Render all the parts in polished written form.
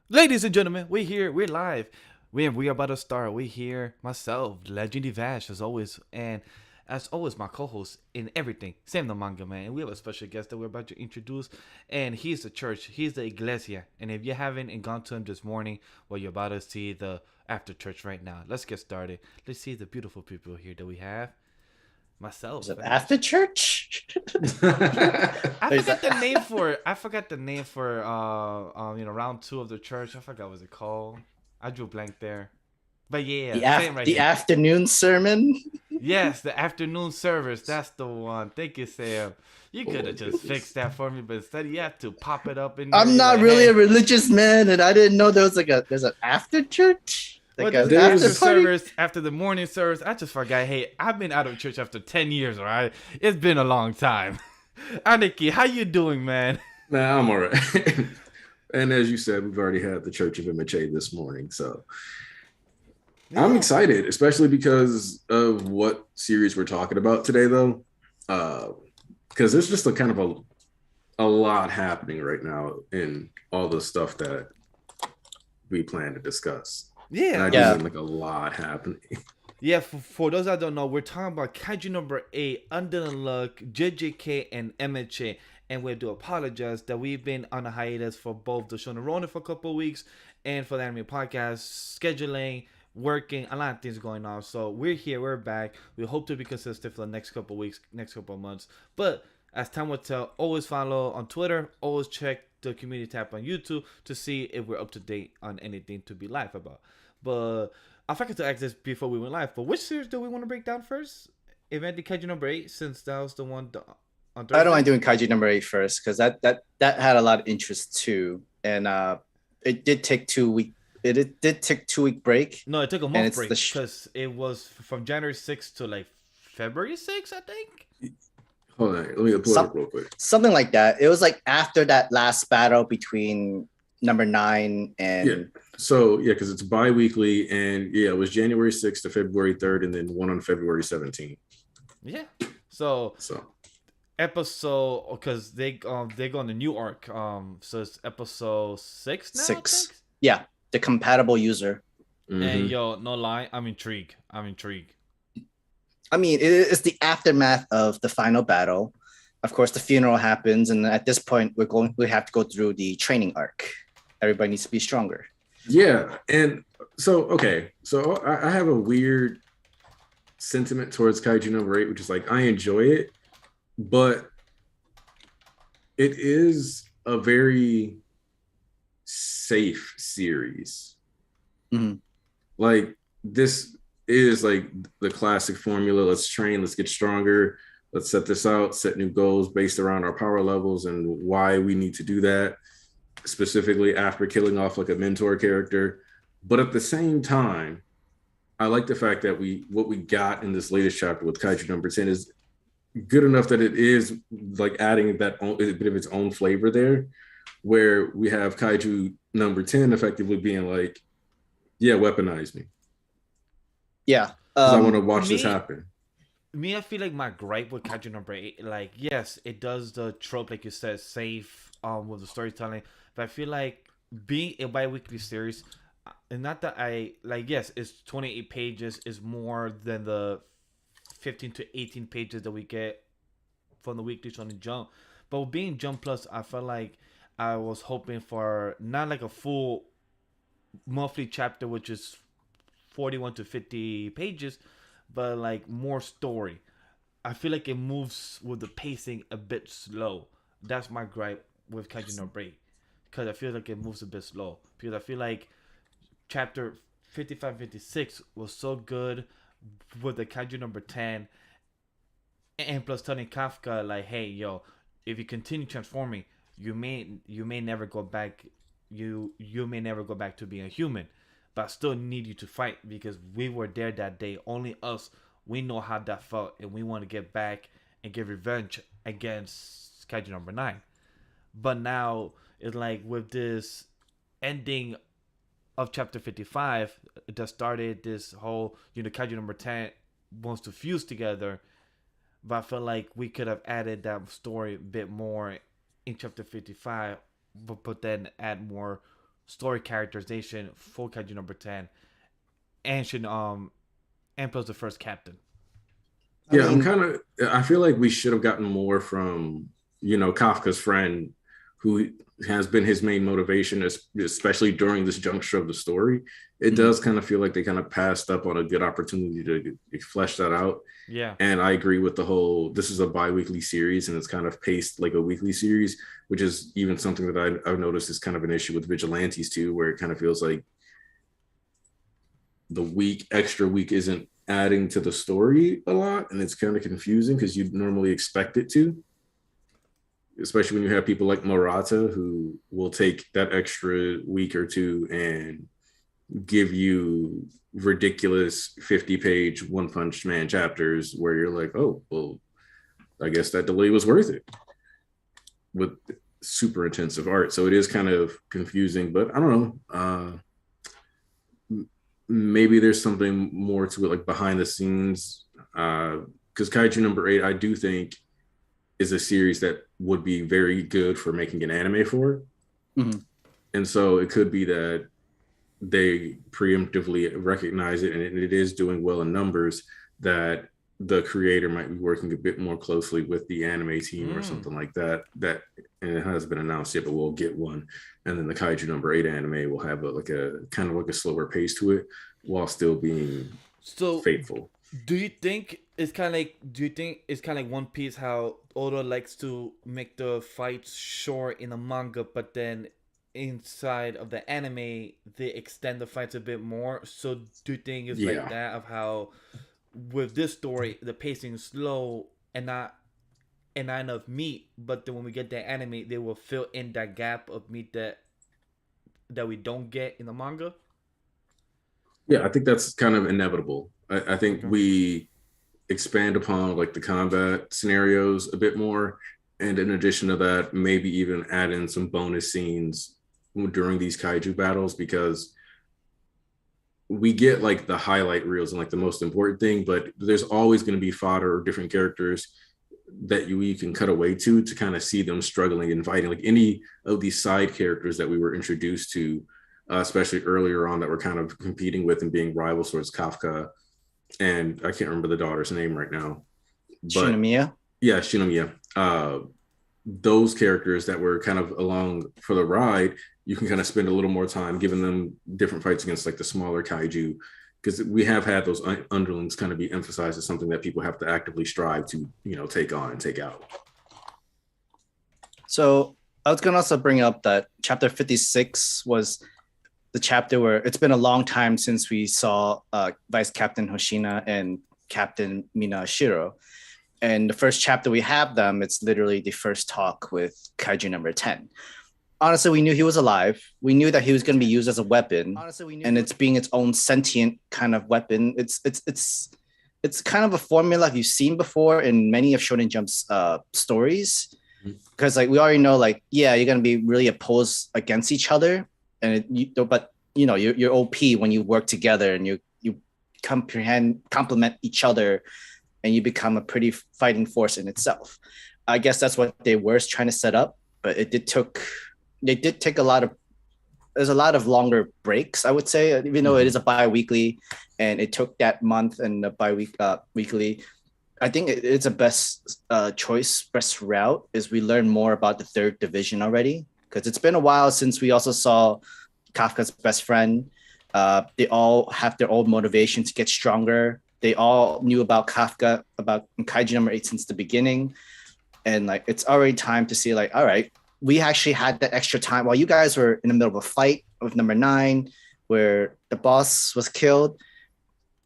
Ladies and gentlemen, we're here. We're live. We are about to start. We here. Myself, LegendDVash, as always, and as always, my co-host in everything, SamtheMangaMan. And we have a special guest that we're about to introduce, and he's the church. He's the iglesia. And if you haven't gone to him this morning, well, you're about to see the after church right now. Let's get started. Let's see the beautiful people here that we have. Is Myself. it after church? I Is forgot that- the name for it. I forgot the name for round two of the church. I forgot what it called. I drew blank there. But yeah, same right the here. afternoon sermon? Yes, the afternoon service. That's the one. Thank you, Sam. You Oh could my have just goodness. fixed that for me, but instead you have to pop it up in there. I'm You're not like, really hey, a religious man, and I didn't know there's an after church, well, like this an is after after party. service, after the morning service. I just forgot. Hey, I've been out of church after 10 years, all right? It's been a long time. Aniki, how you doing, man? Nah, I'm all right. And as you said, we've already had the Church of MHA this morning. So I'm Yeah. excited, especially because of what series we're talking about today, though. Because there's just a kind of a lot happening right now in all the stuff that we plan to discuss. And Yeah. I do Yeah. mean like a lot happening. Yeah, for those that don't know, we're talking about Kaiju number 8, Undead Unluck, JJK, and MHA. And we do apologize that we've been on a hiatus for both the Shonen Ronin for a couple of weeks and for the anime podcast, scheduling, working, a lot of things going on. So we're here, we're back. We hope to be consistent for the next couple of weeks, next couple of months. But as time will tell, always follow on Twitter, always check the community tab on YouTube to see if we're up to date on anything to be live about. But I forgot to ask this before we went live, but which series do we want to break down first? Event Kaiju number 8, since that was the one on I don't Thursday. mind doing Kaiju number 8 first because that had a lot of interest too, and it did take 2 week. It did take 2 week break, No, it took a and month it's break the because it was from January 6th to like February 6th, I think. Hold on, let me pull it some, up real quick. something like that. It was like after that last battle between number 9 and Yeah. So yeah, because it's bi-weekly, and yeah, it was January 6th to February 3rd, and then one on February 17th. Yeah. So So episode, because they go on the new arc. So it's episode 6 now. I 6. think? Yeah, the compatible user. And mhm. yo, no lie, I'm intrigued. I mean, it's the aftermath of the final battle. Of course, the funeral happens, and at this point, we have to go through the training arc. Everybody needs to be stronger. Yeah, and so okay, so I have a weird sentiment towards Kaiju number 8, which is like I enjoy it, but it is a very safe series. Mhm. Like this is like the classic formula. Let's train, let's get stronger, let's set this out, set new goals based around our power levels and why we need to do that, specifically after killing off like a mentor character. But at the same time, I like the fact that what we got in this latest chapter with Kaiju number 10 is good enough that it is like adding that a bit of its own flavor there, where we have Kaiju number 10 effectively being like, yeah, weaponize me. Yeah. Because I want to watch this me- happen. I feel like my gripe with Kaiju number 8, like, yes, it does the trope, like you said, safe with the storytelling, but I feel like being a bi-weekly series, and not that I like, yes, it's 28 pages, is more than the 15 to 18 pages that we get from the weekly Shonen Jump. But with being Jump Plus, I felt like I was hoping for not like a full monthly chapter, which is 41 to 50 pages, but like more story. I feel like it moves with the pacing a bit slow. That's my gripe with Kaiju number 8, because I feel like it moves a bit slow. Because I feel like chapter 55, 56 was so good with the Kaiju number 10, and plus telling Kafka like, hey, yo, if you continue transforming, you may never go back. You may never go back to being a human, but I still need you to fight because we were there that day. Only us, we know how that felt, and we want to get back and get revenge against Kaiju number 9. But now it's like with this ending of chapter 55 that started this whole, Kaiju number 10 wants to fuse together. But I feel like we could have added that story a bit more in chapter 55, but then add more story characterization for Kaiju number 10, and should and plus the first captain. Yeah, I feel like we should have gotten more from, Kafka's friend, who has been his main motivation, especially during this juncture of the story. It does kind of feel like they kind of passed up on a good opportunity to flesh that out. Yeah. And I agree with the whole, this is a bi-weekly series and it's kind of paced like a weekly series, which is even something that I've noticed is kind of an issue with Vigilantes too, where it kind of feels like the extra week isn't adding to the story a lot, and it's kind of confusing because you'd normally expect it to, especially when you have people like Murata who will take that extra week or two and give you ridiculous 50-page One Punch Man chapters where you're like, oh, well, I guess that delay was worth it, with super intensive art. So it is kind of confusing, but I don't know. Maybe there's something more to it, like behind the scenes, because Kaiju number 8, I do think, is a series that would be very good for making an anime for. Mm-hmm. And so it could be that they preemptively recognize it and it is doing well in numbers, that the creator might be working a bit more closely with the anime team or something like that. And it hasn't been announced yet, but we'll get one. And then the Kaiju number 8 anime will have a kind of like a slower pace to it while still being faithful. Do you think it's kind of like One Piece, how Oda likes to make the fights short in the manga, but then inside of the anime they extend the fights a bit more? So do you think it's like that, of how with this story the pacing is slow and not enough meat, but then when we get the anime they will fill in that gap of meat that we don't get in the manga? Yeah, I think that's kind of inevitable. I think we expand upon like the combat scenarios a bit more, and in addition to that, maybe even add in some bonus scenes during these kaiju battles, because we get like the highlight reels and like the most important thing, but there's always going to be fodder or different characters that you can cut away to kind of see them struggling and fighting. Like any of these side characters that we were introduced to, especially earlier on, that we're kind of competing with and being rivals towards Kafka. And I can't remember the daughter's name right now. But Shinomiya? Yeah, Shinomiya. Those characters that were kind of along for the ride, you can kind of spend a little more time giving them different fights against like the smaller kaiju, because we have had those underlings kind of be emphasized as something that people have to actively strive to, take on and take out. So I was going to also bring up that chapter 56 was the chapter where it's been a long time since we saw Vice Captain Hoshina and Captain Minashiro. And the first chapter we have them, it's literally the first talk with Kaiju number 10. Honestly, we knew he was alive. We knew that he was going to be used as a weapon. And it's being its own sentient kind of weapon. It's kind of a formula you've seen before in many of Shonen Jump's stories. Because like we already know, like, yeah, you're going to be really opposed against each other. But you're OP when you work together and you complement each other, and you become a pretty fighting force in itself. I guess that's what they were trying to set up, but they did take a lot of longer breaks, I would say, even though it is a bi-weekly and it took that month and the weekly. I think it's a best best route is we learn more about the third division already, because it's been a while since we also saw Kafka's best friend. They all have their own motivation to get stronger. They all knew about Kafka, about Kaiju number 8 since the beginning. And like, it's already time to see like, all right, we actually had that extra time while you guys were in the middle of a fight with number 9, where the boss was killed.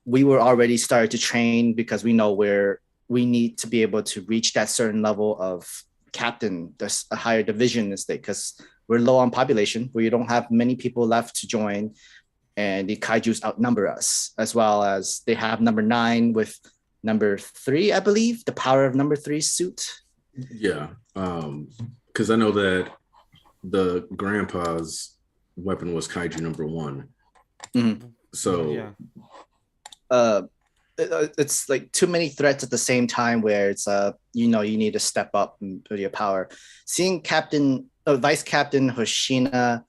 We were already started to train because we know where we need to be able to reach that certain level of captain. There's a higher division this day because we're low on population, where you don't have many people left to join, and the kaijus outnumber us, as well as they have number 9 with number 3, I believe, the power of number 3's suit. Yeah, because I know that the grandpa's weapon was kaiju number 1. Mm-hmm. So yeah. It's like too many threats at the same time, where it's you need to step up with your power. Seeing Vice Captain Hoshina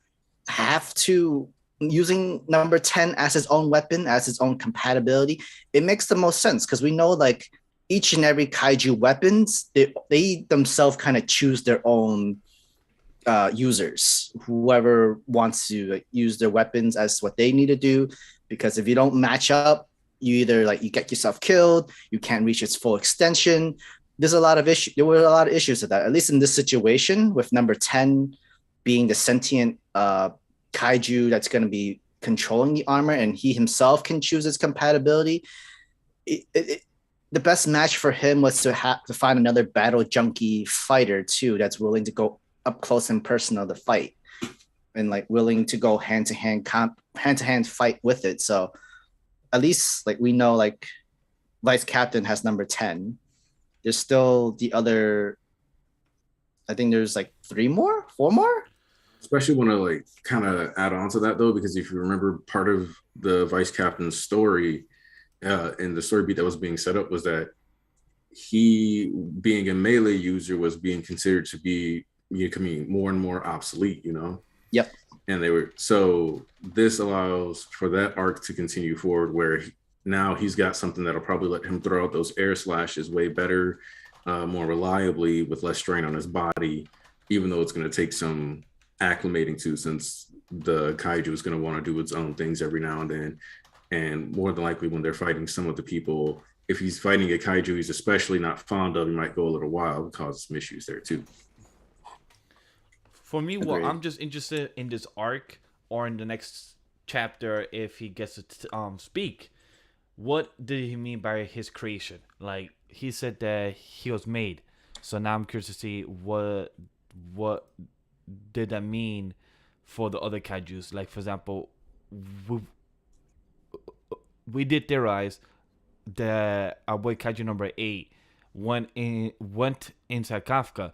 have to using number 10 as his own weapon, as his own compatibility, it makes the most sense because we know like each and every kaiju weapons, they themselves kind of choose their own users, whoever wants to like, use their weapons as what they need to do. Because if you don't match up, you either like you get yourself killed, you can't reach its full extension. There's a lot of issues. There were a lot of issues with that. At least in this situation, with number 10 being the sentient kaiju that's going to be controlling the armor, and he himself can choose its compatibility. The best match for him was to have to find another battle junkie fighter too that's willing to go up close and personal to fight, and like willing to go hand to hand fight with it. So at least like we know like Vice Captain has number 10. There's still the other. I think there's like 4 more. Especially want to like kind of add on to that though, because if you remember, part of the Vice Captain's story and the story beat that was being set up was that he, being a melee user, was being considered to be becoming more and more obsolete, you know? Yep. And so this allows for that arc to continue forward where now he's got something that'll probably let him throw out those air slashes way better, more reliably, with less strain on his body, even though it's going to take some acclimating to, since the kaiju is going to want to do its own things every now and then. And more than likely when they're fighting some of the people, if he's fighting a kaiju he's especially not fond of, he might go a little wild and cause some issues there too. For me, well, I'm just interested in this arc or in the next chapter if he gets to speak. What did he mean by his creation? Like, he said that he was made. So now I'm curious to see what did that mean for the other kaijus. Like, for example, we did theorize that our boy kaiju number 8 went inside Kafka,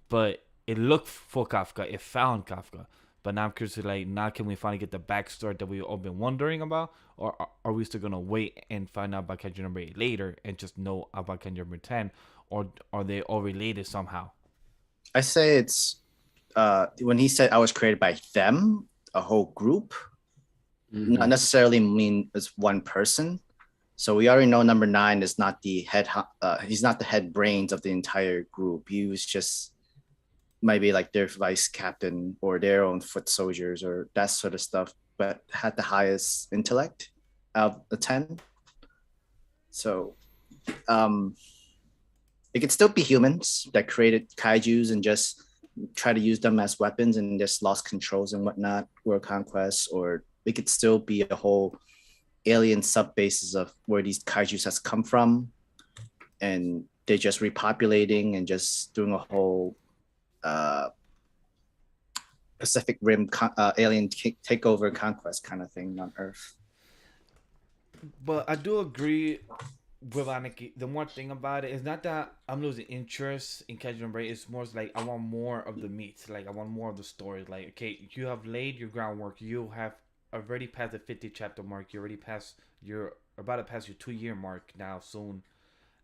but it looked for Kafka, it found Kafka. But now I'm curious to like, now can we finally get the backstory that we've all been wondering about, or are we still gonna wait and find out about kaiju number 8 later and just know about kaiju number 10, or are they all related somehow? I say it's when he said I was created by them, a whole group, not necessarily mean as one person. So we already know number 9 is not the head. He's not the head brains of the entire group. He was just maybe like their vice captain or their own foot soldiers or that sort of stuff, but had the highest intellect out of the 10. So it could still be humans that created kaijus and just try to use them as weapons and just lost controls and whatnot, world conquest, or it could still be a whole alien sub-bases of where these kaijus has come from, and they're just repopulating and just doing a whole Pacific Rim alien takeover conquest kind of thing on Earth. But I do agree with Aniki. The more thing about it is not that I'm losing interest in Kaiju number 8. It's more like I want more of the meat. Like I want more of the story. Like, okay, you have laid your groundwork. You have already passed the 50 chapter mark. You're about to pass your 2-year mark now soon.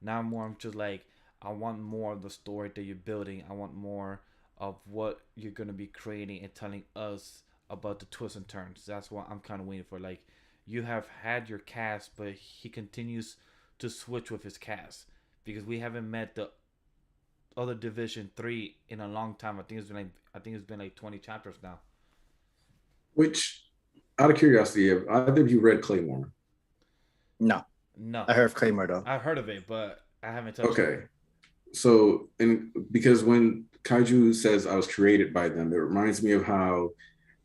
Now I'm just like, I want more of the story that you're building. I want more of what you're gonna be creating and telling us about the twists and turns. That's what I'm kind of waiting for. Like, you have had your cast, but he continues to switch with his cast because we haven't met the other Division 3 in a long time. I think it's been like 20 chapters now. Which, out of curiosity, have either of you read Claymore? No. I heard of Claymore though. I've heard of it, but I haven't touched it. Okay. So, and because when Kaiju says I was created by them, it reminds me of how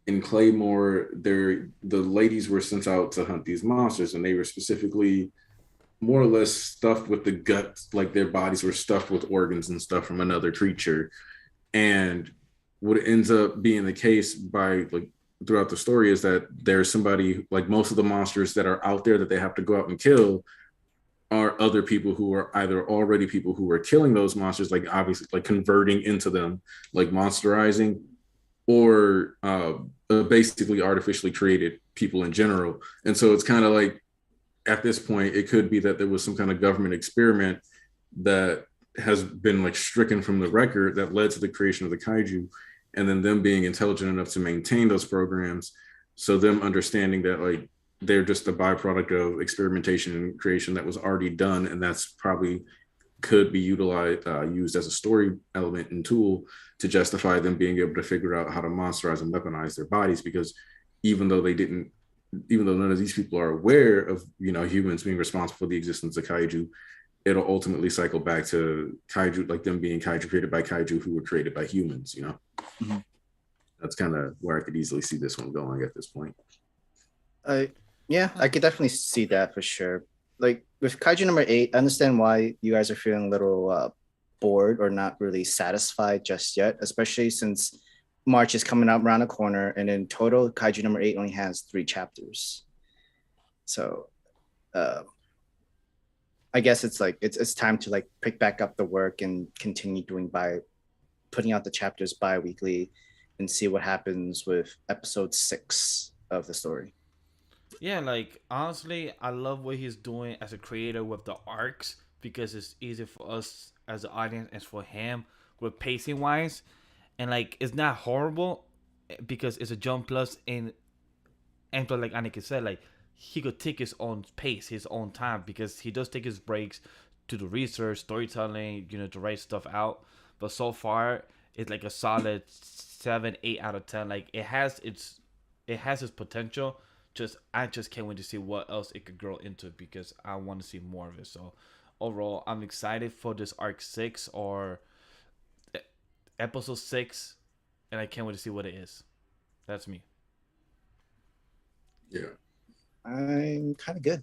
in Claymore, the ladies were sent out to hunt these monsters, and they were specifically more or less stuffed with the guts, like their bodies were stuffed with organs and stuff from another creature. And what ends up being the case by like throughout the story is that there's somebody, like most of the monsters that are out there that they have to go out and kill are other people who are either already people who are killing those monsters, like obviously like converting into them, like monsterizing, or basically artificially created people in general. And so it's kind of like, at this point, it could be that there was some kind of government experiment that has been like stricken from the record that led to the creation of the kaiju. and then them being intelligent enough to maintain those programs. So them understanding that like they're just a byproduct of experimentation and creation that was already done, and that's probably could be utilized, used as a story element and tool to justify them being able to figure out how to monsterize and weaponize their bodies. Because even though none of these people are aware of, you know, humans being responsible for the existence of kaiju, it'll ultimately cycle back to kaiju, like them being kaiju created by kaiju who were created by humans, you know? Mm-hmm. That's kind of where I could easily see this one going at this point. Yeah, I could definitely see that for sure. Like with Kaiju number 8, I understand why you guys are feeling a little bored or not really satisfied just yet, especially since March is coming up around the corner, and in total, Kaiju number 8 only has 3 chapters. So I guess it's like it's time to like pick back up the work and continue putting out the chapters bi-weekly and see what happens with episode 6 of the story. Yeah, like honestly, I love what he's doing as a creator with the arcs, because it's easy for us as an audience and for him with pacing wise, and like it's not horrible because it's a jump plus and plus, like Aniki said, like he could take his own pace, his own time, because he does take his breaks to do research, storytelling, you know, to write stuff out. But so far, it's like a solid 7, 8 out of 10. Like it has its potential. I just can't wait to see what else it could grow into, because I want to see more of it. So overall, I'm excited for this arc 6 or episode 6, and I can't wait to see what it is. That's me. Yeah, I'm kind of good.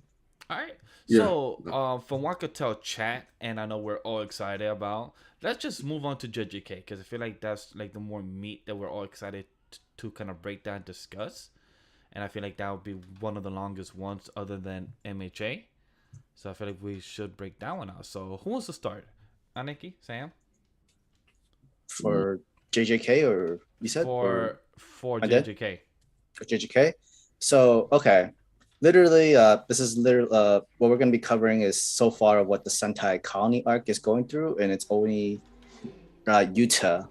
All right. Yeah. So from what I could tell, chat, and I know we're all excited about, let's just move on to JJK, because I feel like that's like the more meat that we're all excited to kind of break down and discuss. And I feel like that would be one of the longest ones other than MHA. So I feel like we should break that one out. So who wants to start? Aniki? Sam? For JJK, or you said? For JJK. For JJK? So, okay. Literally, this is literally what we're going to be covering is so far what the Sentai Colony arc is going through, and it's only Yuta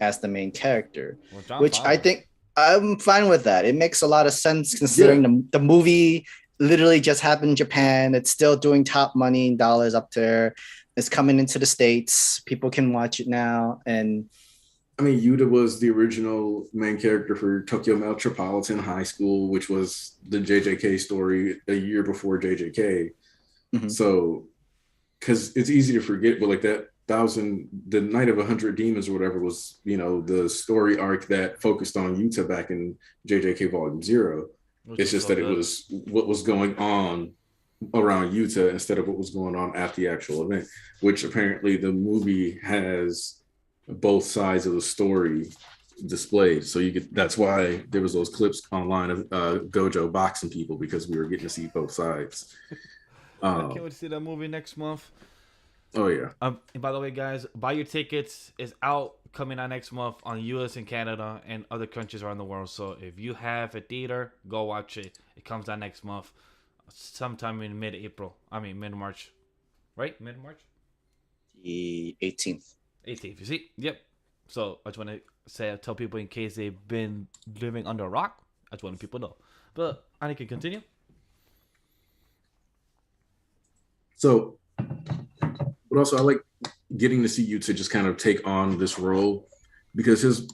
as the main character, which I think I'm fine with that. It makes a lot of sense considering the movie literally just happened in Japan. It's still doing top money in dollars up there. It's coming into the States. People can watch it now. And I mean, Yuta was the original main character for Tokyo Metropolitan High School, which was the JJK story a year before JJK. Mm-hmm. So, because it's easy to forget, but like the Night of 100 Demons or whatever was, you know, the story arc that focused on Yuta back in JJK Volume 0. It's just that it was what was going on around Yuta instead of what was going on at the actual event, which apparently the movie has both sides of the story displayed. So that's why there was those clips online of Gojo boxing people, because we were getting to see both sides. I can't wait to see that movie next month. Oh yeah. And by the way, guys, buy your tickets. It's coming out next month on US and Canada and other countries around the world. So if you have a theater, go watch it. It comes out next month, sometime in mid-March, right? Mid-March. The 18th. 18th. You see? Yep. So I just want to tell people in case they've been living under a rock. I just want people to know. But I can continue. So. But also, I like getting to see you to just kind of take on this role, because his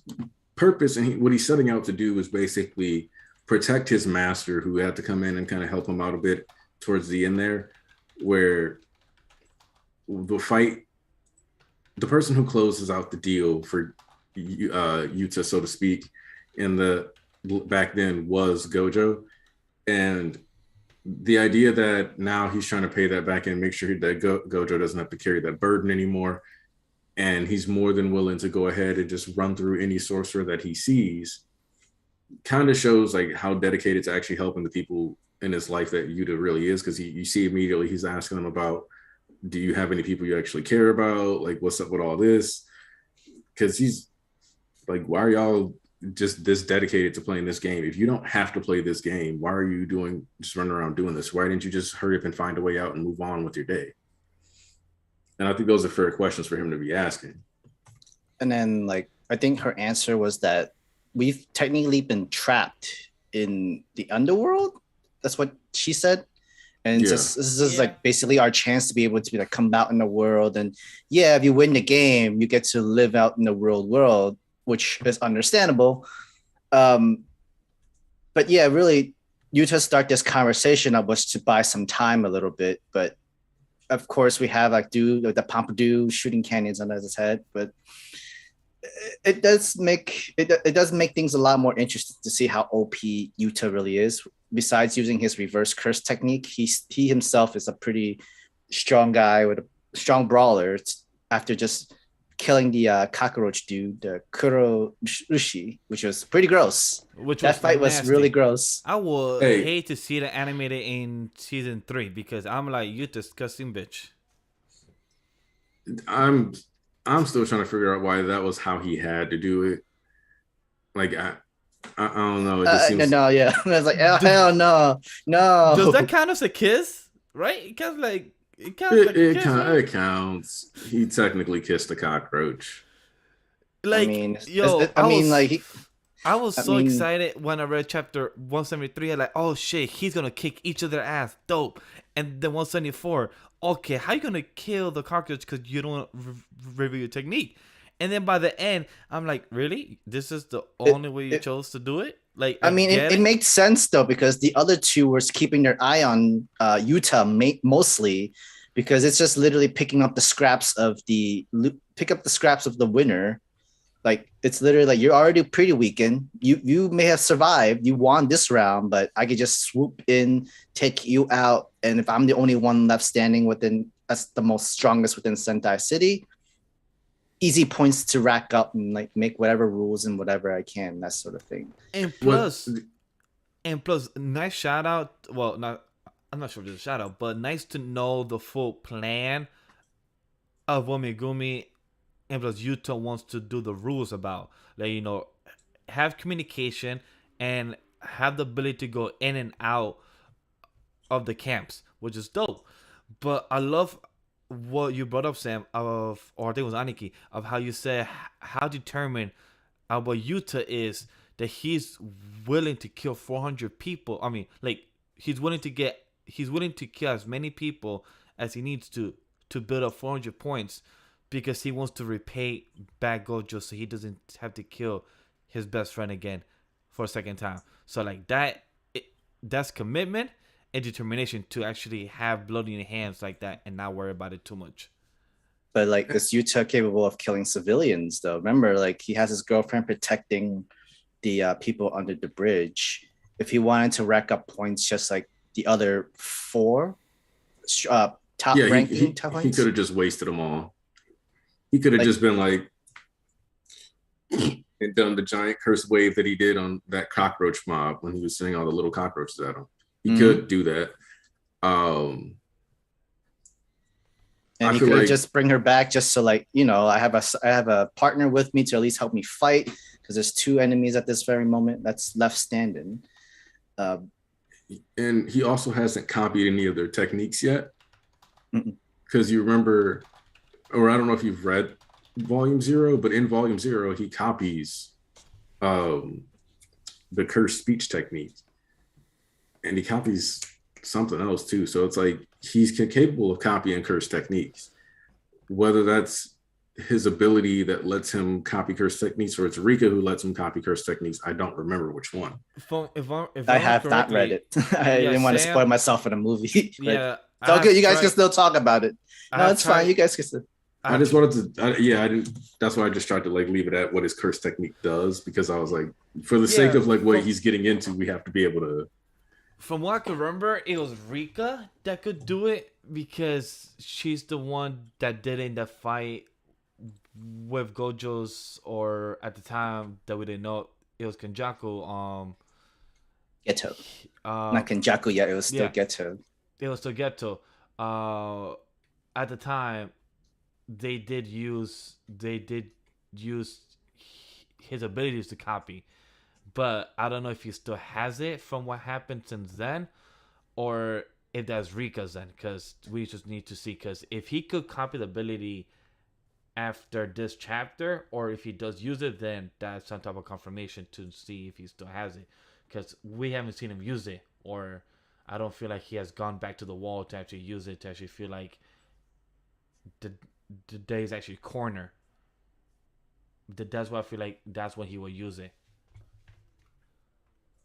purpose and what he's setting out to do is basically protect his master, who had to come in and kind of help him out a bit towards the end there, where the person who closes out the deal for Yuta, so to speak, back then was Gojo. And the idea that now he's trying to pay that back and make sure that Gojo doesn't have to carry that burden anymore, and he's more than willing to go ahead and just run through any sorcerer that he sees, kind of shows like how dedicated to actually helping the people in his life that Yuta really is. Because you see immediately he's asking them about, do you have any people you actually care about? Like, what's up with all this? Because he's like, why are y'all just this dedicated to playing this game? If you don't have to play this game, why are you just running around doing this? Why didn't you just hurry up and find a way out and move on with your day? And I think those are fair questions for him to be asking. And then, like, I think her answer was that we've technically been trapped in the underworld. That's what she said. And Yeah. this is like basically our chance to be able to be like come out in the world. And yeah, if you win the game, you get to live out in the real world, which is understandable. But yeah, really, Yuta start this conversation up was to buy some time a little bit. But of course, we have like the Pompadour shooting cannons under his head. But it does make things a lot more interesting to see how OP Yuta really is. Besides using his reverse curse technique, he himself is a pretty strong guy with a strong brawler. After just killing the cockroach dude, the Kuro Ushi, which was pretty gross. That fight was really gross. I would hate to see that animated in season 3 because I'm like, you disgusting bitch. I'm still trying to figure out why that was how he had to do it. Like I don't know. It just seems... No, yeah. I was like, hell no. Does that count as a kiss? Right? It counts like it counts. He technically kissed a cockroach. Like, I was so excited when I read chapter 173. I'm like, oh shit, he's gonna kick each of their ass, dope. And then 174, okay, how you gonna kill the cockroach because you don't review your technique? And then by the end, I'm like, really? This is the only way you chose to do it? Like, it makes sense though, because the other two were keeping their eye on Yuta mostly, because it's just literally picking up the scraps of the winner. Like, it's literally like, you're already pretty weakened. You may have survived. You won this round, but I could just swoop in, take you out. And if I'm the only one left standing that's the most strongest within Sentai City, easy points to rack up and like make whatever rules and whatever I can, that sort of thing. And plus, nice shout out. Well, I'm not sure if it's a shout out, but nice to know the full plan of what Megumi and plus Yuta wants to do the rules about. Like, have communication and have the ability to go in and out of the camps, which is dope. But I love what you brought up, Sam, or I think it was Aniki, of how you said how determined what Yuta is, that he's willing to kill 400 people. I mean, like, he's willing to kill as many people as he needs to build up 400 points because he wants to repay back Gojo so he doesn't have to kill his best friend again for a second time. So like that's commitment and determination to actually have blood in your hands like that and not worry about it too much. But like, is Yuta capable of killing civilians though? Remember, like, he has his girlfriend protecting the people under the bridge. If he wanted to rack up points just like the other 4 top ranking, he could have just wasted them all. He could have just been like and done the giant curse wave that he did on that cockroach mob when he was sending all the little cockroaches at him. He could do that. And he could just bring her back just so, like, I have a partner with me to at least help me fight, because there's 2 enemies at this very moment that's left standing. And he also hasn't copied any of their techniques yet. Because you remember, or I don't know if you've read Volume 0, but in Volume 0, he copies the cursed speech technique. And he copies something else too. So it's like he's capable of copying cursed techniques. Whether that's his ability that lets him copy cursed techniques or it's Rika who lets him copy cursed techniques, I don't remember which one. If I have not read it. I didn't want to spoil myself for the movie. Yeah. It's all good. You guys can still talk about it. No, it's fine. You guys can still. I just wanted to, I didn't. That's why I just tried to like leave it at what his curse technique does, because I was like, for the sake of like what he's getting into, we have to be able to. From what I can remember, it was Rika that could do it because she's the one that did it in the fight with Gojo's, or at the time that we didn't know, it was Kenjaku. Geto. Not Kenjaku yet. It was still Geto. It was still Geto. At the time, they did use his abilities to copy, but I don't know if he still has it from what happened since then, or if that's Rika's then, because we just need to see. Because if he could copy the ability after this chapter, or if he does use it, then that's some type of confirmation to see if he still has it, because we haven't seen him use it, or I don't feel like he has gone back to the wall to actually use it, to actually feel like the day is actually corner. That's why I feel like that's when he will use it.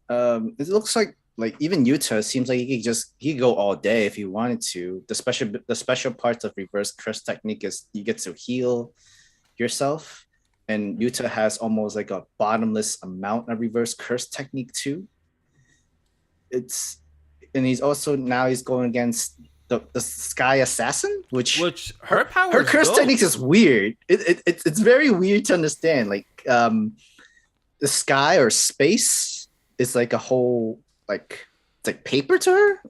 It looks like even Yuta seems like he could go all day if he wanted to. The special parts of reverse curse technique is you get to heal yourself, and Yuta has almost like a bottomless amount of reverse curse technique too. And he's going against the Sky Assassin, which her power, her curse technique is weird. It's very weird to understand. Like the sky or space is like a whole it's like paper to her,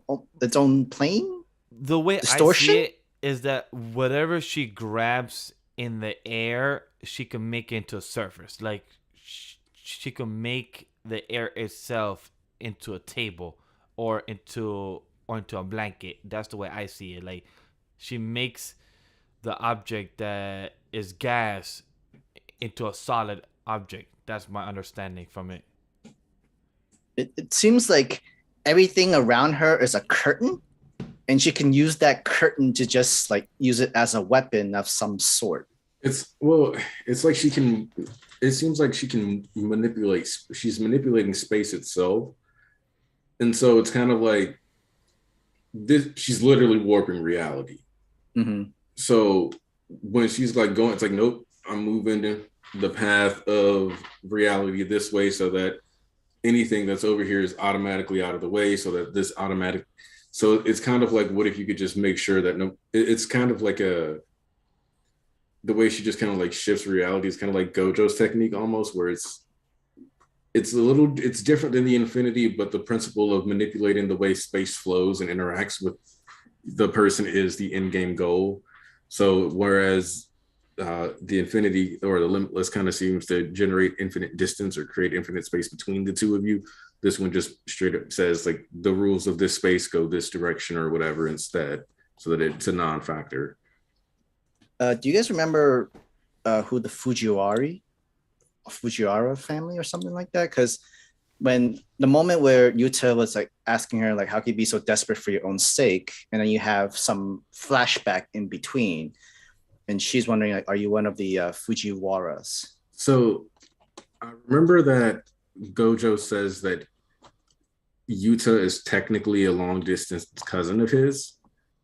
its own plane. The way distortion? I see it is that whatever she grabs in the air, she can make into a surface. Like she can make the air itself into a table or into a blanket. That's the way I see it. Like she makes the object that is gas into a solid object. That's my understanding from it. It seems like everything around her is a curtain, and she can use that curtain to just like use it as a weapon of some sort. It's like she can. It seems like she can manipulate. She's manipulating space itself, and so it's kind of like this. She's literally warping reality. Mm-hmm. So when she's like going, it's like, nope, I'm moving the path of reality this way, so that anything that's over here is automatically out of the way, so that this automatic. So it's kind of like, what if you could just make sure that it's kind of like the way she just kind of like shifts reality is kind of like Gojo's technique almost, where it's different than the infinity, but the principle of manipulating the way space flows and interacts with the person is the end game goal. So whereas the infinity or the limitless kind of seems to generate infinite distance or create infinite space between the two of you, this one just straight up says like the rules of this space go this direction or whatever instead, so that it's a non-factor. Do you guys remember who the Fujiwara family or something like that? Because when the moment where Yuta was like asking her like, how can you be so desperate for your own sake, and then you have some flashback in between, and she's wondering like, are you one of the Fujiwaras? So I remember that Gojo says that Yuta is technically a long distance cousin of his.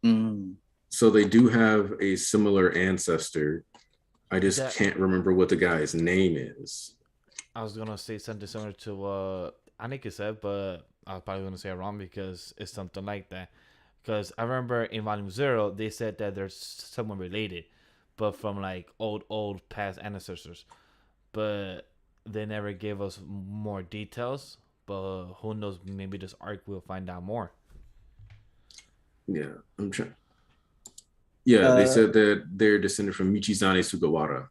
Mm. So they do have a similar ancestor. I just can't remember what the guy's name is. I was gonna say something similar to what Aniki said, but I was probably gonna say it wrong because it's something like that. Because I remember in Volume 0, they said that there's someone related, but from like old past ancestors. But they never gave us more details. But who knows? Maybe this arc we'll find out more. Yeah, I'm trying. Yeah, they said that they're descended from Michizane Sugawara.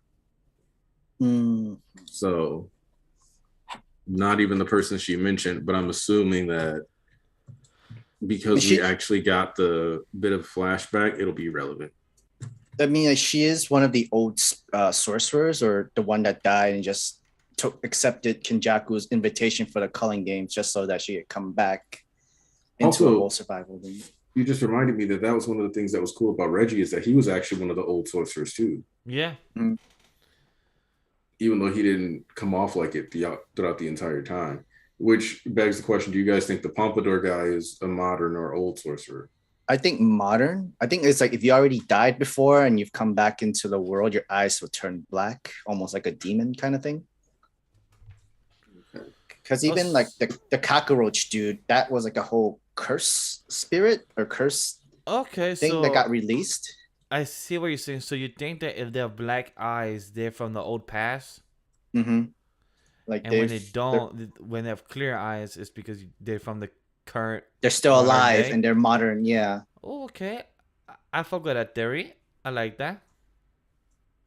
Mm. So, not even the person she mentioned, but I'm assuming that because we actually got the bit of flashback, it'll be relevant. I mean, like, she is one of the old sorcerers, or the one that died and just accepted Kenjaku's invitation for the Culling Games just so that she could come back into a whole survival league. You just reminded me that was one of the things that was cool about Reggie, is that he was actually one of the old sorcerers too. Yeah. Mm-hmm. Even though he didn't come off like it throughout the entire time. Which begs the question, do you guys think the Pompadour guy is a modern or old sorcerer? I think modern. I think it's like if you already died before and you've come back into the world, your eyes will turn black, almost like a demon kind of thing. Because even like the cockroach dude, that was like a whole curse spirit or curse thing that got released. I see what you're saying. So you think that if they have black eyes, they're from the old past? Mm-hmm. Like, and when they have clear eyes, it's because they're from the current. They're still alive and they're modern. Yeah. Oh, okay. I fuck with that theory. I like that.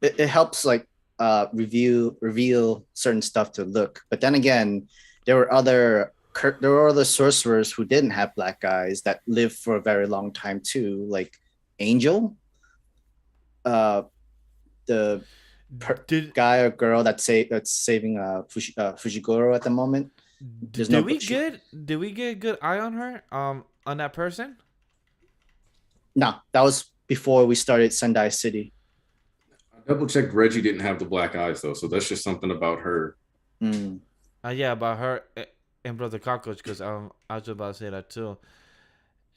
It helps like reveal certain stuff to look, but then again, there were other sorcerers who didn't have black eyes that lived for a very long time too, like Angel. the guy or girl that's saving Fujiguro at the moment. Did we get a good eye on her? On that person? No, that was before we started Sendai City. I double checked. Reggie didn't have the black eyes though, so that's just something about her. Yeah, about her and Brother Cockroach, because I was about to say that too.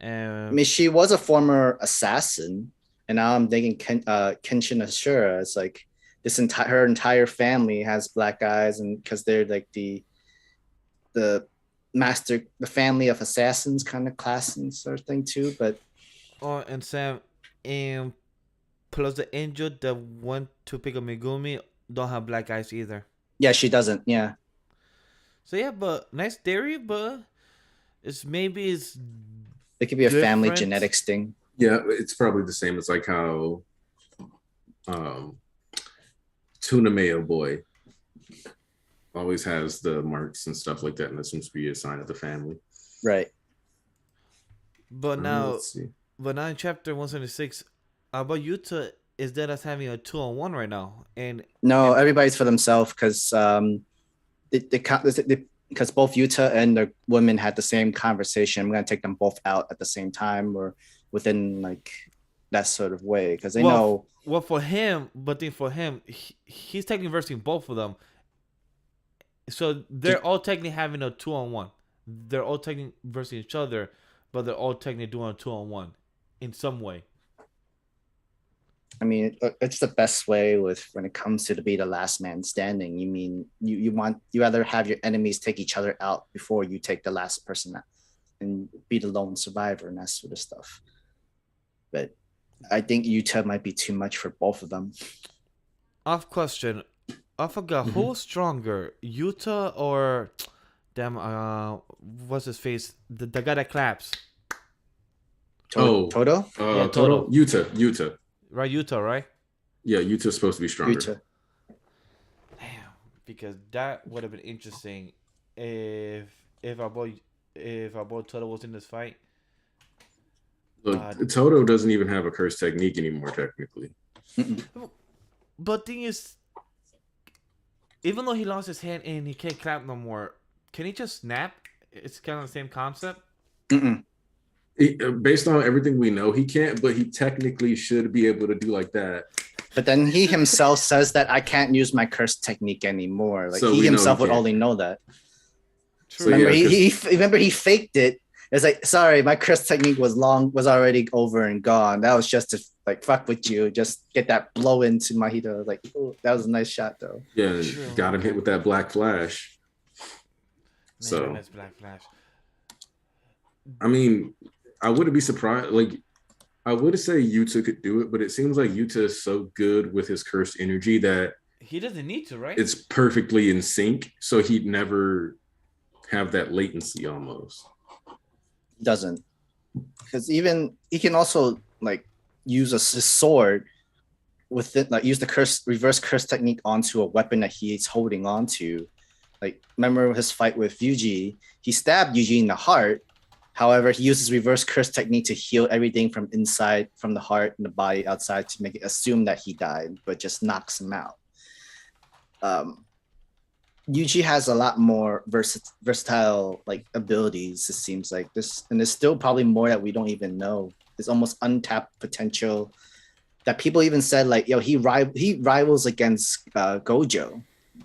I mean, she was a former assassin, and now I'm thinking Kenshin Ashura. It's like her entire family has black eyes, and because they're like the family of assassins kind of class and sort of thing too. But and Sam, and plus the angel that went to pick up Megumi don't have black eyes either. Yeah, she doesn't. Yeah. So yeah, but nice theory, but it could be a family genetics thing. Yeah, it's probably the same as like how Tuna Mayo Boy always has the marks and stuff like that, and that seems to be a sign of the family. Right. But now in chapter 176, about Yuta is that us having a 2-on-1 right now? And everybody's for themselves because because both Yuta and the women had the same conversation. I'm gonna take them both out at the same time or within like that sort of way because they know. Well, for him, he's technically versing both of them. So they're all technically having a 2-on-1. They're all technically versing each other, but they're all technically doing a 2-on-1 in some way. I mean, it's the best way when it comes to be the last man standing. You mean you rather have your enemies take each other out before you take the last person out and be the lone survivor and that sort of stuff. But I think Yuta might be too much for both of them. Off question. I forgot who's stronger, Yuta or what's his face? The guy that claps. Toto? Yeah, Toto. Yuta. Right, Yuta, right? Yeah, Yuta's supposed to be stronger. Yuta. Damn, because that would have been interesting if our boy Toto was in this fight. Look, Toto doesn't even have a curse technique anymore, technically. But thing is, even though he lost his hand and he can't clap no more, can he just snap? It's kind of the same concept. Based on everything we know, he can't, but he technically should be able to do like that. But then he himself says that I can't use my curse technique anymore. Like so he himself would only know that. True. Remember, he faked it. It's like, sorry, my curse technique was already over and gone. That was just to like fuck with you, just get that blow into Mahito. Like, oh, that was a nice shot though. Yeah, got him hit with that black flash. Nice black flash. I mean, I wouldn't be surprised. Like, I would say Yuta could do it, but it seems like Yuta is so good with his cursed energy that he doesn't need to, right? It's perfectly in sync, so he'd never have that latency almost. Doesn't, because even he can also like use his sword with it, like use the reverse curse technique onto a weapon that he's holding onto. Like, remember his fight with Yuji? He stabbed Yuji in the heart. However, he uses reverse curse technique to heal everything from inside, from the heart and the body outside to make it assume that he died, but just knocks him out. Yuji has a lot more versatile like abilities. It seems like this, and there's still probably more that we don't even know. There's almost untapped potential that people even said like, yo, he rivals against Gojo.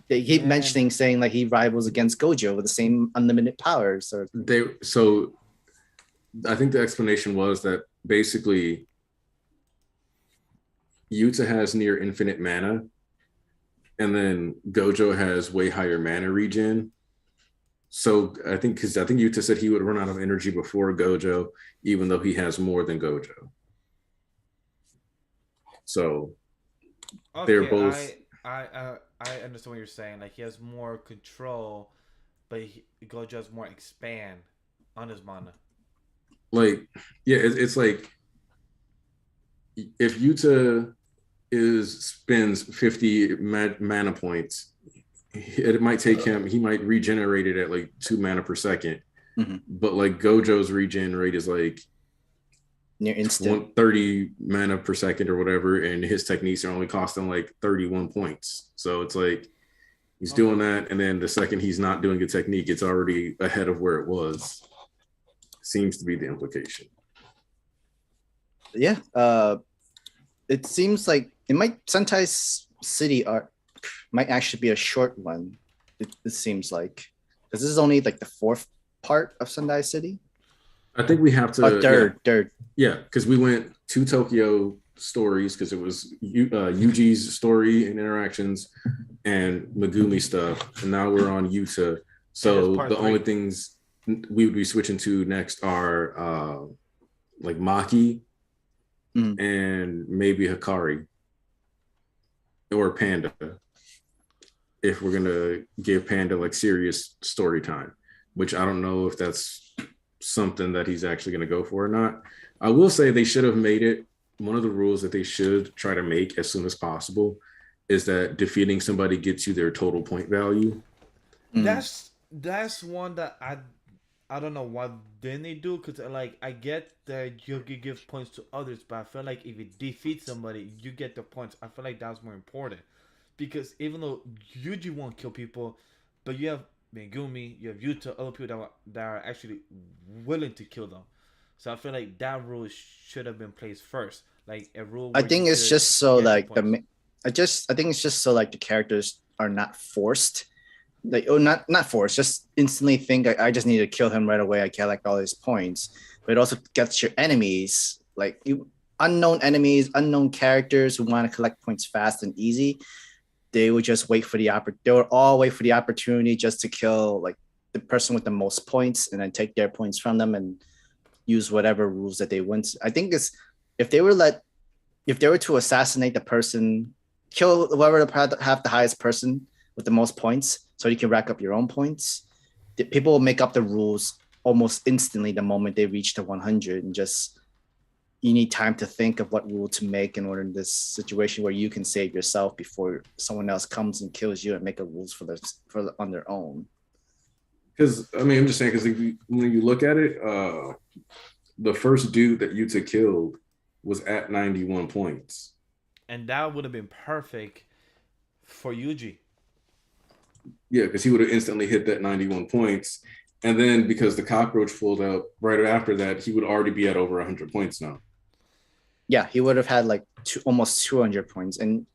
They keep mentioning saying like he rivals against Gojo with the same unlimited powers. So I think the explanation was that basically Yuta has near infinite mana, and then Gojo has way higher mana regen. So I think Yuta said he would run out of energy before Gojo, even though he has more than Gojo. So they're both. I understand what you're saying. Like, he has more control, but Gojo has more expand on his mana. Like, yeah, it's like if Yuta spends 50 mana points, it might take him, he might regenerate it at like 2 mana per second. Mm-hmm. But like Gojo's regen rate is like near instant. 130 mana per second or whatever, and his techniques are only costing like 31 points. So it's like he's doing that, and then the second he's not doing a technique, it's already ahead of where it was. Seems to be the implication. Yeah. It seems like it might Sentai City arc might actually be a short one. It seems like, because this is only like the 4th part of Sendai City. I think we have to third. Yeah, because we went 2 Tokyo stories because it was Yuji's story and interactions and Megumi stuff, and now we're on Yuta. So the only things we would be switching to next are like Maki and maybe Hikari or Panda, if we're gonna give Panda like serious story time, which I don't know if that's something that he's actually gonna go for or not. I will say they should have made it one of the rules that they should try to make as soon as possible is that defeating somebody gets you their total point value. That's one that I don't know why didn't they do, because like I get that you could give points to others, but I feel like if you defeat somebody you get the points. I feel like that's more important, because even though Yuji won't kill people, but you have Megumi, you have Yuta, other people that are actually willing to kill them. So I feel like that rule should have been placed first, like a rule. I think it's just so like I think it's just so like the characters are not forced, like not forced, just instantly think I just need to kill him right away. I collect all his points, but it also gets your enemies, like unknown enemies, unknown characters who want to collect points fast and easy. They would just wait for the they would all wait for the opportunity just to kill like the person with the most points and then take their points from them and use whatever rules that they want. I think it's if they were to assassinate the person, kill whoever have the highest person with the most points, so you can rack up your own points. People will make up the rules almost instantly the moment they reach the 100, and just you need time to think of what rule to make in order in this situation where you can save yourself before someone else comes and kills you and make a rules on their own. Because I mean, I'm just saying, because when you look at it, the first dude that Yuta killed was at 91 points, and that would have been perfect for Yuji. Yeah, because he would have instantly hit that 91 points, and then because the cockroach pulled out right after that, he would already be at over 100 points now. Yeah, he would have had like almost 200 points, and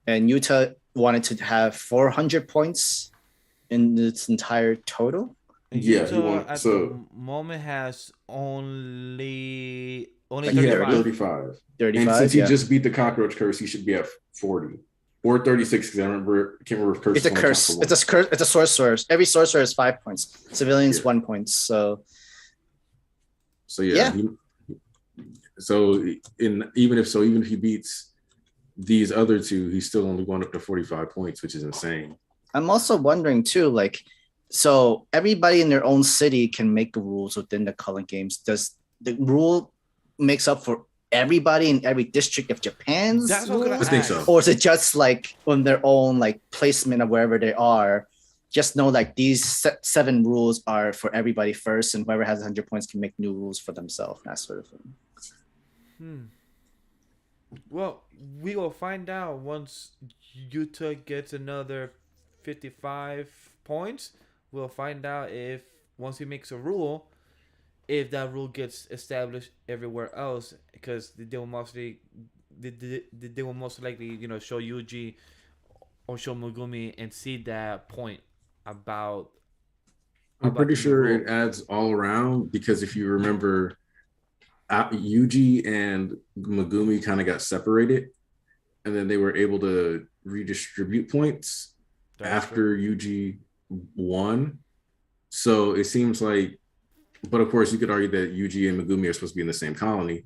Yuta wanted to have 400 points in its entire total. Yeah, at the moment has only like 35. And since he just beat the cockroach curse, he should be at 40 or 36. Because I can't remember if curse. It's a curse. It's a curse. It's a sorcerer. Every sorcerer is 5 points. Civilians 1 point. So yeah. Even if he beats these other two, he's still only going up to 45 points, which is insane. I'm also wondering too, like, so everybody in their own city can make the rules within the culling games. Does the rule makes up for everybody in every district of Japan's rules? I think so. Or is it just like on their own like placement of wherever they are? Just know like these 7 rules are for everybody first, and whoever has 100 points can make new rules for themselves, that sort of thing. Well, we will find out once Yuta gets another 55 points. We'll find out if once he makes a rule, if that rule gets established everywhere else, because they will most likely show Yuji or show Megumi and see that point about. I'm pretty sure it adds all around, because if you remember, Yuji and Megumi kind of got separated, and then they were able to redistribute points after Yuji won. So it seems like, but of course you could argue that Yuji and Megumi are supposed to be in the same colony,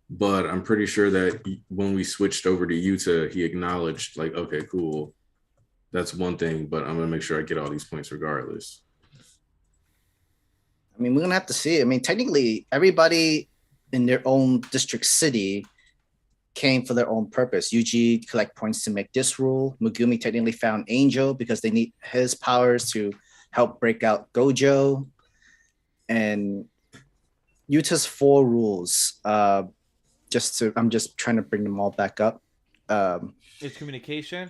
but I'm pretty sure that when we switched over to Yuta, he acknowledged like, okay, cool, that's one thing, but I'm gonna make sure I get all these points regardless. I mean, we're gonna have to see. I mean, technically everybody in their own district city came for their own purpose. Yuji collect points to make this rule. Megumi technically found Angel because they need his powers to help break out Gojo. And Yuta's 4 rules. I'm just trying to bring them all back up. It's communication,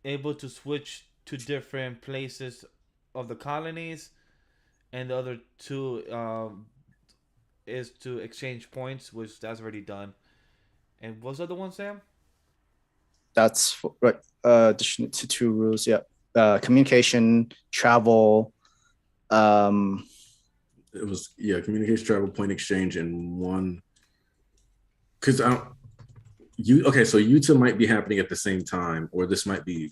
able to switch to different places of the colonies, and the other two is to exchange points, which that's already done. And what's the other one, Sam? That's right. Addition to 2 rules. Yeah. Communication, travel. It was communication, travel, point exchange, and one. Because so Yuta might be happening at the same time, or this might be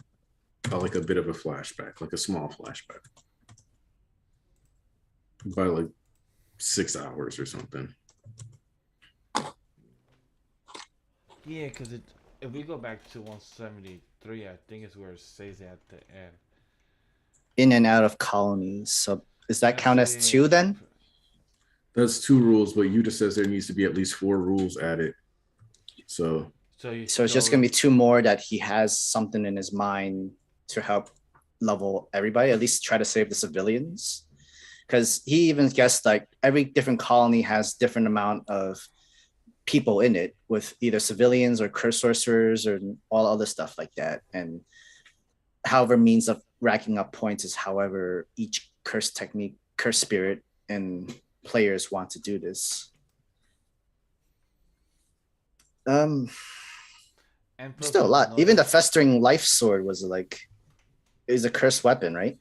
like a bit of a flashback, like a small flashback by like 6 hours or something. Yeah, because if we go back to 173, I think it's where it says at the end. In and out of colonies. So does that count as 2 then? That's 2 rules, but Yuta says there needs to be at least 4 rules added. So it's just gonna be 2 more that he has something in his mind to help level everybody, at least try to save the civilians. Because he even guessed like every different colony has different amount of people in it, with either civilians or curse sorcerers or all other stuff like that. And however means of racking up points is however each curse technique, curse spirit, and players want to do this. And still a lot. Even the festering life sword was is a cursed weapon, right?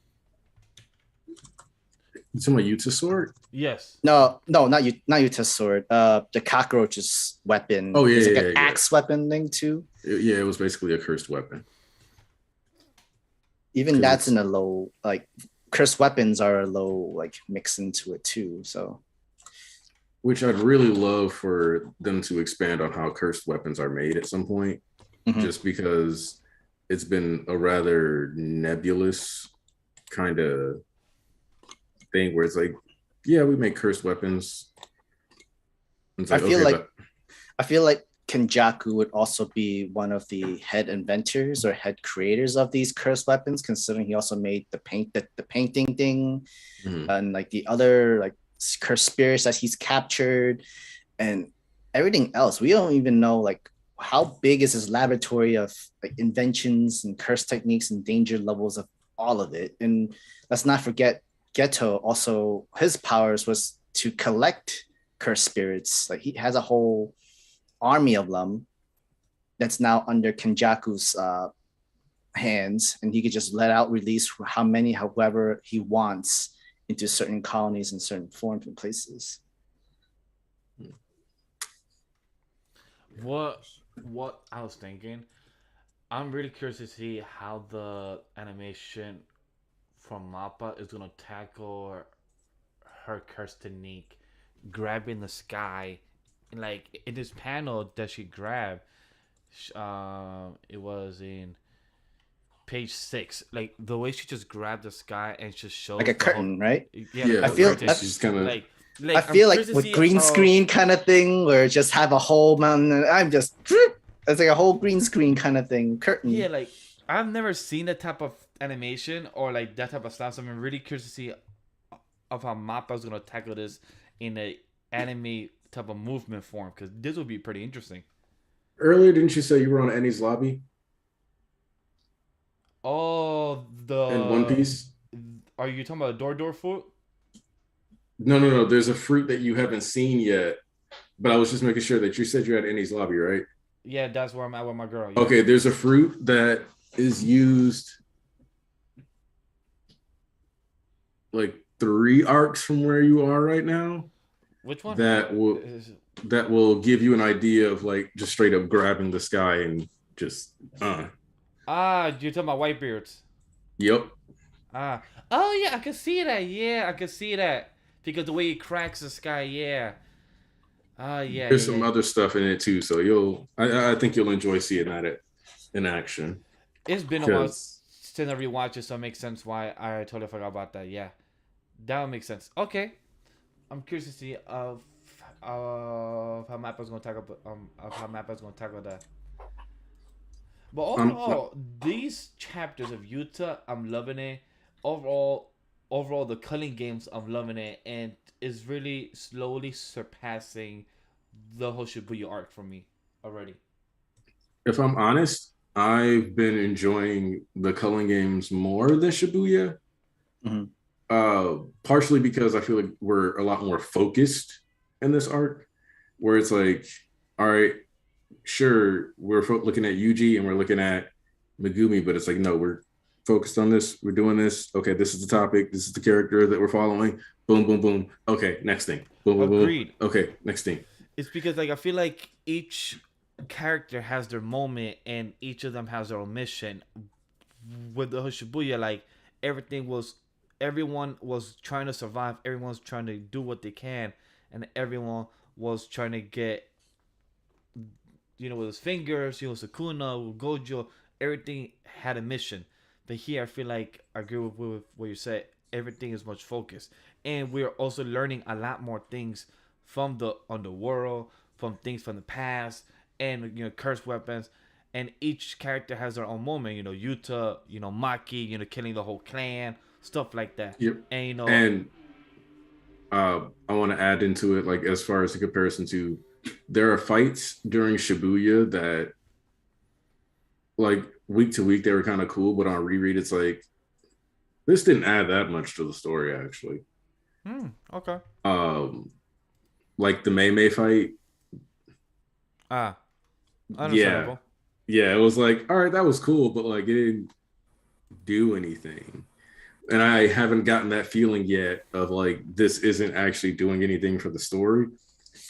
You talking about Yuta's sword? Yes. No, not Yuta's sword. The cockroach's weapon. Oh yeah, it's like an axe weapon thing too. It was basically a cursed weapon. Even that's in a low, like cursed weapons are a low, like mix into it too. So, which I'd really love for them to expand on how cursed weapons are made at some point, just because it's been a rather nebulous kind of thing where it's like, yeah, we make cursed weapons. Like, I feel like Kenjaku would also be one of the head inventors or head creators of these cursed weapons, considering he also made the painting thing, and like the other like cursed spirits that he's captured and everything else. We don't even know like how big is his laboratory of like inventions and curse techniques and danger levels of all of it. And let's not forget Geto also, his powers was to collect cursed spirits. Like he has a whole army of them that's now under Kenjaku's hands, and he could just let out release however he wants into certain colonies and certain forms and places. What I was thinking, I'm really curious to see how the animation from Mappa is gonna tackle her curse technique, grabbing the sky. Like in this panel that she grabbed, it was in page 6. Like the way she just grabbed the sky and just showed like a curtain, right? Yeah, I feel she's kind of like I feel like with green screen kind of thing, where just have a whole mountain. I'm just it's like a whole green screen kind of thing, curtain. Yeah, like I've never seen that type of animation or like that type of style. So I'm really curious to see of how Mappa's gonna tackle this in a anime type of movement form, because this would be pretty interesting. Earlier, didn't you say you were on Annie's lobby? Oh, in One Piece? Are you talking about door fruit? No. There's a fruit that you haven't seen yet, but I was just making sure that you said you're at Annie's lobby, right? Yeah, that's where I'm at with my girl. Yeah. Okay, there's a fruit that is used like 3 arcs from where you are right now. Which one? That will give you an idea of like just straight up grabbing the sky and just you're talking about Whitebeards. Yep. Oh yeah, I can see that. Yeah, I can see that because the way he cracks the sky. Yeah. Yeah. There's some other stuff in it too, so I think you'll enjoy seeing that in action. It's been a while since I rewatched it, so it makes sense why I totally forgot about that. Yeah, that would make sense. Okay, I'm curious to see of how Mappa's gonna tackle that. But overall, these chapters of Yuta, I'm loving it. Overall, the culling games, I'm loving it, and is really slowly surpassing the whole Shibuya arc for me already. If I'm honest, I've been enjoying the Culling Games more than Shibuya. Mm-hmm. Partially because I feel like we're a lot more focused in this arc, where it's like, all right, sure, we're looking at Yuji and we're looking at Megumi, but it's like, no, we're focused on this. We're doing this. Okay, this is the topic. This is the character that we're following. Boom, boom, boom. Okay, next thing. Boom, boom, Agreed. boom. Okay, next thing. It's because like I feel like each character has their moment and each of them has their own mission. With the Shibuya, like everyone was trying to survive. Everyone's trying to do what they can, and everyone was trying to get, with his fingers, Sukuna, with Gojo, everything had a mission. But here, I feel like I agree with what you said. Everything is much focused, and we're also learning a lot more things from the underworld, from things from the past, and cursed weapons. And each character has their own moment. Yuta, Maki, killing the whole clan, stuff like that. Yep. And I want to add into it, like as far as the comparison to, there are fights during Shibuya that, like week to week, they were kind of cool, but on reread, it's like this didn't add that much to the story actually. Okay. Like the Mei fight. Understandable. Yeah, it was like, all right, that was cool, but like it didn't do anything. And I haven't gotten that feeling yet of like this isn't actually doing anything for the story,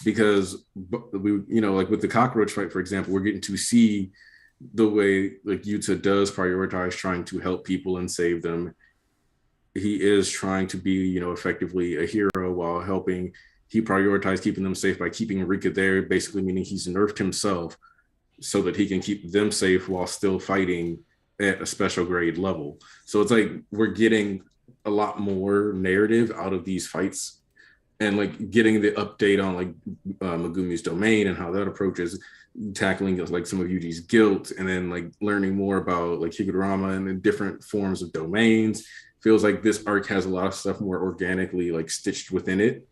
because we, like with the cockroach fight, for example, we're getting to see the way like Yuta does prioritize trying to help people and save them. He is trying to be, effectively a hero while helping. He prioritized keeping them safe by keeping Rika there, basically meaning he's nerfed himself so that he can keep them safe while still fighting at a special grade level. So it's like we're getting a lot more narrative out of these fights, and like getting the update on like Megumi's domain and how that approaches tackling like some of Yuji's guilt, and then like learning more about like Higurama and the different forms of domains. Feels like this arc has a lot of stuff more organically like stitched within it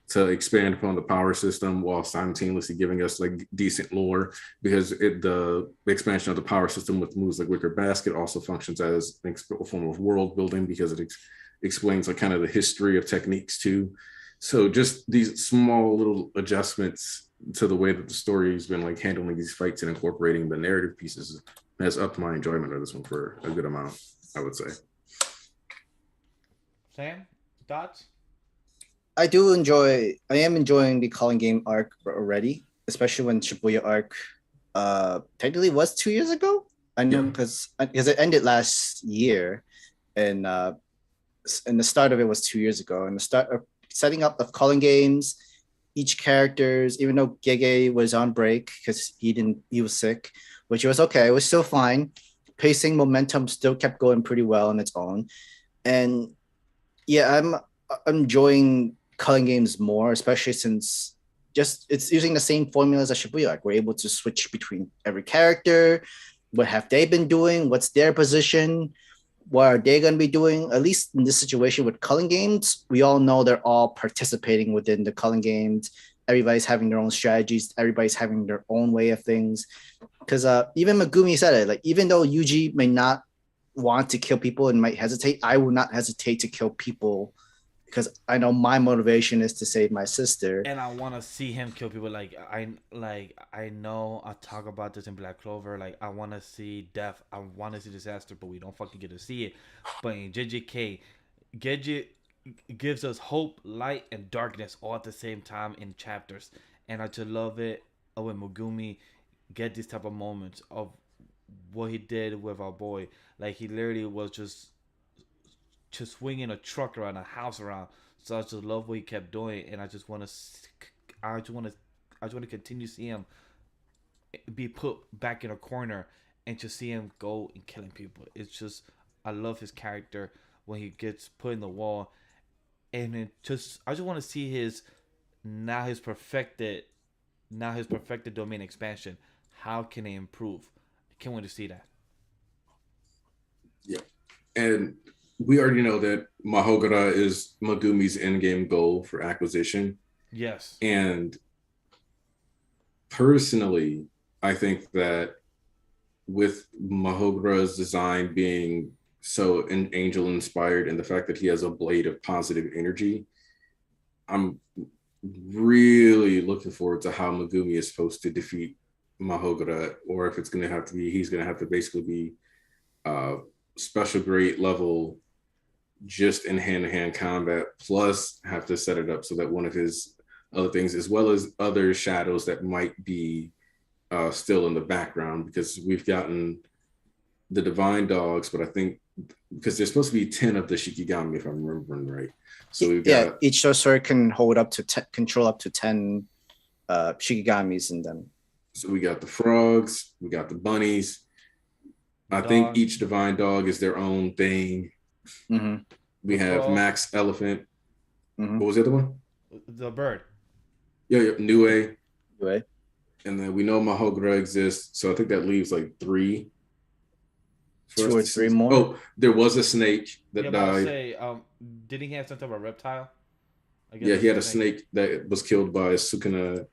to expand upon the power system while simultaneously giving us like decent lore, because the expansion of the power system with moves like Wicker Basket also functions as a form of world building, because it explains like kind of the history of techniques too. So just these small little adjustments to the way that the story has been like handling these fights and incorporating the narrative pieces has upped my enjoyment of this one for a good amount, I would say. Sam, thoughts? I am enjoying the Calling Game arc already, especially when Shibuya arc technically was 2 years ago. I know because it ended last year, and the start of it was 2 years ago. And the start of setting up of Calling Games, each characters, even though Gege was on break because he was sick, which was okay. It was still fine. Pacing momentum still kept going pretty well on its own. And yeah, I'm enjoying Culling Games more, especially since it's using the same formulas as Shibuya. Like we're able to switch between every character. What have they been doing? What's their position? What are they going to be doing? At least in this situation with Culling Games, we all know they're all participating within the Culling Games. Everybody's having their own strategies. Everybody's having their own way of things. Because even Megumi said it, like even though Yuji may not want to kill people and might hesitate, I will not hesitate to kill people, because I know my motivation is to save my sister. And I want to see him kill people. I know I talk about this in Black Clover. Like I want to see death. I want to see disaster, but we don't fucking get to see it. But in JJK, Geji gives us hope, light, and darkness all at the same time in chapters. And I just love it when Megumi get these type of moments of what he did with our boy. Like he literally was just swinging a truck around, a house around. So I just love what he kept doing, and I just want to continue to see him be put back in a corner and just see him go and killing people. It's just, I love his character when he gets put in the wall, and I just want to see his perfected domain expansion. How can they improve? I can't wait to see that. Yeah, and we already know that Mahogara is Megumi's endgame goal for acquisition. Yes. And personally, I think that with Mahogura's design being so angel inspired and the fact that he has a blade of positive energy, I'm really looking forward to how Megumi is supposed to defeat Mahogura, or if it's going to have to be, he's going to have to basically be special grade level just in hand-to-hand combat, plus have to set it up so that one of his other things, as well as other shadows that might be still in the background, because we've gotten the divine dogs, but I think because there's supposed to be 10 of the Shikigami, if I'm remembering right. So we've got each sorcerer can hold up to control up to 10 Shikigamis in them. So we got the frogs, we got the bunnies. I think each divine dog is their own thing. Mm-hmm. We have Max Elephant. Mm-hmm. What was the other one? The bird. Yeah, Nue. Nue. And then we know Mahogura exists, so I think that leaves like 3. 2 or 3 more. Oh, there was a snake that died. Say, did he have some type of reptile? Yeah, he had a snake that was killed by Sukuna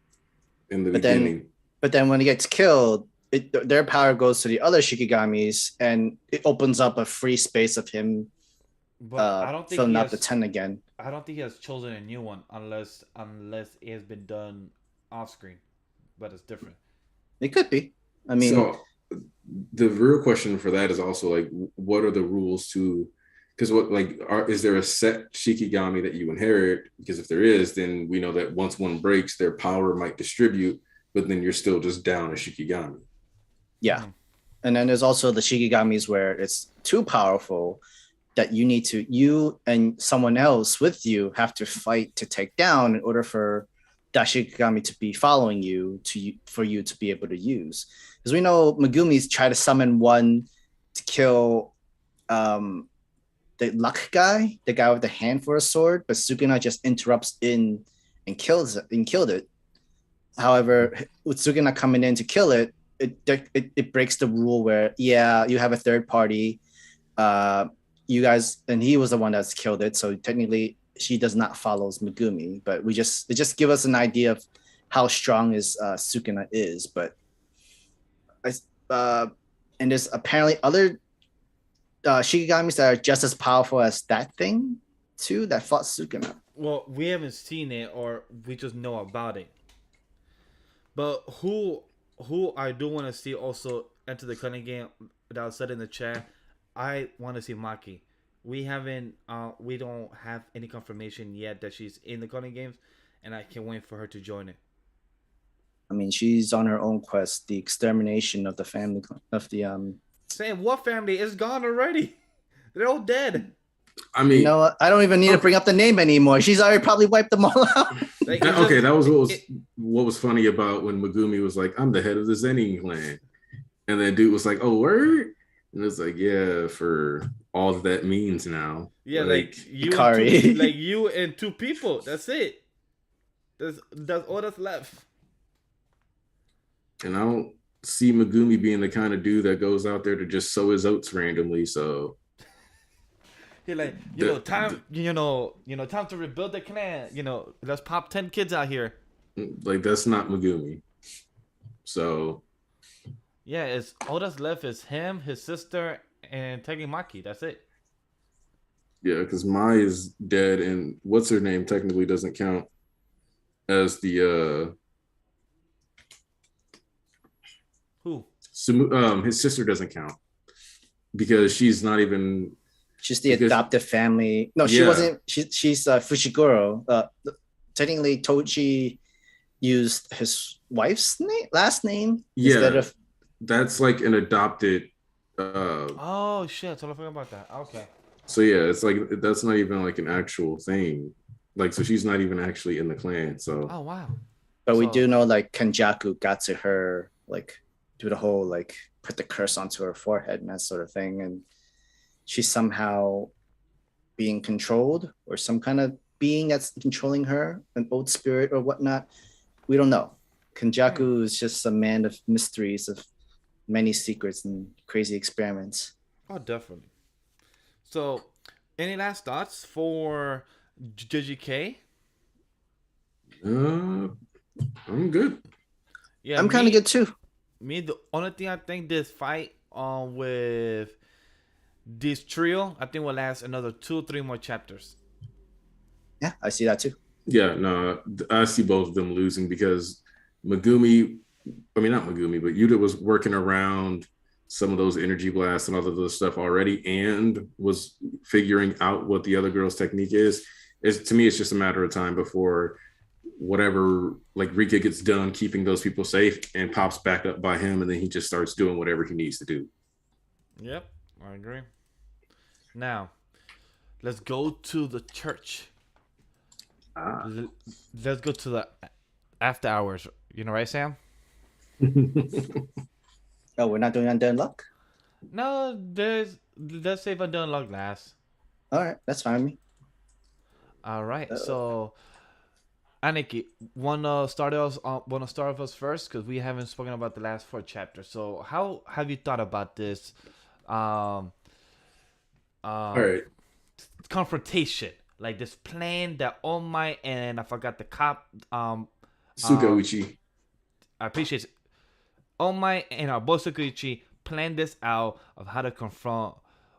in the beginning. But then when he gets killed, their power goes to the other Shikigamis, and it opens up a free space of him. But I don't think filling out the 10 again. I don't think he has chosen a new one unless it has been done off screen. But it's different. It could be. I mean, so the real question for that is also like, what are the rules to? Because is there a set Shikigami that you inherit? Because if there is, then we know that once one breaks, their power might distribute, but then you're still just down a Shikigami. Yeah. And then there's also the Shikigamis where it's too powerful that you and someone else with you have to fight to take down in order for that Shikigami to be following you for you to be able to use. Because we know Megumi's try to summon one to kill the luck guy, the guy with the hand for a sword, but Sukuna just interrupts in and killed it. However, with Sukuna coming in to kill it, it breaks the rule where you have a third party, you guys, and he was the one that's killed it. So technically, she does not follow Megumi. But it just give us an idea of how strong Sukuna is. But and there's apparently other Shikigamis that are just as powerful as that thing too that fought Sukuna. Well, we haven't seen it, or we just know about it. But who I do want to see also enter the cutting game that was said in the chat, I want to see Maki. We don't have any confirmation yet that she's in the cutting games, and I can't wait for her to join it. I mean, she's on her own quest, the extermination of the family of the Saying what family is gone already? They're all dead. I mean, you know what? I don't even need to bring up the name anymore. She's already probably wiped them all out. That was what was funny about when Megumi was like, "I'm the head of the Zenin clan," and then dude was like, "Oh, word," and it's like, "Yeah, for all that means now." Yeah, like you, you and 2 people. That's it. That's all that's left. And I don't see Megumi being the kind of dude that goes out there to just sow his oats randomly. So he time to rebuild the clan. Let's pop 10 kids out here. Like, that's not Megumi. So yeah, it's all that's left is him, his sister, and Maki. That's it. Yeah, because Mai is dead, and what's her name technically doesn't count as the who? His sister doesn't count because she's not even. She's the adopted family. No, she wasn't. She's Fushiguro. Technically, Tochi used his wife's last name instead of. That's like an adopted. Oh shit! Totally forgot about that. Okay. So yeah, it's like that's not even like an actual thing. Like, so she's not even actually in the clan. So. Oh wow. But we do know like Kenjaku got to her, like do the whole like put the curse onto her forehead and that sort of thing, and she's somehow being controlled, or some kind of being that's controlling her, an old spirit or whatnot. We don't know. Kenjaku is just a man of mysteries, of many secrets and crazy experiments. Oh, definitely. So, any last thoughts for JJK? I'm good. Yeah, I'm kind of good too. the only thing I think this fight with this trio, I think will last another 2 or 3 more chapters. Yeah, I see that too. Yeah, no, I see both of them losing because Megumi, I mean not Megumi, but Yuta was working around some of those energy blasts and all of those stuff already, and was figuring out what the other girl's technique is. To me, it's just a matter of time before whatever like Rika gets done keeping those people safe and pops back up by him, and then he just starts doing whatever he needs to do. Yep, I agree. Now, let's go to the church. Let's go to the after hours. You know, right, Sam? Oh, we're not doing Undead Unluck? No, let's save Undead Unluck last. All right, that's fine with me. All right, so Aniki, wanna start us first because we haven't spoken about the last 4 chapters. So how have you thought about this All right. confrontation? Like this plan that All Might and I forgot the cop Sukauchi. I appreciate it. All Might and our boy Sukuichi planned this out of how to confront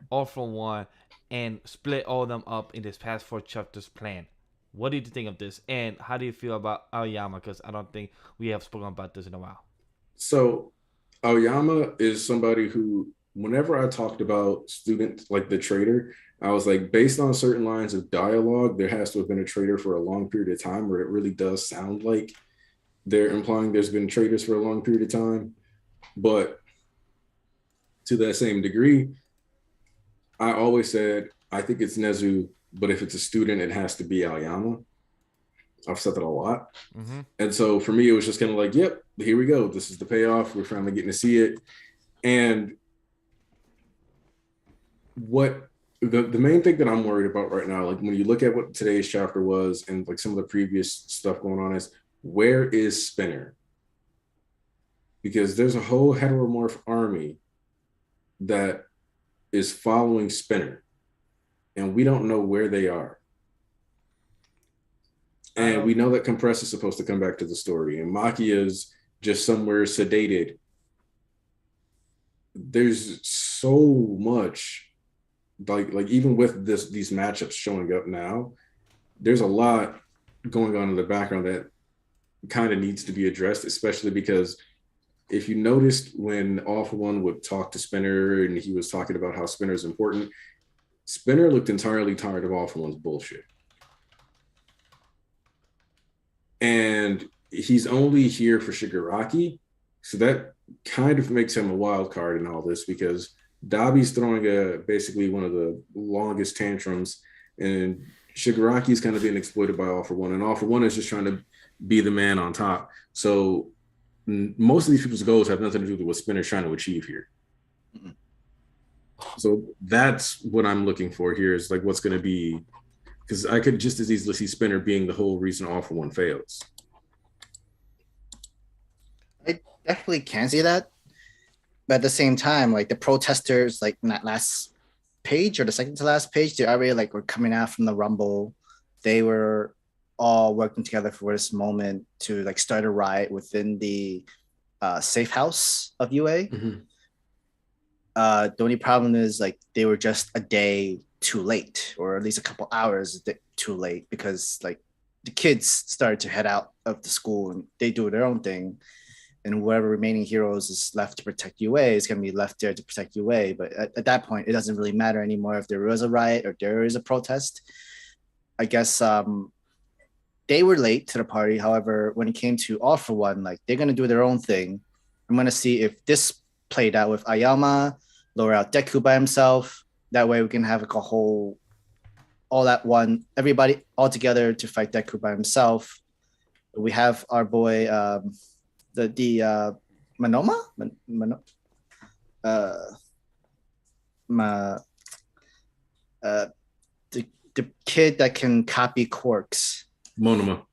All for One and split all of them up in this past 4 chapters plan. What did you think of this? And how do you feel about Aoyama? Because I don't think we have spoken about this in a while. So Aoyama is somebody who, whenever I talked about students like the traitor, I was like, based on certain lines of dialogue, there has to have been a traitor for a long period of time, where it really does sound like they're implying there's been traitors for a long period of time. But to that same degree, I always said, I think it's Nezu, but if it's a student, it has to be Aoyama. I've said that a lot. Mm-hmm. And so for me, it was just kind of like, yep, here we go. This is the payoff. We're finally getting to see it. And what the main thing that I'm worried about right now, like when you look at what today's chapter was and like some of the previous stuff going on, is where is Spinner? Because there's a whole heteromorph army that is following Spinner, and we don't know where they are. And we know that Compress is supposed to come back to the story, and Maki is just somewhere sedated. There's so much, like even with these matchups showing up now, there's a lot going on in the background that kind of needs to be addressed, especially because if you noticed when All for One would talk to Spinner and he was talking about how Spinner is important, Spinner looked entirely tired of All for One's bullshit. And he's only here for Shigaraki, so that kind of makes him a wild card in all this, because Dabi's throwing basically one of the longest tantrums, and Shigaraki's kind of being exploited by All for One, and All for One is just trying to be the man on top. So most of these people's goals have nothing to do with what Spinner's trying to achieve here. Mm-hmm. So that's what I'm looking for here, is like what's going to be, because I could just as easily see Spinner being the whole reason All for One fails. I definitely can see that. But at the same time, like the protesters, like in that last page or the second to last page, they already like were coming out from the Rumble. They were all working together for this moment to like start a riot within the safe house of UA. Mm-hmm. The only problem is like they were just a day too late, or at least a couple hours too late, because like the kids started to head out of the school and they do their own thing, and whoever remaining heroes is left to protect UA is going to be left there to protect UA. But at that point, it doesn't really matter anymore if there was a riot or there is a protest. I guess they were late to the party. However, when it came to All for One, like they're going to do their own thing. I'm going to see if this played out with Ayama, lower out Deku by himself. That way we can have like a whole, all at one, everybody all together to fight Deku by himself. We have our boy, the Manoma? The kid that can copy quirks. Monoma.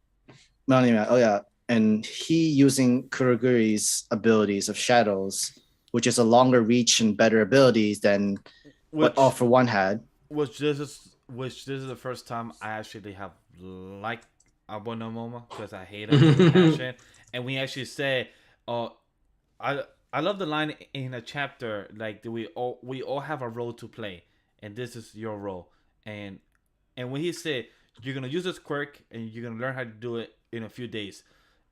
Oh yeah. And he using Kuroguri's abilities of shadows, which is a longer reach and better abilities than what All for One had. Which this is the first time I actually have liked Abonamoma, because I hate him with passion. And we actually said Oh, I I love the line in a chapter like that we all have a role to play, and this is your role. And when he said you're gonna use this quirk and you're gonna learn how to do it in a few days,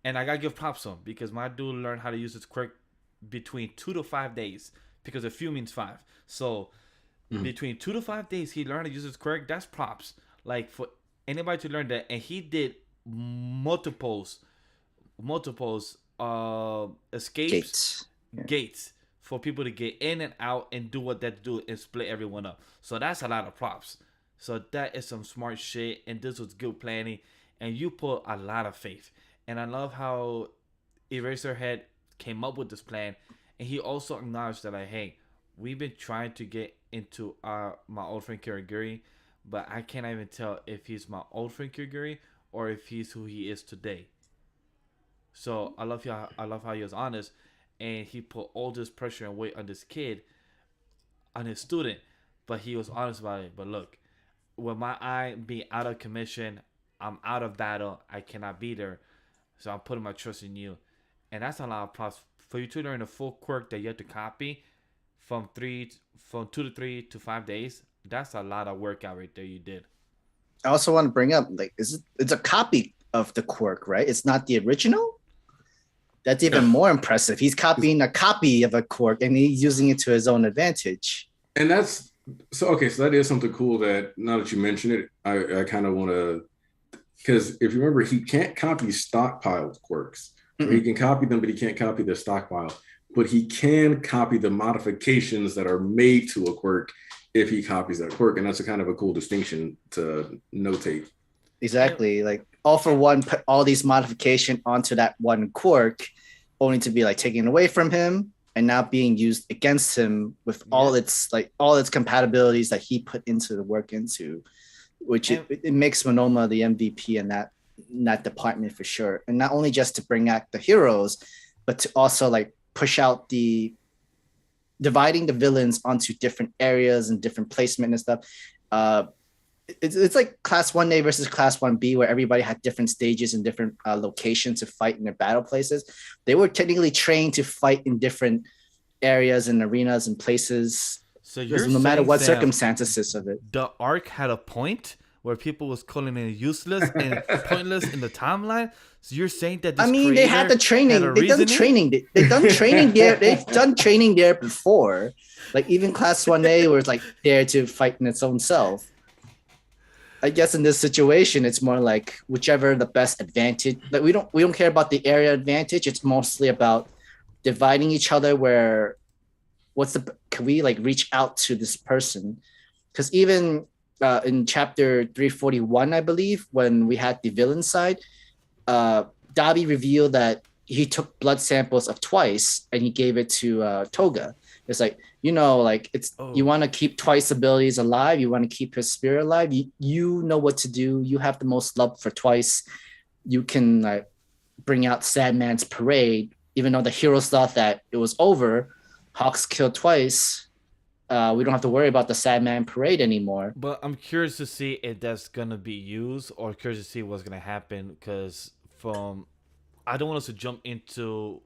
and I gotta give props to him because my dude learned how to use this quirk between 2 to 5 days because a few means five. So between 2 to 5 days, he learned to use his quirk. That's props. Like for anybody to learn that, and he did multiples escapes Gates. Yeah. gates for people to get in and out and do what they do and split everyone up. So that's a lot of props. So that is some smart shit, and this was good planning, and you put a lot of faith. And I love how Eraserhead came up with this plan, and he also acknowledged that like, hey, we've been trying to get into my old friend Kirigiri, but I can't even tell if he's my old friend Kirigiri or if he's who he is today. So I love how he was honest, and he put all this pressure and weight on this kid, on his student, but he was honest about it. But look, with my eye being out of commission, I'm out of battle. I cannot be there, so I'm putting my trust in you, and that's a lot of props for you to learn the full quirk that you have to copy from 2 to 3 to 5 days. That's a lot of workout right there you did. I also want to bring up like it's a copy of the quirk, right? It's not the original. That's even more impressive. He's copying a copy of a quirk and he's using it to his own advantage. And that's so okay. So that is something cool that now that you mention it, I kind of want to, because if you remember, he can't copy stockpiled quirks. Mm-hmm. He can copy them, but he can't copy the stockpile. But he can copy the modifications that are made to a quirk if he copies that quirk. And that's a kind of a cool distinction to notate. Exactly. Like all for one, put all these modification onto that one quirk, only to be like taken away from him and now being used against him with all its compatibilities that he put into the work into, which it makes Monoma the MVP in that department for sure. And not only just to bring out the heroes, but to also like push out dividing the villains onto different areas and different placement and stuff. It's like class 1A versus class 1B, where everybody had different stages and different locations to fight in their battle places. They were technically trained to fight in different areas and arenas and places. So you're no matter what Sam, circumstances of it. The arc had a point where people was calling it useless and pointless in the timeline. So you're saying that this they had the training. They've done training. They've done training there. They've done training there before. Like even class 1A was like there to fight in its own self. I guess in this situation, it's more like whichever the best advantage. Like we don't care about the area advantage. It's mostly about dividing each other. Where can we like reach out to this person? Because even in chapter 341, I believe, when we had the villain side, Dabi revealed that he took blood samples of Twice and he gave it to Toga. It's like, you want to keep Twice abilities alive. You want to keep his spirit alive. You know what to do. You have the most love for Twice. You can bring out Sadman's parade, even though the heroes thought that it was over. Hawks killed Twice. We don't have to worry about the Sadman parade anymore. But I'm curious to see if that's going to be used, or curious to see what's going to happen, because I don't want us to jump into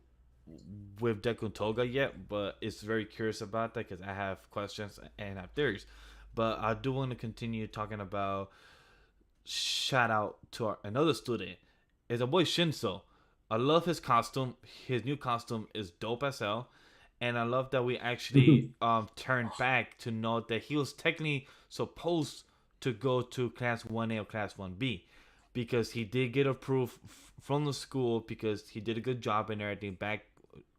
with Deku and Toga yet, but it's very curious about that because I have questions and have theories. But I do want to continue talking about shout out to another student. It's a boy Shinso. I love his costume. His new costume is dope as hell. And I love that we actually turned back to know that he was technically supposed to go to class 1A or class 1B, because he did get approved from the school because he did a good job and everything back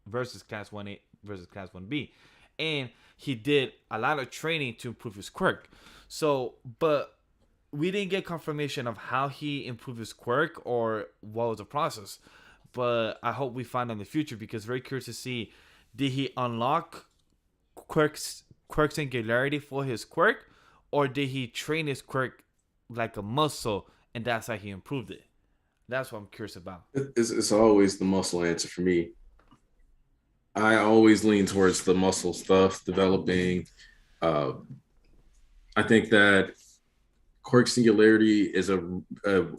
versus class 1A versus class 1B. And he did a lot of training to improve his quirk. So, but we didn't get confirmation of how he improved his quirk or what was the process. But I hope we find out in the future, because very curious to see, did he unlock quirk singularity for his quirk, or did he train his quirk like a muscle and that's how he improved it? That's what I'm curious about. It's always the muscle answer for me. I always lean towards the muscle stuff, developing. I think that quirk singularity is a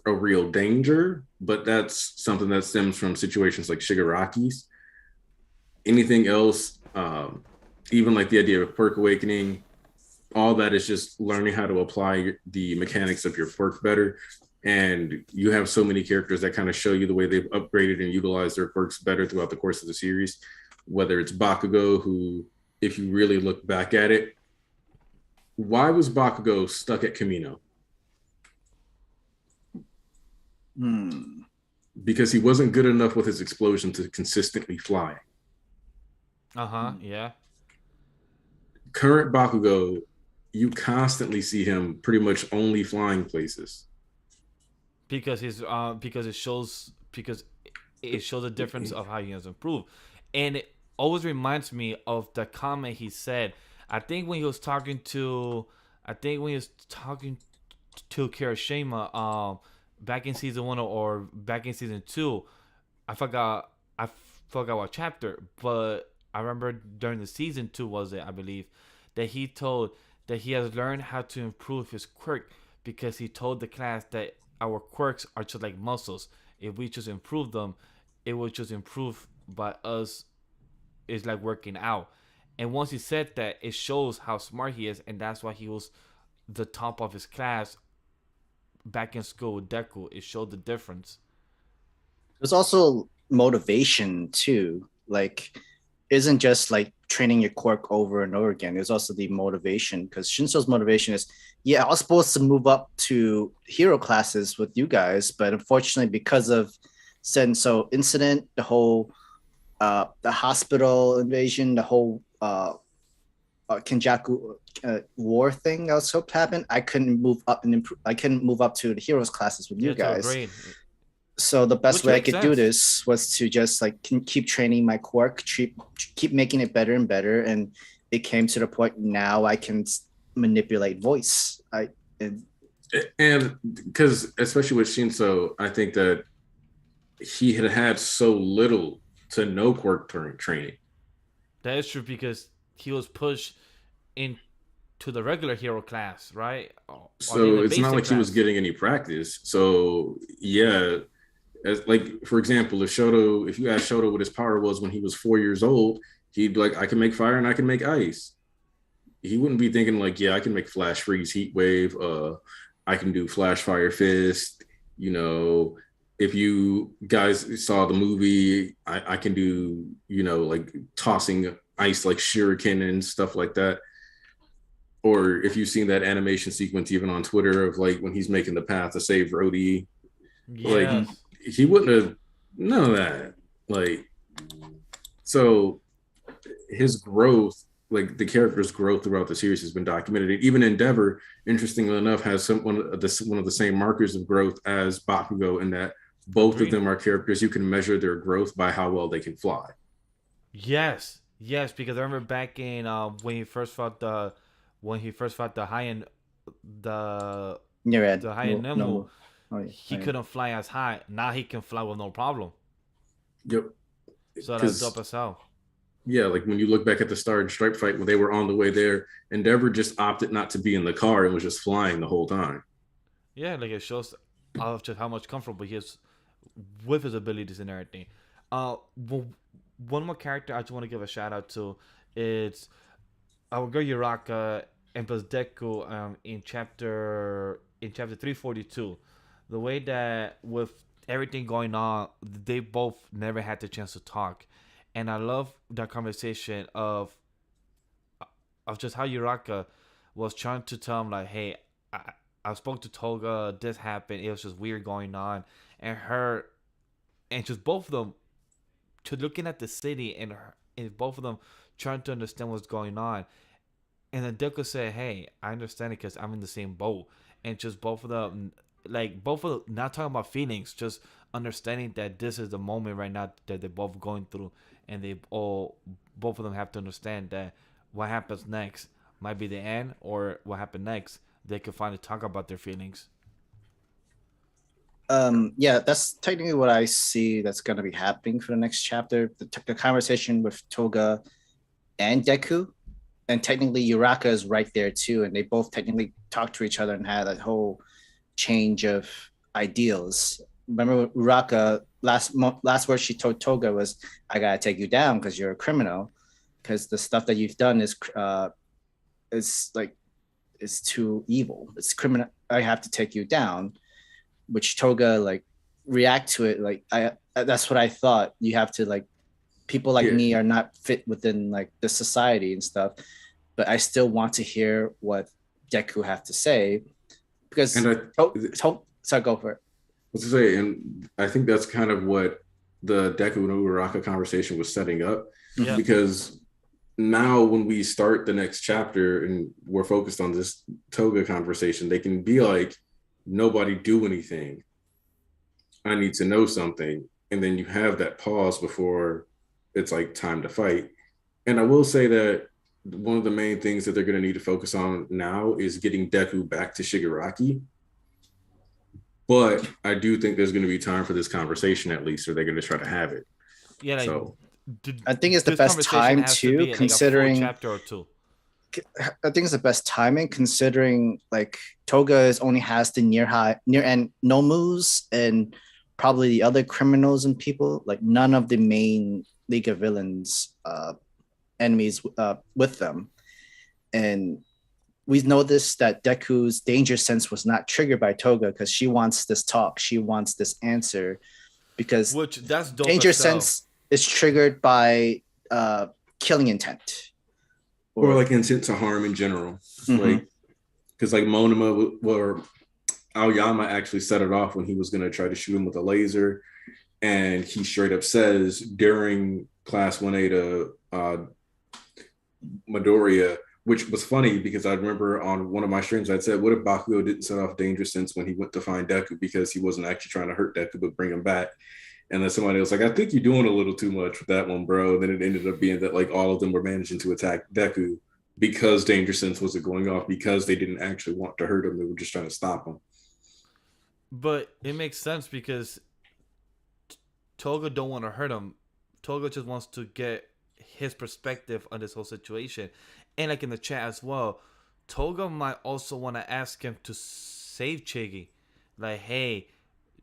real danger, but that's something that stems from situations like Shigaraki's. anything else, even like the idea of quirk awakening, all that is just learning how to apply the mechanics of your quirk better. And you have so many characters that kind of show you the way they've upgraded and utilized their quirks better throughout the course of the series. Whether it's Bakugo, who, if you really look back at it, why was Bakugo stuck at Kamino? Because he wasn't good enough with his explosion to consistently fly. Yeah. Current Bakugo, you constantly see him pretty much only flying places. Because it shows the difference of how he has improved. And it always reminds me of the comment he said. I think when he was talking to Kirishima, back in season 1 or back in season 2, I forgot what chapter, but I remember during the season 2 was it, I believe, that he told that he has learned how to improve his quirk because he told the class that our quirks are just like muscles. If we just improve them, it will just improve by us. It's like working out. And once he said that, it shows how smart he is, and that's why he was the top of his class back in school with Deku. It showed the difference. There's also motivation too. Like, isn't just like training your quirk over and over again. There's also the motivation, because Shinso's motivation is, I was supposed to move up to hero classes with you guys, but unfortunately, because of Senso incident, the whole the hospital invasion, the whole Kenjaku war thing that was supposed to happen, I couldn't move up and improve. I couldn't move up to the heroes classes with you guys. So the best way I could do this was to just like keep training my quirk, keep making it better and better, and it came to the point now I can manipulate voice. And because especially with Shinso, I think that he had so little to no quirk training. That is true, because he was pushed into the regular hero class, right? So it's not like he was getting any practice. So yeah, as like for example, if you ask Shoto what his power was when he was 4 years old, he'd be like, I can make fire and I can make ice. He wouldn't be thinking like, I can make flash freeze, heat wave, I can do flash fire fist. If you guys saw the movie, I can do, like tossing ice like shuriken and stuff like that. Or if you've seen that animation sequence even on Twitter of like when he's making the path to save Rhodey, like he wouldn't have none of that. Like, so his growth, like the character's growth throughout the series has been documented. Even Endeavor, interestingly enough, has one of the same markers of growth as Bakugo, in that both of them are characters you can measure their growth by how well they can fly. Yes, because I remember back in when he first fought the high end Nemu, he couldn't fly as high. Now he can fly with no problem. Yep. So that's dope as hell. Yeah, like when you look back at the Star and Stripe fight when they were on the way there, Endeavor just opted not to be in the car and was just flying the whole time. Yeah, like it shows just how much comfortable he is with his abilities and everything. One more character I just want to give a shout out to is our girl Uraka and plus Deku in chapter 342. The way that with everything going on, they both never had the chance to talk. And I love that conversation of just how Uraka was trying to tell him like, hey, I spoke to Toga, this happened, it was just weird going on. And just both of them to looking at the city and both of them trying to understand what's going on. And then Deku said, hey, I understand it because I'm in the same boat. And just both of them, not talking about feelings, just understanding that this is the moment right now that they're both going through. And both of them have to understand that what happens next might be the end, or what happened next, they could finally talk about their feelings. That's technically what I see that's going to be happening for the next chapter. The conversation with Toga and Deku, and technically Uraka is right there too, and they both technically talked to each other and had that whole change of ideals. remember Uraka last word she told Toga was, "I gotta take you down because you're a criminal, because the stuff that you've done is like is too evil. It's criminal. I have to take you down." Which Toga like react to it like that's what I thought. You have to like people like me are not fit within like the society and stuff, but I still want to hear what Deku have to say because so go for it. What's to say, and I think that's kind of what the Deku no Uraka conversation was setting up, because now when we start the next chapter and we're focused on this Toga conversation, they can be like, nobody do anything. I need to know something. And then you have that pause before it's like time to fight. And I will say that one of the main things that they're going to need to focus on now is getting Deku back to Shigaraki. But I do think there's going to be time for this conversation at least, or they're going to try to have it. Yeah, like, so I think it's the best time too, considering like chapter or two. I think it's the best timing considering like Toga only has the near end Nomus and probably the other criminals and people, like none of the main League of Villains enemies with them. And we noticed that Deku's danger sense was not triggered by Toga because she wants this talk, she wants this answer, because that's danger sense is triggered by killing intent. Or like intent to harm in general. Like, because like Monoma or Aoyama actually set it off when he was going to try to shoot him with a laser. And he straight up says during class 1A to Midoriya, which was funny because I remember on one of my streams, I'd said, what if Bakugo didn't set off danger sense when he went to find Deku because he wasn't actually trying to hurt Deku, but bring him back? And then somebody was like, I think you're doing a little too much with that one, bro. And then it ended up being that like all of them were managing to attack Deku because danger sense wasn't going off, because they didn't actually want to hurt him. They were just trying to stop him. But it makes sense because Toga don't want to hurt him. Toga just wants to get his perspective on this whole situation. And like in the chat as well, Toga might also want to ask him to save Chigi. Like, hey,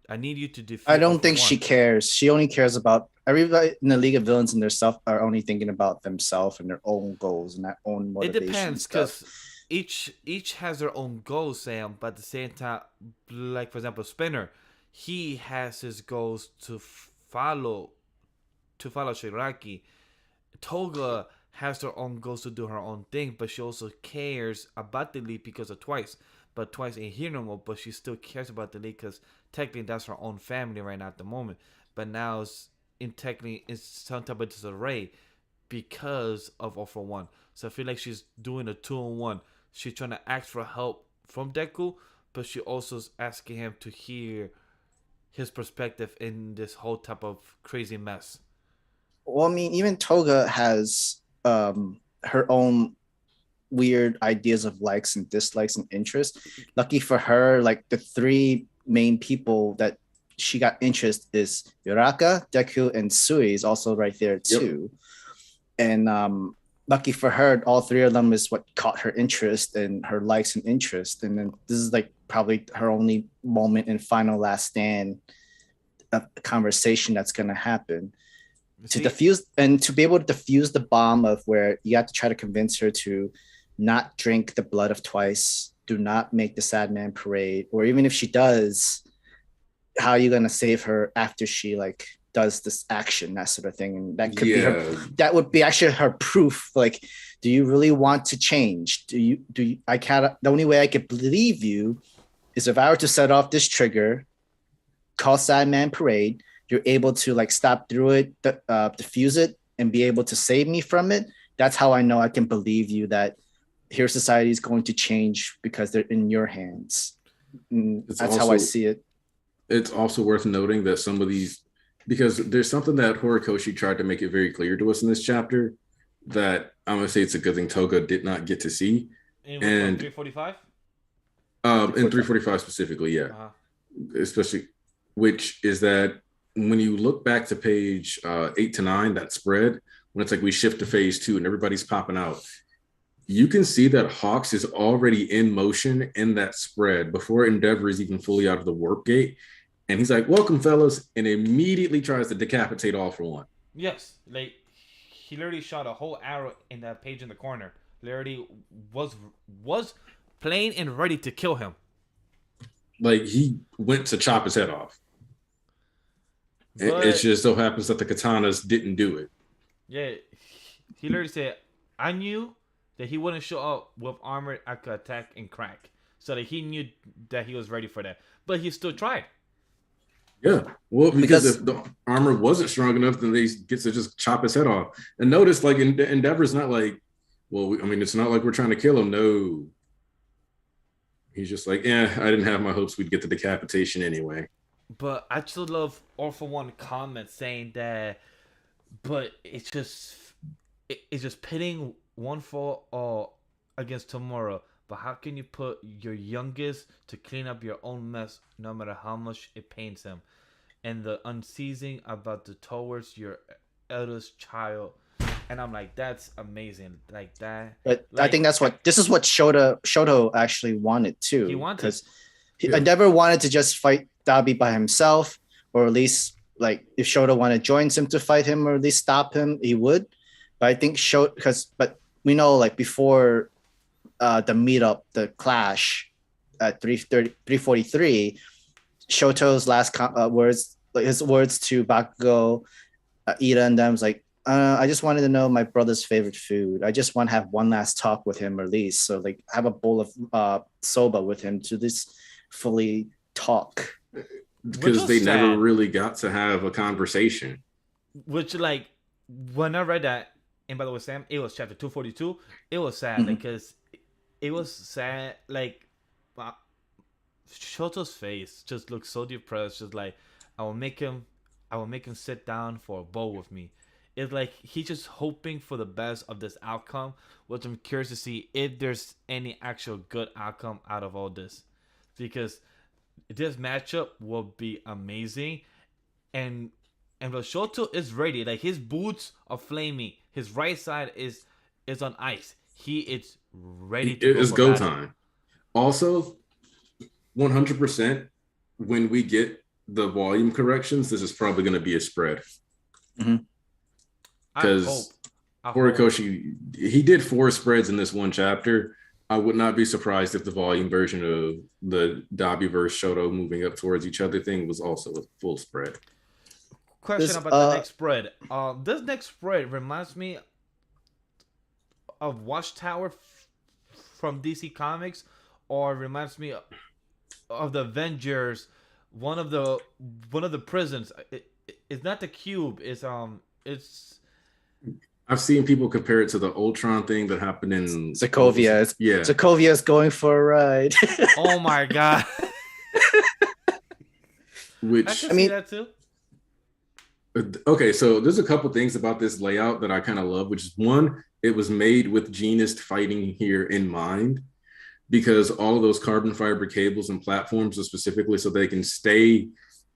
I need you to defeat. I don't think she cares. She only cares about everybody in the League of Villains and their stuff are only thinking about themselves and their own goals and their own motivation. It depends because each has their own goals, Sam. But at the same time, like for example, Spinner, he has his goals to follow Shigaraki. Toga has her own goals to do her own thing, but she also cares about the league because of Twice. But Twice ain't here no more, but she still cares about the league because technically that's her own family right now at the moment. But now technically it's some type of disarray because of All for One. So I feel like she's doing a 2-on-1. She's trying to ask for help from Deku, but she also is asking him to hear his perspective in this whole type of crazy mess. Well, I mean, even Toga has her own weird ideas of likes and dislikes and interests. Lucky for her, like the three main people that she got interest is Uraka, Deku, and Sui is also right there too. Yep. And lucky for her, all three of them is what caught her interest and her likes and interest. And then this is like probably her only moment in final last stand of conversation that's going to happen. To defuse and to be able to defuse the bomb of where you have to try to convince her to not drink the blood of Twice, do not make the Sad Man parade, or even if she does, how are you going to save her after she like does this action, that sort of thing? And that could be her, that would be actually her proof. Like, do you really want to change? The only way I could believe you is if I were to set off this trigger, call Sad Man parade, you're able to like stop through it, diffuse it, and be able to save me from it. That's how I know I can believe you that here society is going to change because they're in your hands. That's how I see it. It's also worth noting that some of these, because there's something that Horikoshi tried to make it very clear to us in this chapter that I'm going to say it's a good thing Toga did not get to see. In 345? In 345 specifically, yeah. Uh-huh. Especially, which is that when you look back to page 8 to 9, that spread, when it's like we shift to phase 2 and everybody's popping out, you can see that Hawks is already in motion in that spread before Endeavor is even fully out of the warp gate. And he's like, welcome, fellas, and immediately tries to decapitate all for one. Yes, like he literally shot a whole arrow in that page in the corner. Literally was playing and ready to kill him. Like he went to chop his head off. It just so happens that the katanas didn't do it. Yeah, he literally said, I knew that he wouldn't show up with armor I could attack and crack. So that he knew that he was ready for that. But he still tried. Yeah, well, because if the armor wasn't strong enough, then they get to just chop his head off. And notice, like, Endeavor's not like, well, I mean, it's not like we're trying to kill him. No. He's just like, I didn't have my hopes we'd get the decapitation anyway. But I just love All for One comment saying that, but it's just pitting one for against tomorrow. But how can you put your youngest to clean up your own mess, no matter how much it pains him? And the unceasing about the towards your eldest child. And I'm like, that's amazing. Like that. But I think this is what Shoto actually wanted too. He wanted, because I never wanted to just fight Dabi by himself, or at least like if Shoto wanted joins him to fight him or at least stop him, he would. But I think but we know like before the meetup, the clash at 343, Shoto's last words, like his words to Bakugo, Ida, and them was like, I just wanted to know my brother's favorite food. I just want to have one last talk with him, or at least so like have a bowl of soba with him to just fully talk. Because they never really got to have a conversation. Which, like, when I read that, and by the way, Sam, it was chapter 242. It was sad because it was sad. Like, Shoto's face just looks so depressed. Just like, I will make him sit down for a bowl with me. It's like he's just hoping for the best of this outcome, which I'm curious to see if there's any actual good outcome out of all this, because this matchup will be amazing, and Shoto is ready. Like his boots are flaming. His right side is on ice. He is ready. It is go time. Also, 100%. When we get the volume corrections, this is probably going to be a spread. Because Horikoshi, he did 4 spreads in this one chapter. I would not be surprised if the volume version of the Dabi versus Shoto moving up towards each other thing was also a full spread. Question about the next spread. This next spread reminds me of Watchtower from DC Comics, or reminds me of the Avengers. One of the prisons. It's not the Cube. It's I've seen people compare it to the Ultron thing that happened in Sokovia. Yeah, Sokovia's going for a ride. Oh my god! Which I can see that too. Okay, so there's a couple things about this layout that I kind of love. Which is one, it was made with Genist fighting here in mind, because all of those carbon fiber cables and platforms are specifically so they can stay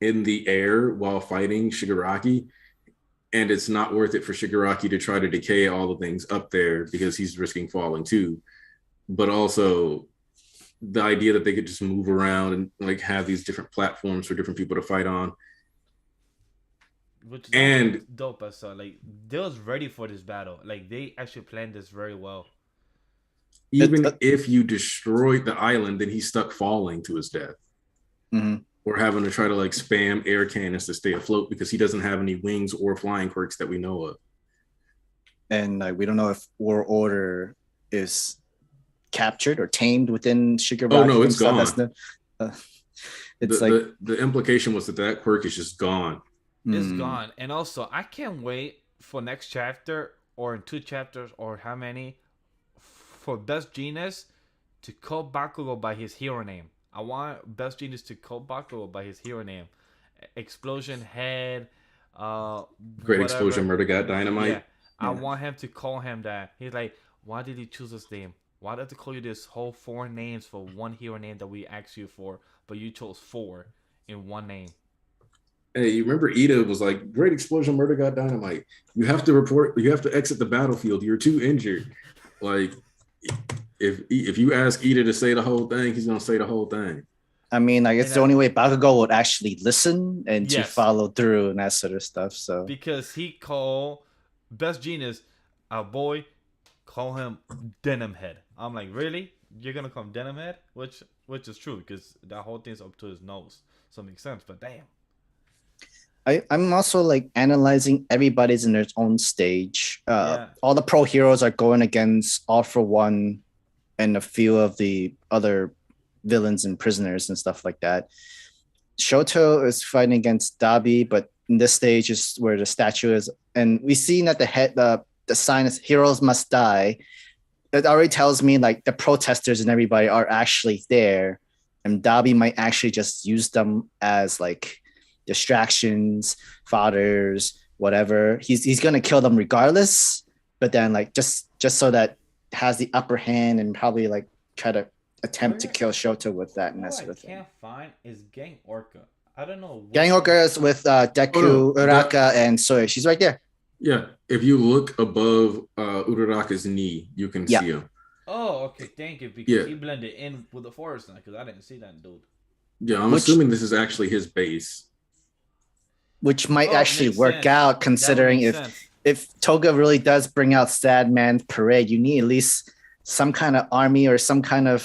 in the air while fighting Shigaraki. And it's not worth it for Shigaraki to try to decay all the things up there because he's risking falling too. But also the idea that they could just move around and like have these different platforms for different people to fight on. Which is dope. I saw like they was ready for this battle. Like they actually planned this very well. Even if you destroyed the island, then he's stuck falling to his death. Or having to try to like spam air cannons to stay afloat because he doesn't have any wings or flying quirks that we know of. And like we don't know if War Order is captured or tamed within Shigaraki. Oh no, it's gone. The implication was that quirk is just gone. It's gone. And also, I can't wait for next chapter or in 2 chapters or how many for Best Genius to call Bakugo by his hero name. I want Best Genius to call Bakugo by his hero name. Explosion Head. Great Explosion, Murder God Dynamite. Yeah. I want him to call him that. He's like, why did he choose this name? Why did they call you this whole 4 names for one hero name that we asked you for, but you chose 4 in one name? Hey, you remember Ida was like, Great Explosion, Murder God Dynamite. You have to exit the battlefield. You're too injured. Like, if you ask Ida to say the whole thing, he's gonna say the whole thing. I mean, like, it's And the only way Bakugo would actually listen and to Yes. follow through and that sort of stuff. So because he called Best Genius a boy, call him Denim Head. I'm like, really? You're gonna call him Denim Head? Which is true because that whole thing's up to his nose, so it makes sense. But damn, I'm also like analyzing everybody's in their own stage. Yeah. All the pro heroes are going against All for One and a few of the other villains and prisoners and stuff like that. Shoto is fighting against Dabi, but in this stage is where the statue is, and we see that the sign is "Heroes Must Die." It already tells me like the protesters and everybody are actually there, and Dabi might actually just use them as like distractions, fodders, whatever. He's gonna kill them regardless, but then like just so that has the upper hand and probably like try to attempt to kill Shoto with that and that sort of thing. can't find is Gang Orca. I don't know. Gang Orca is with Deku, Uraka, and Soy. She's right there. Yeah, if you look above Uraraka's knee, you can see him. Oh, okay, thank you. Because he blended in with the forest now, because I didn't see that dude. Yeah, I'm assuming this is actually his base. Which might actually work out, considering if Toga really does bring out Sad Man's parade, you need at least some kind of army or some kind of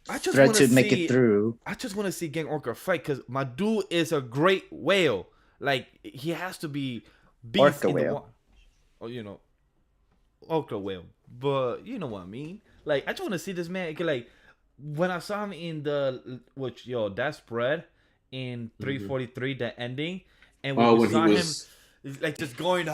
threat to make it through. I just want to see Gang Orca fight because my dude is a great whale. Like, he has to be beast Orca in whale. the water. Oh, you know, Orca whale. But you know what I mean. Like, I just want to see this man. Like, when I saw him in that spread in 343, the ending, and when we saw him, like, just going,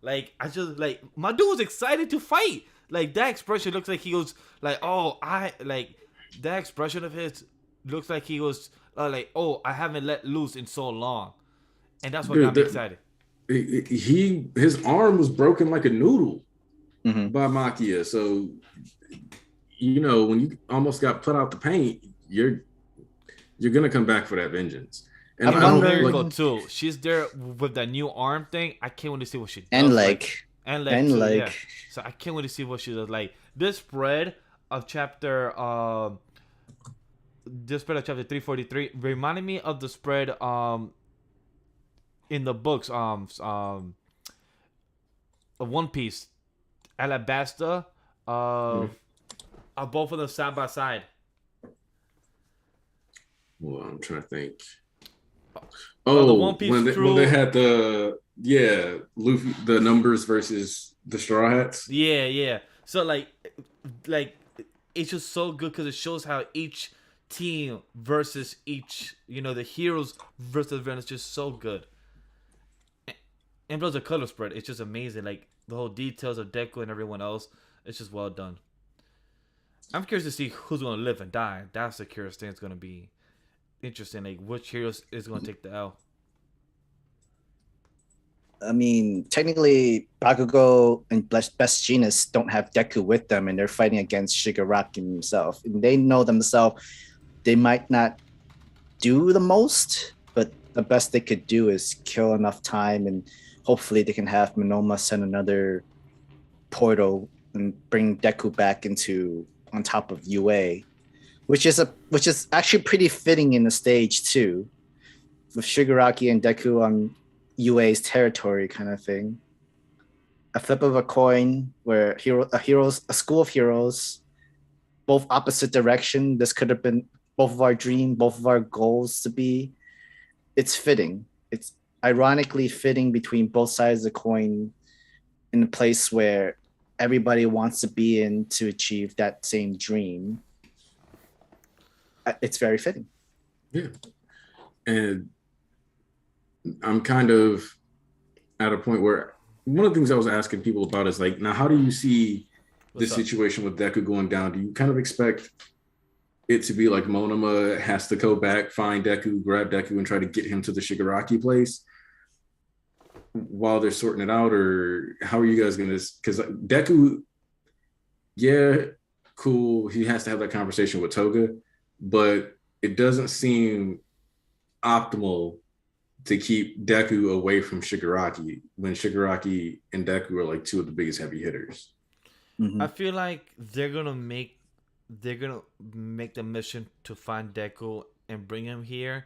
like, I just, like, my dude was excited to fight. Like, that expression looks like he goes, like, that expression of his looks like he was, like, oh, I haven't let loose in so long. And that's what got me excited. His arm was broken like a noodle by Makia. So, you know, when you almost got put out the paint, you're gonna come back for that vengeance. And Miracle too. She's there with that new arm thing. I can't wait to see what she does. And leg. Yeah. So I can't wait to see what she does. Like, this spread of chapter 343 reminded me of the spread in the books One Piece, Alabasta, both of them side by side. Well, I'm trying to think. The One Piece when they had Luffy, the numbers versus the Straw Hats. Yeah. So like it's just so good because it shows how each team versus each, the heroes versus villains, just so good. And plus the color spread, it's just amazing. Like, the whole details of Deku and everyone else, it's just well done. I'm curious to see who's going to live and die. That's the curious thing. It's going to be interesting. Like, which heroes is going to take the L? I mean, technically, Bakugo and Best Genius don't have Deku with them, and they're fighting against Shigaraki himself. And they know themselves, they might not do the most, but the best they could do is kill enough time, and hopefully they can have Monoma send another portal and bring Deku back on top of UA, which is actually pretty fitting in the stage too, with Shigaraki and Deku on UA's territory kind of thing. A flip of a coin where a school of heroes, both opposite direction. This could have been both of our dream, both of our goals to be. It's fitting. It's ironically fitting between both sides of the coin in a place where everybody wants to be in to achieve that same dream. It's very fitting. Yeah. And I'm kind of at a point where one of the things I was asking people about is like, now, how do you see this situation with Deku going down? Do you kind of expect it to be like Monoma has to go back, find Deku, grab Deku, and try to get him to the Shigaraki place while they're sorting it out? Or how are you guys going to... Because Deku, cool, he has to have that conversation with Toga, but it doesn't seem optimal to keep Deku away from Shigaraki when Shigaraki and Deku are like two of the biggest heavy hitters. Mm-hmm. I feel like they're gonna make the mission to find Deku and bring him here.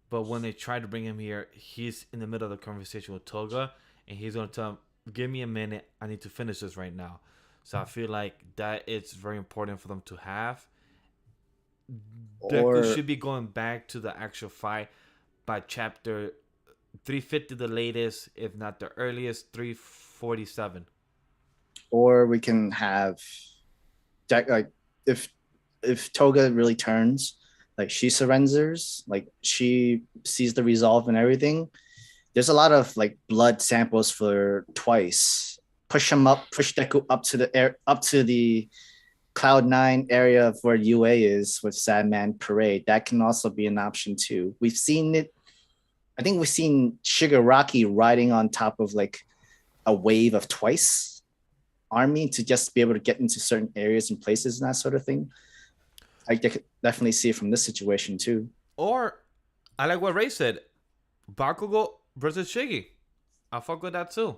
But when they try to bring him here, he's in the middle of the conversation with Toga, and he's going to tell him, give me a minute. I need to finish this right now. So I feel like that it's very important for them to have. Deku should be going back to the actual fight by chapter 350 the latest, if not the earliest, 347. Or we can have like if Toga really turns, like she surrenders, like she sees the resolve and everything. There's a lot of like blood samples for twice. Push Deku up to the air, up to the Cloud 9 area of where UA is with Sadman Parade. That can also be an option too. We've seen it. I think we've seen Shigaraki riding on top of like a wave of twice army to just be able to get into certain areas and places and that sort of thing. I definitely see it from this situation too. Or I like what Ray said, Bakugo versus Shiggy. I'll fuck with that too.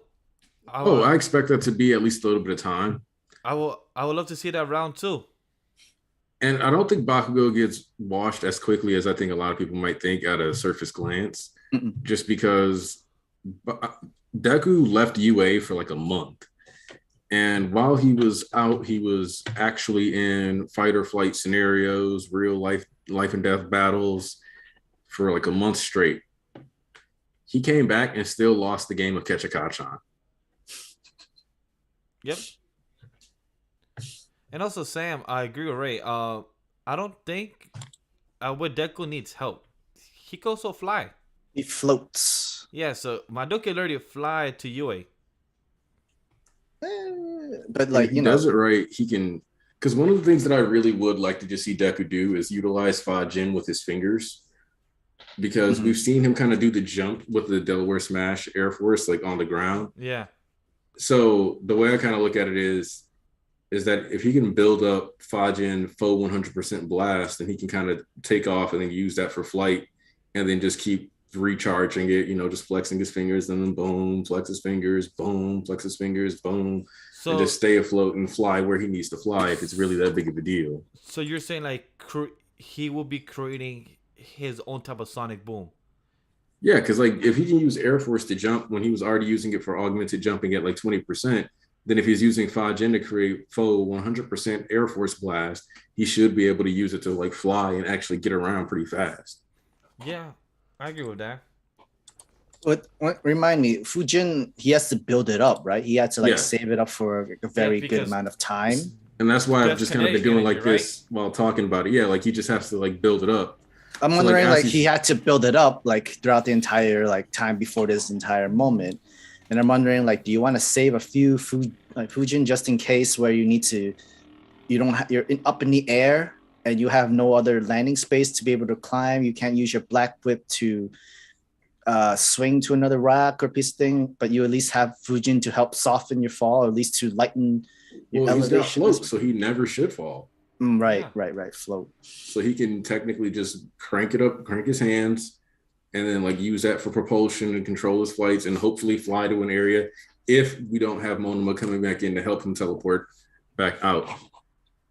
I expect that to be at least a little bit of time. I would love to see that round too. And I don't think Bakugo gets washed as quickly as I think a lot of people might think at a surface glance. Just because Deku left UA for like a month. And while he was out, he was actually in fight or flight scenarios, real life and death battles for like a month straight. He came back and still lost the game of Ketchakachan. Yep. And also, Sam, I agree with Ray. I don't think what Deku needs help. He can also fly. He floats. Yeah, so Madoka already fly to UA. But like, if he does it right, he can. Because one of the things that I really would like to just see Deku do is utilize Fajin with his fingers. Because we've seen him kind of do the jump with the Delaware Smash Air Force, like on the ground. Yeah. So the way I kind of look at it is that if he can build up Fajin faux 100% blast, then he can kind of take off and then use that for flight and then just keep recharging it, just flexing his fingers and then boom, flex his fingers, boom, flex his fingers, boom, and just stay afloat and fly where he needs to fly if it's really that big of a deal. So you're saying like he will be creating his own type of sonic boom? Yeah, because like if he can use Air Force to jump when he was already using it for augmented jumping at like 20%, then if he's using Fajin to create faux 100% Air Force blast, he should be able to use it to like fly and actually get around pretty fast. Yeah, I agree with that. What remind me, Fujin, he has to build it up, right? He had to like save it up for a very good amount of time. And that's why I've just kind of been doing like this while talking about it. Yeah, like he just has to like build it up. I'm wondering, like he had to build it up like throughout the entire like time before this entire moment. And I'm wondering, like, do you want to save a few Fujin just in case where you need to, you're up in the air and you have no other landing space to be able to climb. You can't use your black whip to swing to another rock or piece of thing, but you at least have Fujin to help soften your fall, or at least to lighten your elevation. He's got float, so he never should fall. Right. Float. So he can technically just crank it up, crank his hands, and then like use that for propulsion and control his flights and hopefully fly to an area if we don't have Monoma coming back in to help him teleport back out.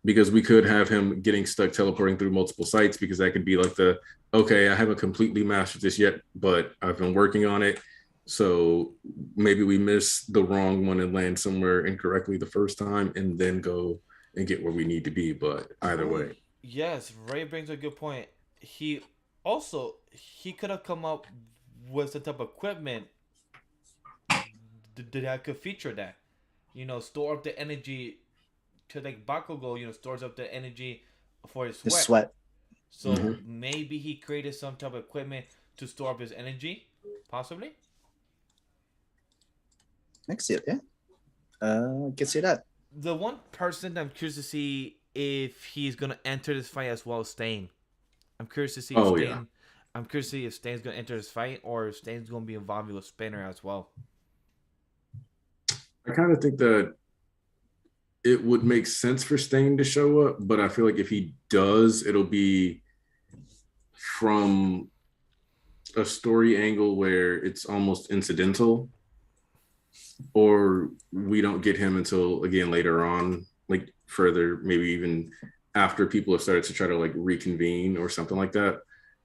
Because we could have him getting stuck teleporting through multiple sites, because that could be like I haven't completely mastered this yet, but I've been working on it. So maybe we miss the wrong one and land somewhere incorrectly the first time and then go and get where we need to be. But either way. Yes, Ray brings a good point. He could have come up with the type of equipment that could feature that. Store up the energy to like Bakugo, stores up the energy for his sweat. So maybe he created some type of equipment to store up his energy, possibly. I can see it, yeah. I can see that. The one person I'm curious to see if he's gonna enter this fight as well as Stain. I'm curious to see if Stain's gonna enter this fight or if Stain's gonna be involved with Spinner as well. I kind of think that it would make sense for Stain to show up, but I feel like if he does, it'll be from a story angle where it's almost incidental, or we don't get him until again later on, like further, maybe even after people have started to try to like reconvene or something like that.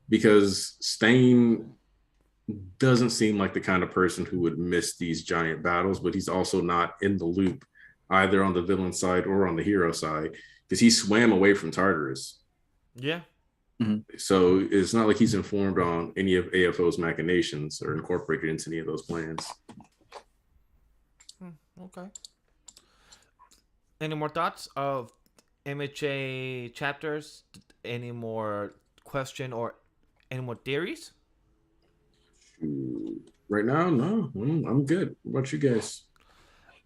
because Stain doesn't seem like the kind of person who would miss these giant battles, but he's also not in the loop either on the villain side or on the hero side because he swam away from Tartarus. Yeah. So it's not like he's informed on any of AFO's machinations or incorporated into any of those plans. Okay. Any more thoughts of MHA chapters? Any more question or any more theories? Right now, no. I'm good. What about you guys?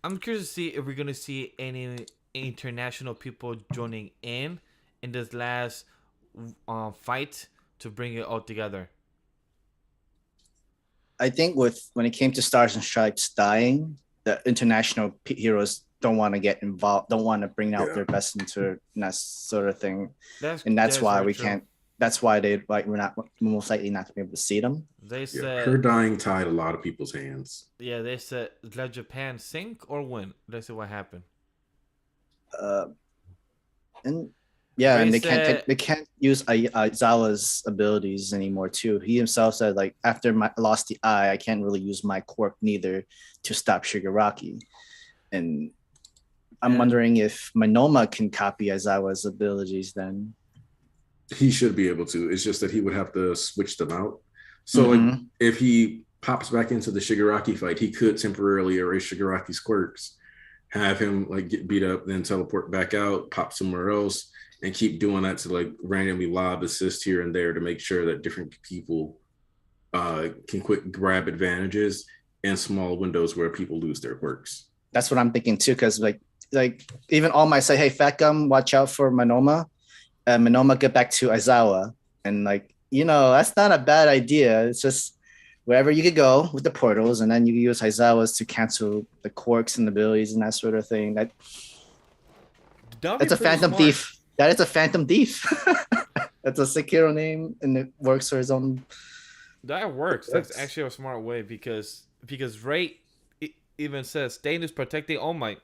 I'm curious to see if we're gonna see any international people joining in this last fight to bring it all together. I think when it came to Stars and Stripes dying, the international heroes don't want to get involved, don't want to bring out their best into that sort of thing. That's why we can't. That's why we're not most likely not to be able to see them. They said her dying tied a lot of people's hands. Yeah, they said let Japan sink or win. They said what happened. And they can't use Aizawa's abilities anymore too. He himself said like after I lost the eye, I can't really use my quirk neither to stop Shigaraki. And I'm wondering if Monoma can copy Aizawa's abilities then. He should be able to. It's just that he would have to switch them out. So like, if he pops back into the Shigaraki fight, he could temporarily erase Shigaraki's quirks, have him like get beat up, then teleport back out, pop somewhere else, and keep doing that to like randomly lob assist here and there to make sure that different people can quick grab advantages in small windows where people lose their quirks. That's what I'm thinking too, because like even All Might say, hey, Fat Gum, watch out for Monoma. Monoma get back to Aizawa, and like, you know, that's not a bad idea. It's just wherever you could go with the portals, and then you can use Aizawa's to cancel the quirks and abilities and that sort of thing. That's a Phantom Thief. That is a Phantom Thief. That's a sick hero name, and it works for his own. That works. That's actually a smart way because Ray even says Stain is protecting All Might.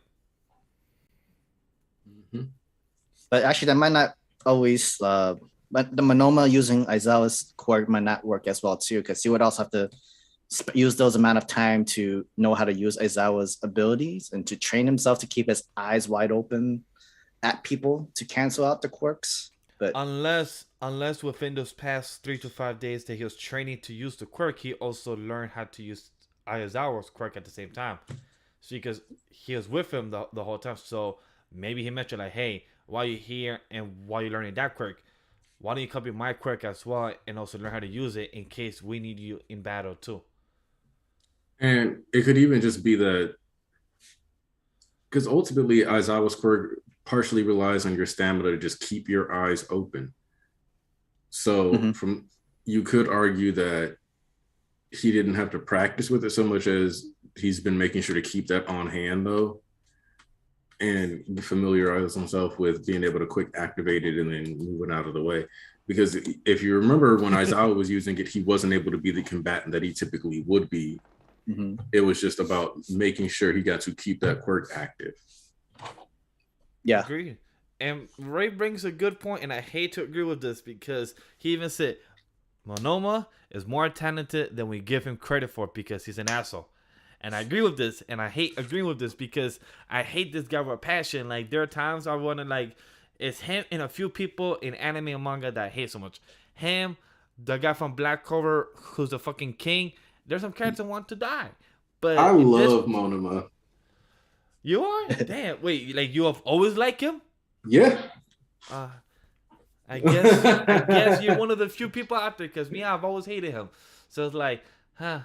But actually, that might not always. But the Monoma using Aizawa's quirk might not work as well too, because he would also have to use those amount of time to know how to use Aizawa's abilities and to train himself to keep his eyes wide open at people to cancel out the quirks. But unless within those past 3 to 5 days that he was training to use the quirk, he also learned how to use Aizawa's quirk at the same time. So because he was with him the whole time, so maybe he mentioned like, hey, while you're here and while you're learning that quirk, why don't you copy my quirk as well and also learn how to use it in case we need you in battle too? And it could even just be that, because ultimately Aizawa's quirk partially relies on your stamina to just keep your eyes open. So you could argue that he didn't have to practice with it so much as he's been making sure to keep that on hand though, and familiarize himself with being able to quick activate it and then moving out of the way. Because if you remember when Aizawa was using it, he wasn't able to be the combatant that he typically would be. It was just about making sure he got to keep that quirk active. Yeah. Agreed. And Ray brings a good point, and I hate to agree with this because he even said Monoma is more talented than we give him credit for because he's an asshole. And I agree with this, and I hate agreeing with this because I hate this guy with a passion. Like, there are times I want to, like, it's him and a few people in anime and manga that I hate so much. Him, the guy from Black Clover, who's the fucking king. There's some characters that want to die. But I love Monoma. You are? Damn. Wait, like, you have always liked him? Yeah. I guess you're one of the few people out there because me, I've always hated him. So it's like, But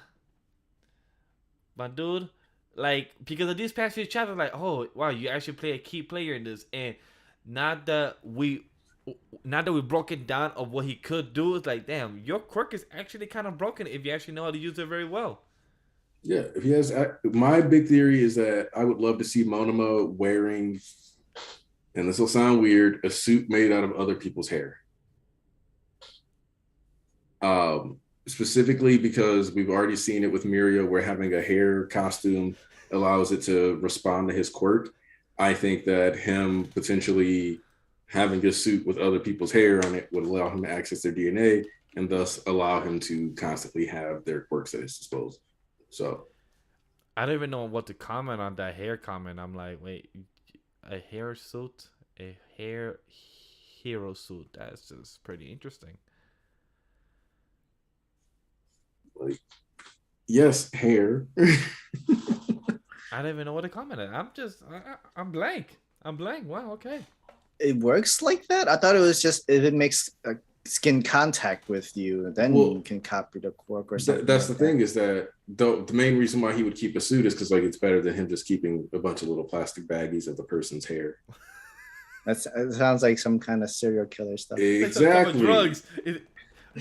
dude, like, because of these past few chapters, like, oh wow, you actually play a key player in this, and not that we broke it down of what he could do. It's like, damn, your quirk is actually kind of broken if you actually know how to use it very well. Yeah, if he has, my big theory is that I would love to see Monoma wearing, and this will sound weird, a suit made out of other people's hair. Specifically because we've already seen it with Miria, where having a hair costume allows it to respond to his quirk. I think that him potentially having a suit with other people's hair on it would allow him to access their DNA, and thus allow him to constantly have their quirks at his disposal. So I don't even know what to comment on that hair comment. I'm like, wait, a hair suit, a hair hero suit. That's just pretty interesting. like, yes, hair. I don't even know what to comment on. I'm blank. I'm blank. Wow. Okay. It works like that? I thought it was just if it makes skin contact with you, then you can copy the quirk or something. That's like the thing is that the main reason why he would keep a suit is because like it's better than him just keeping a bunch of little plastic baggies of the person's hair. It sounds like some kind of serial killer stuff. Exactly. Drugs.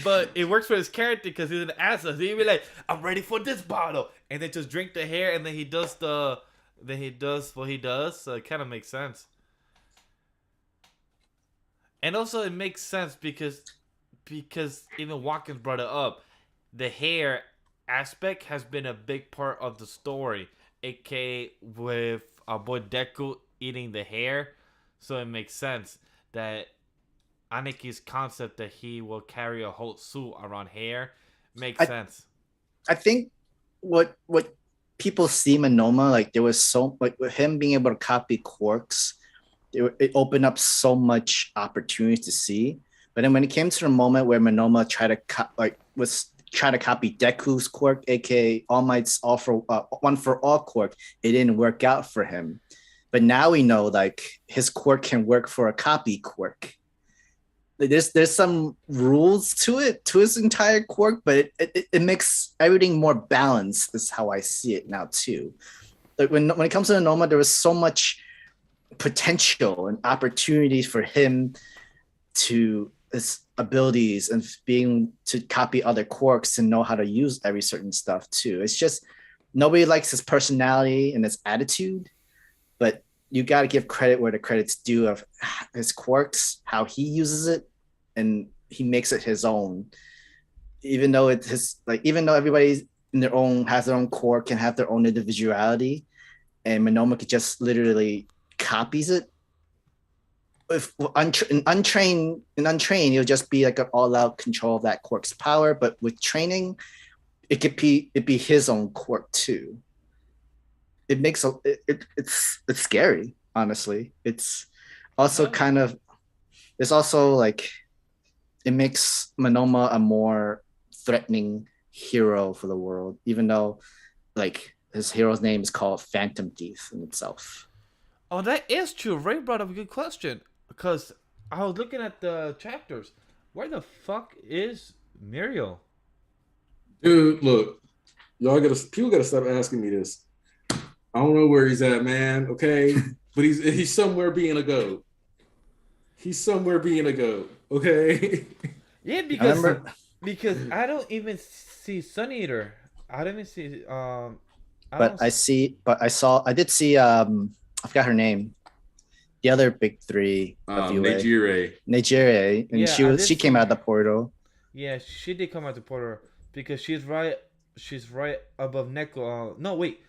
But it works for his character because he's an asshole. So he'd be like, "I'm ready for this bottle," and then just drink the hair, and then he does what he does. So it kind of makes sense. And also, it makes sense because even Watkins brought it up. The hair aspect has been a big part of the story, aka with our boy Deku eating the hair. So it makes sense that Aniki's concept that he will carry a whole suit around hair makes sense. I think what people see Monoma, like there was so like with him being able to copy quirks, it opened up so much opportunity to see. But then when it came to the moment where Monoma tried to copy Deku's quirk, aka All Might's one for all quirk, it didn't work out for him. But now we know like his quirk can work for a copy quirk. There's some rules to his entire quirk, but it makes everything more balanced is how I see it now too. Like when it comes to Monoma, there was so much potential and opportunities for him to his abilities and being to copy other quirks and know how to use every certain stuff too. It's just nobody likes his personality and his attitude, but you got to give credit where the credit's due of his quirks, how he uses it, and he makes it his own. Even though everybody in their own has their own quirk and have their own individuality, and Monoma could just literally copies it. If untrained, you'll just be like an all-out control of that quirk's power. But with training, it'd be his own quirk too. It makes it's scary, honestly. It's also it's also like it makes Monoma a more threatening hero for the world, even though like his hero's name is called Phantom Thief in itself. Oh, that is true. Ray brought up a good question because I was looking at the chapters. Where the fuck is Muriel? Dude, look, people gotta stop asking me this. I don't know where he's at, man. Okay, but he's somewhere being a goat. He's somewhere being a goat. Okay. Yeah, because I don't even see Sun Eater. I don't even see I did see I forgot her name. The other big three of UA. Nejire. And she came out of the portal. Yeah, she did come out the portal because she's right above Neko. No, wait.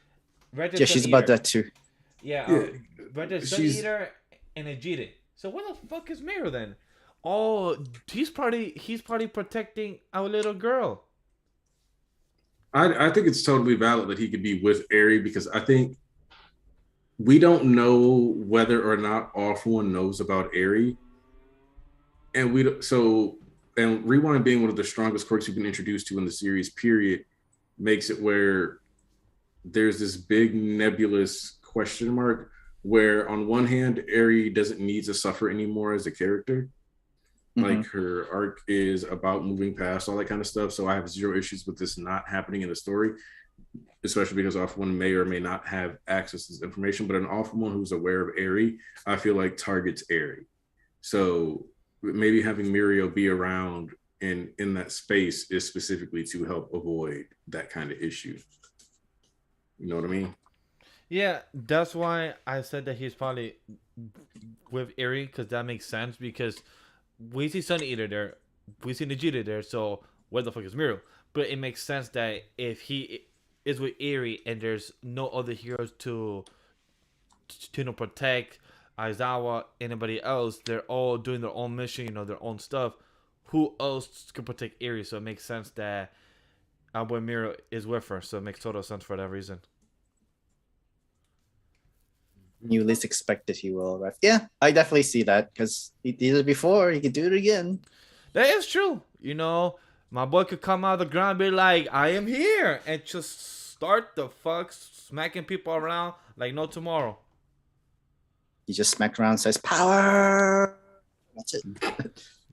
Right, yeah, she's about that too. Yeah, right there, Sun Eater and Ajita. So where the fuck is Miro then? Oh, he's probably protecting our little girl. I think it's totally valid that he could be with Eri because I think we don't know whether or not All For One knows about Eri, and Rewind being one of the strongest quirks we've been introduced to in the series, period, makes it where there's this big nebulous question mark where on one hand, Eri doesn't need to suffer anymore as a character. Like her arc is about moving past all that kind of stuff. So I have zero issues with this not happening in the story, especially because All For One may or may not have access to this information. But an All For One who's aware of Eri, I feel like targets Eri. So maybe having Muriel be around in that space is specifically to help avoid that kind of issue. You know what I mean? Yeah, that's why I said that he's probably with Eri, because that makes sense, because we see Sun Eater there, we see Najita there, so where the fuck is Miro? But it makes sense that if he is with Eri and there's no other heroes to protect Aizawa, anybody else, they're all doing their own mission, their own stuff. who else could protect Eri? So it makes sense that our boy Miro is with her. So it makes total sense for that reason. You least expect it, he will. Right? Yeah, I definitely see that because he did it before. He could do it again. That is true. You know, my boy could come out of the ground and be like, I am here. And just start the fuck smacking people around like no tomorrow. He just smacked around and says, power. That's it.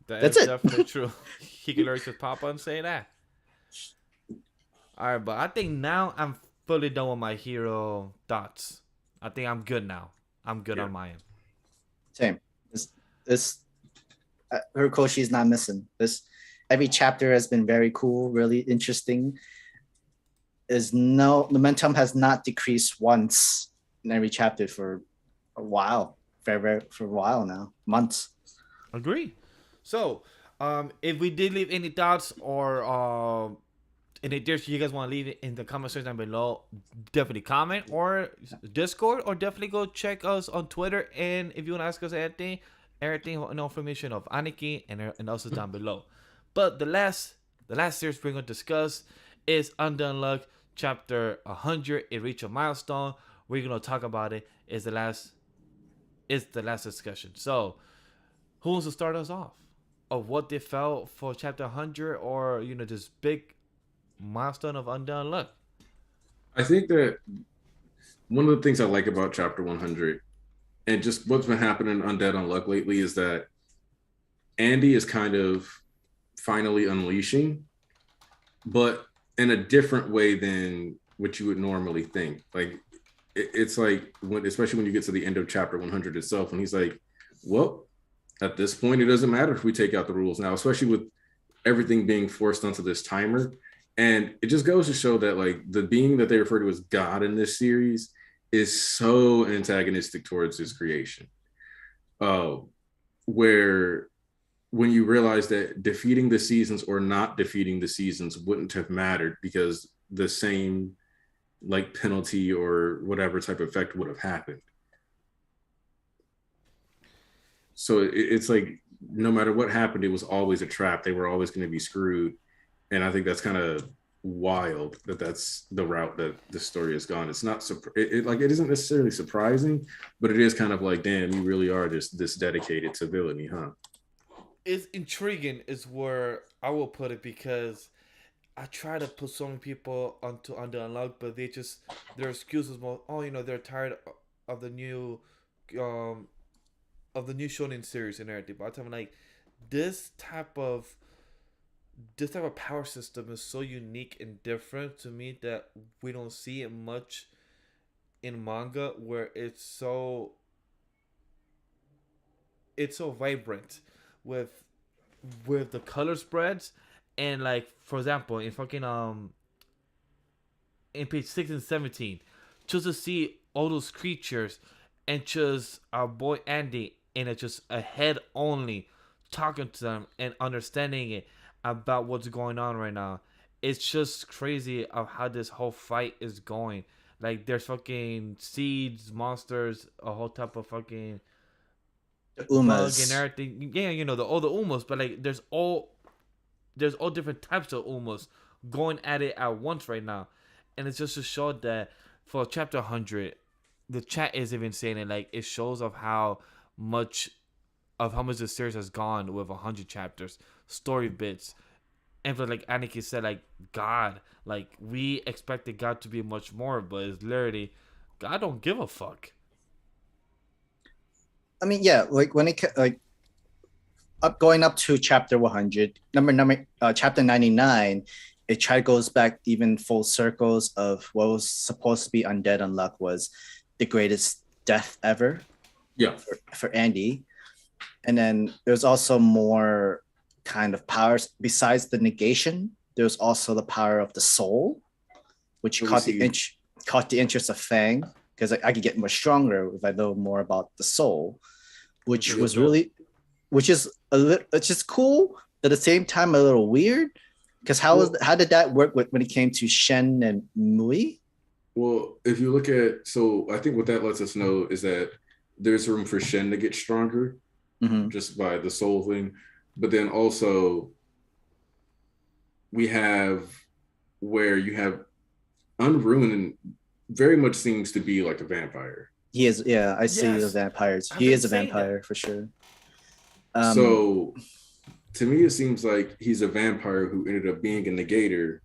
That's definitely true. He can learn to pop up and say that. All right, but I think now I'm fully done with my hero thoughts. I think I'm good now. I'm good on my end. Same. This Horikoshi is not missing. Every chapter has been very cool, really interesting. The momentum has not decreased once in every chapter for a while. For a while now. Months. Agree. So, if we did leave any thoughts or any additions you guys want to leave it in the comment section down below, definitely comment or Discord, or definitely go check us on Twitter. And if you want to ask us anything, no information of Aniki and also down below. But the last series we're going to discuss is Undead Unluck chapter 100. It reached a milestone. We're going to talk about it. It's the last discussion. So, who wants to start us off of what they felt for chapter 100, or this big milestone of Undead Unluck? I think that one of the things I like about chapter 100 and just what's been happening in Undead Unluck lately is that Andy is kind of finally unleashing, but in a different way than what you would normally think. Like it's like especially when you get to the end of chapter 100 itself, and he's like, well, at this point, it doesn't matter if we take out the rules now, especially with everything being forced onto this timer. And it just goes to show that like the being that they refer to as God in this series is so antagonistic towards his creation. Where when you realize that defeating the seasons or not defeating the seasons wouldn't have mattered because the same like penalty or whatever type of effect would have happened. So it's like no matter what happened, it was always a trap. They were always going to be screwed. And I think that's kind of wild that that's the route that the story has gone. It's not it isn't necessarily surprising, but it is kind of like, damn, you really are just this dedicated to villainy, huh? It's intriguing is where I will put it, because I try to put so many people onto Undead Unluck, but their excuses more, they're tired of the new Shonen series and everything. But I tell them like this type of power system is so unique and different to me that we don't see it much in manga, where it's so vibrant with the color spreads. And like, for example, in fucking in page 6 and 17, just to see all those creatures and just our boy Andy in just a head only talking to them and understanding it about what's going on right now. It's just crazy of how this whole fight is going. Like there's fucking seeds, monsters, a whole type of fucking bug and everything. Yeah, all the umos, but like there's all different types of umos going at it at once right now. And it's just to show that for chapter 100, the chat is even saying it, like it shows of how much the series has gone with 100 chapters, story bits. And for like Aniki said, like God, like we expected God to be much more, but it's literally God don't give a fuck. I mean, yeah, like when it going up to chapter 100, chapter 99, it goes back even full circles of what was supposed to be Undead Unluck was the greatest death ever. Yeah, for Andy. And then there's also more kind of powers besides the negation. There's also the power of the soul, which caught the interest of Fang, because I could get much stronger if I know more about the soul, which is it's just cool, but at the same time a little weird. Because how did that work when it came to Shen and Mui? Well, if you look at, so I think what that lets us know is that there's room for Shen to get stronger just by the soul thing. but then also we have where you have Unruined very much seems to be like a vampire. He is, yeah. I see the Yes, vampires. I've He been is a saying that. vampire for sure. So to me, it seems like he's a vampire who ended up being a negator.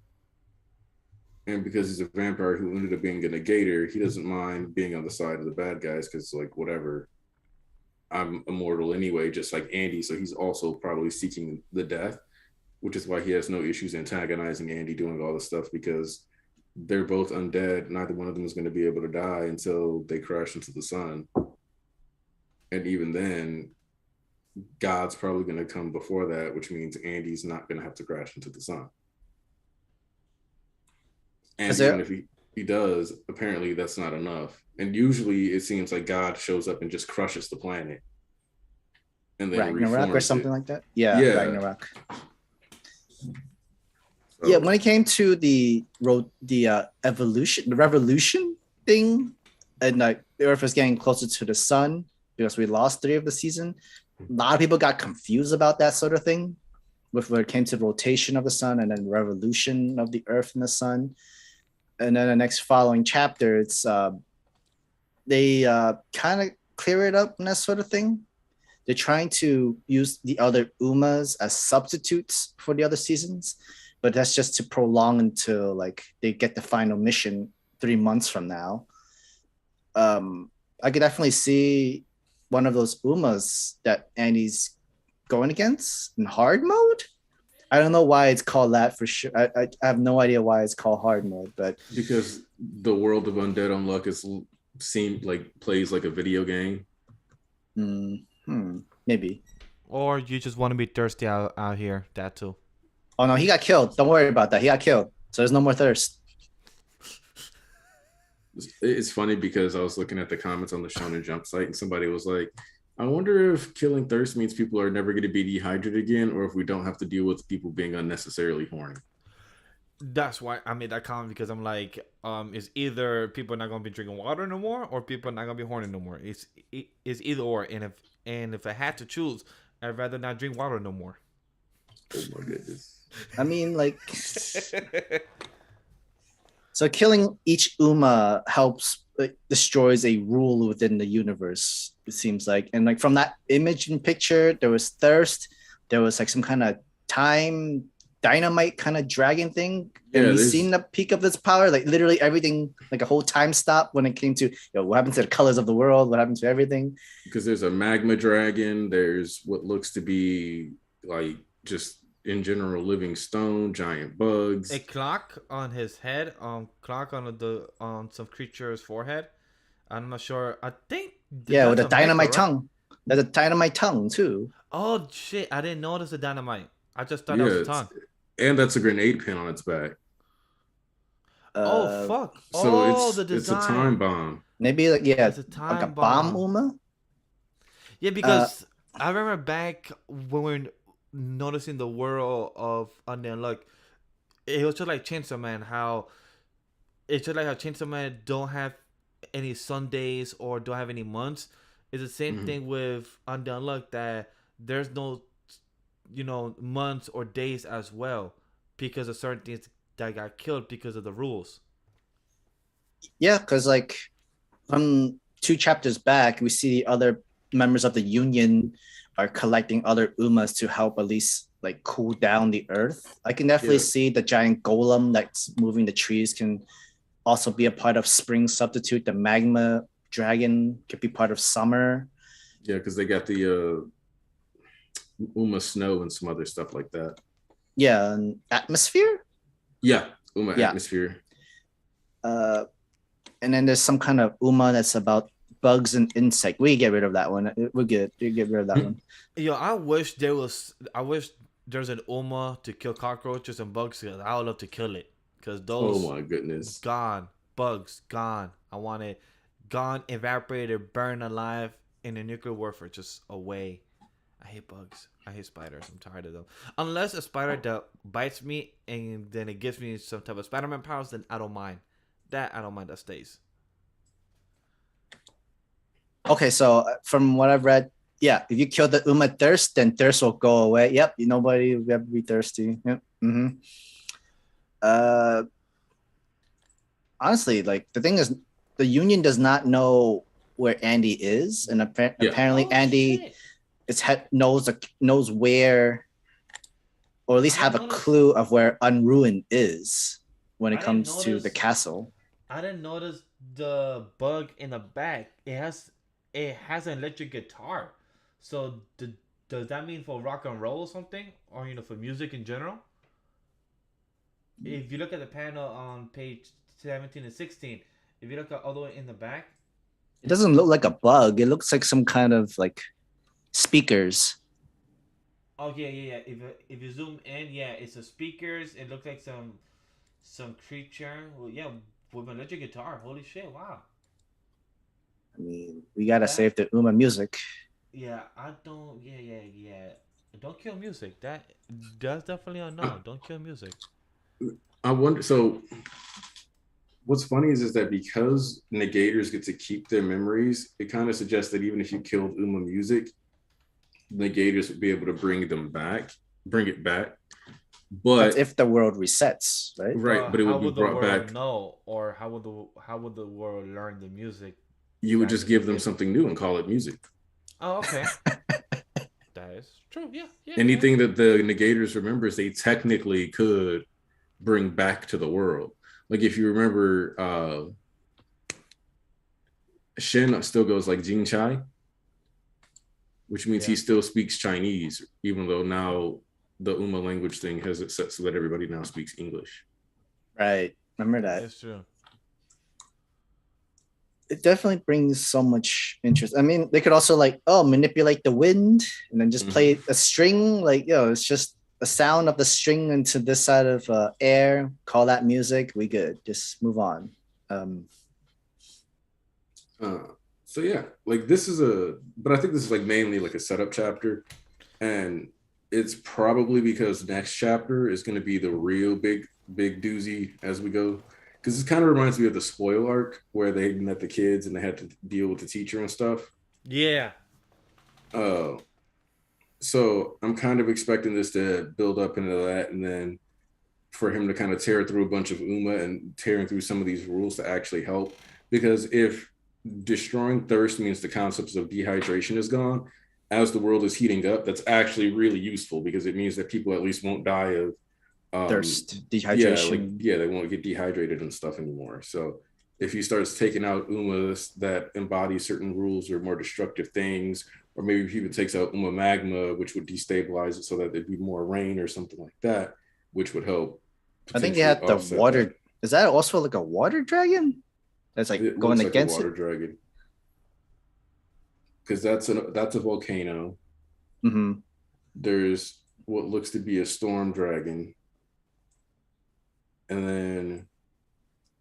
And because he's a vampire who ended up being a negator, he doesn't mind being on the side of the bad guys because, like, whatever, I'm immortal anyway, just like Andy. So he's also probably seeking the death, which is why he has no issues antagonizing Andy doing all this stuff because they're both undead. Neither one of them is going to be able to die until they crash into the sun. And even then, God's probably going to come before that, which means Andy's not going to have to crash into the sun. And even if he does, apparently that's not enough. And usually it seems like God shows up and just crushes the planet. And then Ragnarok or something like that. Yeah, yeah. Ragnarok. So, yeah, when it came to the evolution, the revolution thing, and like the Earth was getting closer to the sun because we lost 3 of the season, a lot of people got confused about that sort of thing with when it came to rotation of the sun and then revolution of the Earth and the sun. And then the next following chapter, it's they kind of clear it up and that sort of thing. They're trying to use the other Umas as substitutes for the other seasons, but that's just to prolong until like they get the final mission 3 months from now. I could definitely see one of those Umas that Andy's going against in hard mode. I don't know why it's called that for sure. I have no idea why it's called hard mode, but because the world of Undead Unluck plays like a video game. Maybe. Or you just want to be thirsty out here. That too. Oh no, he got killed. Don't worry about that. He got killed, so there's no more thirst. It's funny because I was looking at the comments on the Shonen Jump site, and somebody was like, I wonder if killing thirst means people are never going to be dehydrated again, or if we don't have to deal with people being unnecessarily horny. That's why I made that comment, because I'm like, it's either people are not going to be drinking water no more, or people are not going to be horny no more. It's either or, and if I had to choose, I'd rather not drink water no more. Oh my goodness. I mean, like, so killing each Uma helps destroys a rule within the universe, it seems like. And like from that image and picture, there was thirst, there was like some kind of time dynamite kind of dragon thing. And we've seen the peak of this power, like literally everything, like a whole time stop when it came to what happened to the colors of the world, what happened to everything. Because there's a magma dragon, there's what looks to be like just in general living stone, giant bugs, a clock on his head, clock on some creature's forehead. I'm not sure. I think with a dynamite tongue. There's a dynamite tongue too. Oh shit! I didn't notice the dynamite. I just thought it was a tongue. And that's a grenade pin on its back. Oh fuck! So the design. It's a time bomb. Maybe it's a time like a bomb Uma. Yeah, because I remember back when we were noticing the world of Undead Unluck, it was just like Chainsaw Man. How it's just like how Chainsaw Man don't have any Sundays or don't have any months. It's the same thing with Undead Unluck, that there's no, months or days as well, because of certain things that got killed because of the rules. Yeah, because like from 2 chapters back, we see other members of the Union are collecting other Umas to help at least like cool down the earth. I can definitely see the giant golem that's moving the trees can also be a part of spring substitute. The magma dragon could be part of summer. Yeah, because they got the Uma snow and some other stuff like that. Yeah, and atmosphere? Yeah, Uma atmosphere. And then there's some kind of Uma that's about bugs and insect. We get rid of that one. We're good. We get rid of that one. Yo, I wish there's an Uma to kill cockroaches and bugs, because I would love to kill it. Because those, oh my goodness, gone, bugs gone. I want it gone, evaporated, burned alive in a nuclear warfare, just away. I hate bugs. I hate spiders. I'm tired of them. Unless a spider that bites me and then it gives me some type of Spider-Man powers, then I don't mind. That I don't mind. That stays. Okay, so from what I've read, yeah, if you kill the Uma thirst, then thirst will go away. Yep, nobody will ever be thirsty. Yep. Honestly, like the thing is, the Union does not know where Andy is, and apparently Andy knows where, or at least have a clue of where Unruined is when it comes to the castle. I didn't notice the bug in the back. It has an electric guitar. So does that mean for rock and roll or something, or for music in general? If you look at the panel on page 17 and 16, if you look at all the way in the back, it doesn't look like a bug. It looks like some kind of like speakers. Oh yeah. If you zoom in, it's the speakers. It looks like some creature. Well, with an electric guitar. Holy shit! Wow. I mean, we gotta save the Uma music. Yeah, I don't. Yeah. Don't kill music. That's definitely a no. Don't kill music. I wonder. So, what's funny is that because negators get to keep their memories, it kind of suggests that even if you killed Uma music, negators would be able to bring it back. But if the world resets, right? Right, but it would be brought back. No, or how would the world learn the music? You would just give them something new and call it music. Oh, okay. That is true. Yeah. Anything that the negators remembers, they technically could bring back to the world. Like if you remember, Shin still goes like Jing Chai, which means he still speaks Chinese, even though now the Uma language thing has it set so that everybody now speaks English. Right. Remember that. That's true. It definitely brings so much interest. I mean, they could also manipulate the wind and then just play a string. It's just the sound of the string into this side of air. Call that music. We good. Just move on. So yeah, this is but I think this is mainly a setup chapter, and it's probably because next chapter is going to be the real big doozy as we go. Because it kind of reminds me of the spoil arc where they met the kids and they had to deal with the teacher and stuff. Yeah. So I'm kind of expecting this to build up into that, and then for him to kind of tear through a bunch of Uma and tearing through some of these rules to actually help. Because if destroying thirst means the concepts of dehydration is gone, as the world is heating up, that's actually really useful because it means that people at least won't die of thirst, dehydration. They won't get dehydrated and stuff anymore. So if he starts taking out Umas that embody certain rules or more destructive things, or maybe if he even takes out Uma Magma, which would destabilize it so that there'd be more rain or something like that, which would help. I think they had the water. That. Is that also like a water dragon? That's going against a water dragon. Because that's a volcano. Mm-hmm. There's what looks to be a storm dragon. And then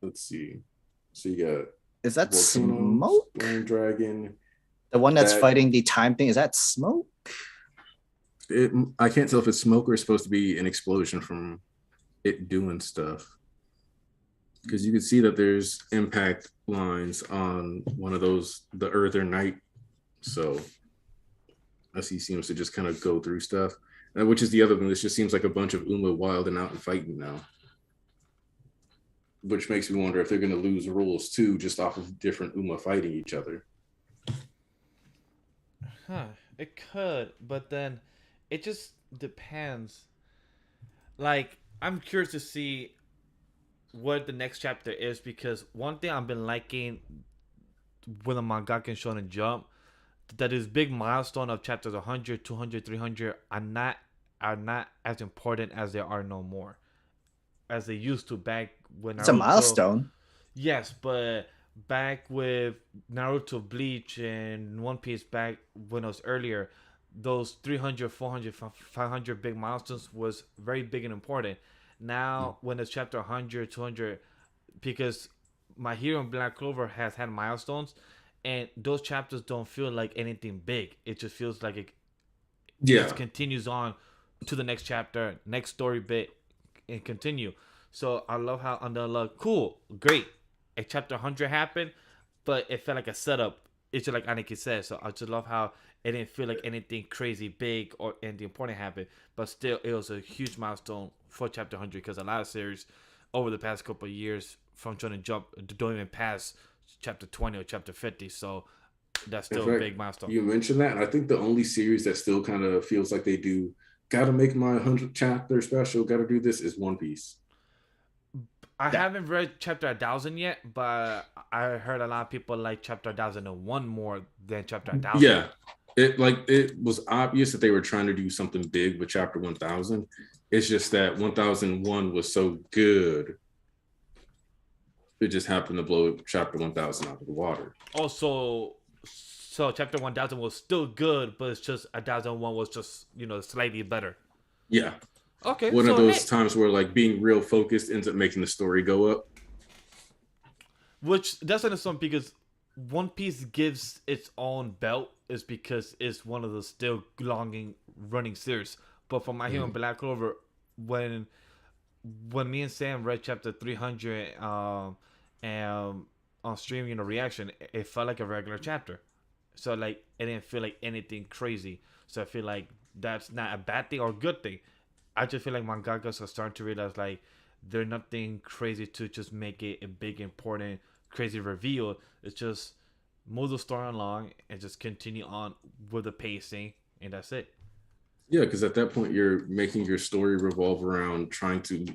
let's see. So you got is that volcano, smoke? Storm dragon. The one that's fighting the time thing, is that smoke? I can't tell if it's smoke or it's supposed to be an explosion from it doing stuff. Because you can see that there's impact lines on one of those, the Earther Knight. So as he seems to just kind of go through stuff, which is the other thing. This just seems like a bunch of Uma wilding out and fighting now. Which makes me wonder if they're going to lose rules too, just off of different Uma fighting each other. It could, but then it just depends. I'm curious to see what the next chapter is, because one thing I've been liking with a mangaka and Shonen Jump, that is big milestone of chapters 100, 200, 300 are not as important as they are no more, as they used to back when it's Naruto, a milestone. Yes, but back with Naruto, Bleach, and One Piece, back when it was earlier, those 300, 400, 500 big milestones was very big and important. Now, when it's chapter 100, 200, because My Hero and Black Clover has had milestones, and those chapters don't feel like anything big. It just feels like it just continues on to the next chapter, next story bit, and continue. So I love how Undead Unluck, cool, great. A chapter 100 happened, but it felt like a setup. It's just like Aniki said. So I just love how it didn't feel like anything crazy big or anything important happened. But still, it was a huge milestone for chapter 100 because a lot of series over the past couple of years from trying to jump don't even pass chapter 20 or chapter 50. So that's In still fact, a big milestone. you mentioned that, and I think the only series that still kind of feels like they do gotta make my 100 chapter special, gotta do this is One Piece. I haven't read chapter 1000 yet, but I heard a lot of people like chapter 1001 more than chapter 1000. Yeah, it was obvious that they were trying to do something big with chapter 1000. It's just that 1001 was so good, it just happened to blow chapter 1000 out of the water. Also, so chapter 1000 was still good, but it's just 1001 was just slightly better. Yeah. Okay. One of those times where like being real focused ends up making the story go up. Which that's understandable because One Piece gives its own belt is because it's one of the still longing running series. But for My Hero and Black Clover, when me and Sam read chapter 300 and on streaming a reaction, it felt like a regular chapter. So like it didn't feel like anything crazy. So I feel like that's not a bad thing or a good thing. I just feel like mangakas are starting to realize like they're nothing crazy to just make it a big important crazy reveal. It's just move the story along and just continue on with the pacing, and that's it. Yeah, because at that point you're making your story revolve around trying to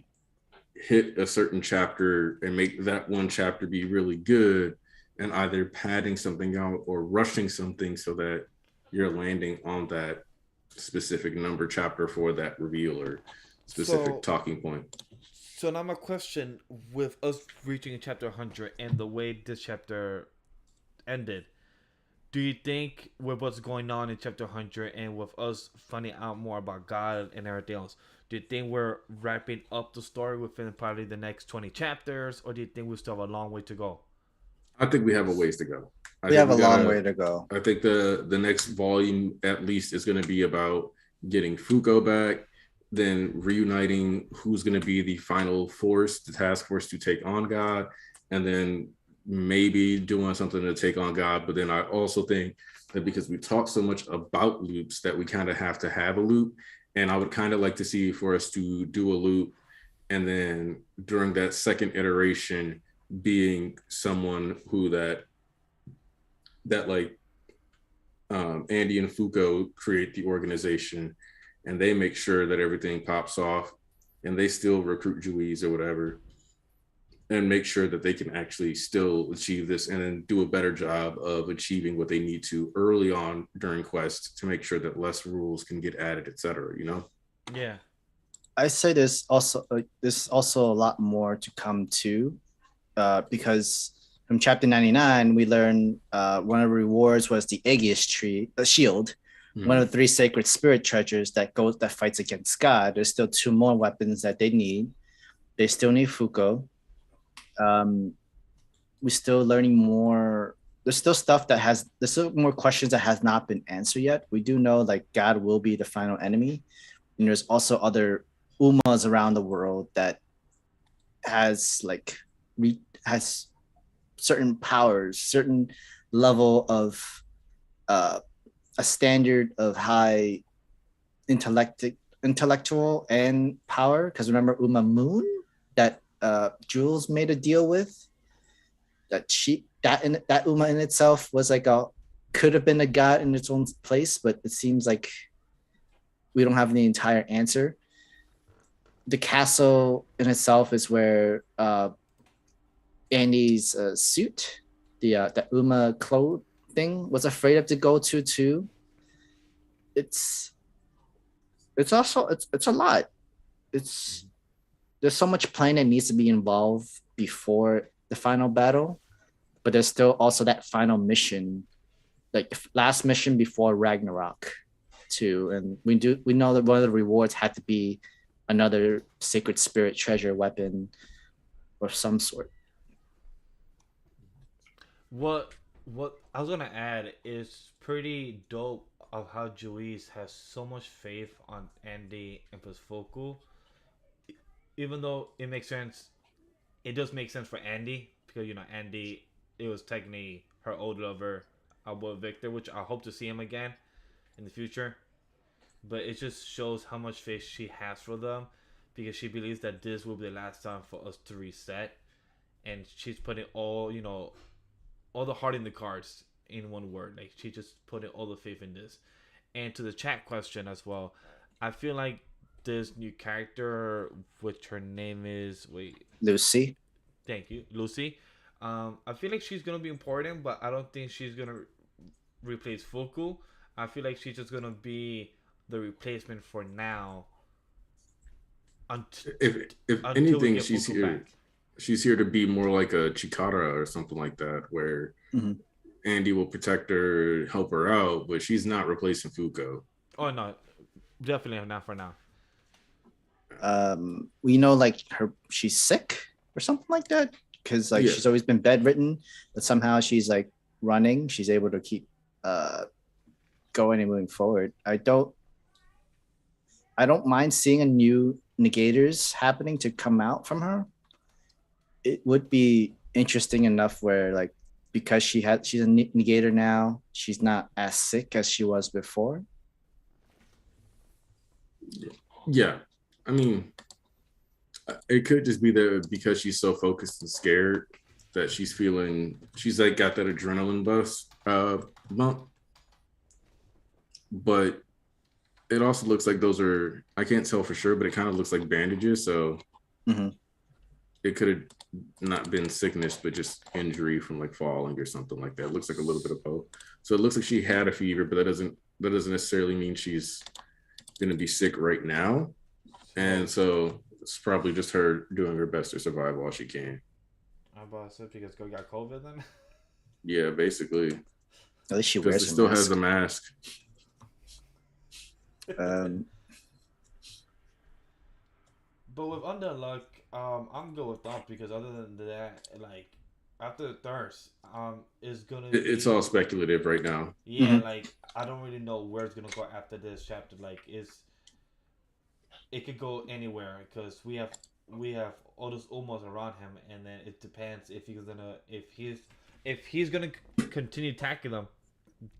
hit a certain chapter and make that one chapter be really good, and either padding something out or rushing something so that you're landing on that specific number chapter for that reveal or specific talking point. So now my question, with us reaching chapter 100 and the way this chapter ended, do you think with what's going on in chapter 100 and with us finding out more about God and everything else, do you think we're wrapping up the story within probably the next 20 chapters, or do you think we still have a long way to go? I think we have a ways to go. We have a long way to go. I think the next volume at least is going to be about getting Fuko back, then reuniting who's going to be the final force, the task force to take on God, and then maybe doing something to take on God. But then I also think that because we talk so much about loops that we kind of have to have a loop. And I would kind of like to see for us to do a loop and then during that second iteration being someone who that like Andy and Fuko create the organization and they make sure that everything pops off and they still recruit Juiz or whatever and make sure that they can actually still achieve this and then do a better job of achieving what they need to early on during quest to make sure that less rules can get added, etc. Yeah. I say there's also a lot more to come too, because from chapter 99 we learned one of the rewards was the Aegis tree, a shield, one of the 3 sacred spirit treasures that fights against God. There's still 2 more weapons that they need. They still need Fuko. We're still learning more. There's still more questions that has not been answered yet. We do know like God will be the final enemy, and there's also other Umas around the world that has certain powers, certain level of a standard of high intellectual and power. Because remember Uma Moon that Jules made a deal with, that Uma in itself was like could have been a god in its own place, but it seems like we don't have the entire answer. The castle in itself is where Andy's suit, the Uma clothes thing, was afraid of to go to too. It's a lot. There's so much planning that needs to be involved before the final battle, but there's still also that final mission, like the last mission before Ragnarok too. And we know that one of the rewards had to be another sacred spirit treasure weapon of some sort. What I was gonna add is pretty dope of how Juiz has so much faith on Andy and Fuku. Even though it makes sense, it does make sense for Andy because Andy, it was technically her old lover, with Victor, which I hope to see him again. in the future. But it just shows how much faith she has for them, because she believes that this will be the last time for us to reset, and she's putting all the heart in the cards in one word. Like, she just putting all the faith in this. And to the chat question as well, I feel like this new character, which her name is Lucy. Thank you, Lucy. I feel like she's gonna be important, but I don't think she's gonna replace Fuku. I feel like she's just gonna be the replacement for now. If anything, she's here. Back. She's here to be more like a Chikara or something like that, where Andy will protect her, help her out, but she's not replacing Fuko. Oh no, definitely not for now. We know like she's sick or something like that, because like she's always been bedridden, but somehow she's like running. She's able to keep going and moving forward. I don't mind seeing a new negators happening to come out from her. It would be interesting enough where like, because she's a negator now, she's not as sick as she was before. Yeah, I mean, it could just be that because she's so focused and scared that she's like got that adrenaline bump. But it also looks like those are, I can't tell for sure, but it kind of looks like bandages. So it could have not been sickness, but just injury from like falling or something like that. It looks like a little bit of both. So it looks like she had a fever, but that doesn't necessarily mean she's going to be sick right now. And so it's probably just her doing her best to survive while she can. How about it because Go got COVID then? Yeah, basically. At least she wears it still has the mask. But with Undead Unluck, I'm good with that, because other than that, like after the thirst, is gonna. It's all speculative right now. Yeah, like I don't really know where it's gonna go after this chapter. Like, it could go anywhere, because we have all those almost around him, and then it depends if he's gonna continue attacking them.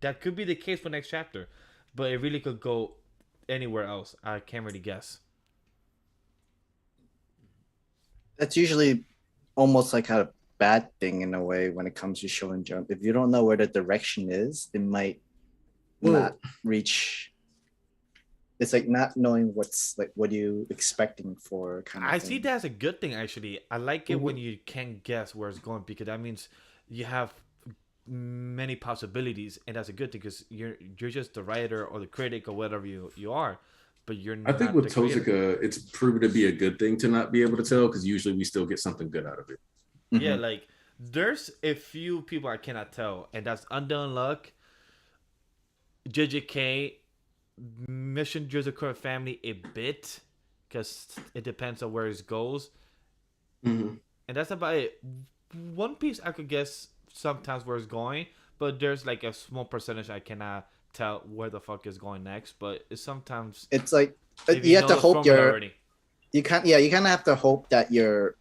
That could be the case for next chapter, but it really could go anywhere else. I can't really guess. That's usually almost like a bad thing in a way when it comes to Shonen Jump. If you don't know where the direction is, it might not reach. It's like not knowing what's like, what are you expecting for kind of I thing. see that as a good thing, actually. I like it when you can't guess where it's going, because that means you have many possibilities, and that's a good thing, because you're just the writer or the critic or whatever you are. But you're not. I think with Tozuka, it's proven to be a good thing to not be able to tell, because usually we still get something good out of it. Yeah, like there's a few people I cannot tell, and that's Undead Unluck, JJK, Mission Jujutsu family a bit, because it depends on where it goes, and that's about it. One Piece I could guess sometimes where it's going, but there's like a small percentage I cannot tell where the fuck is going next. But it's like you have to hope you kind of have to hope that your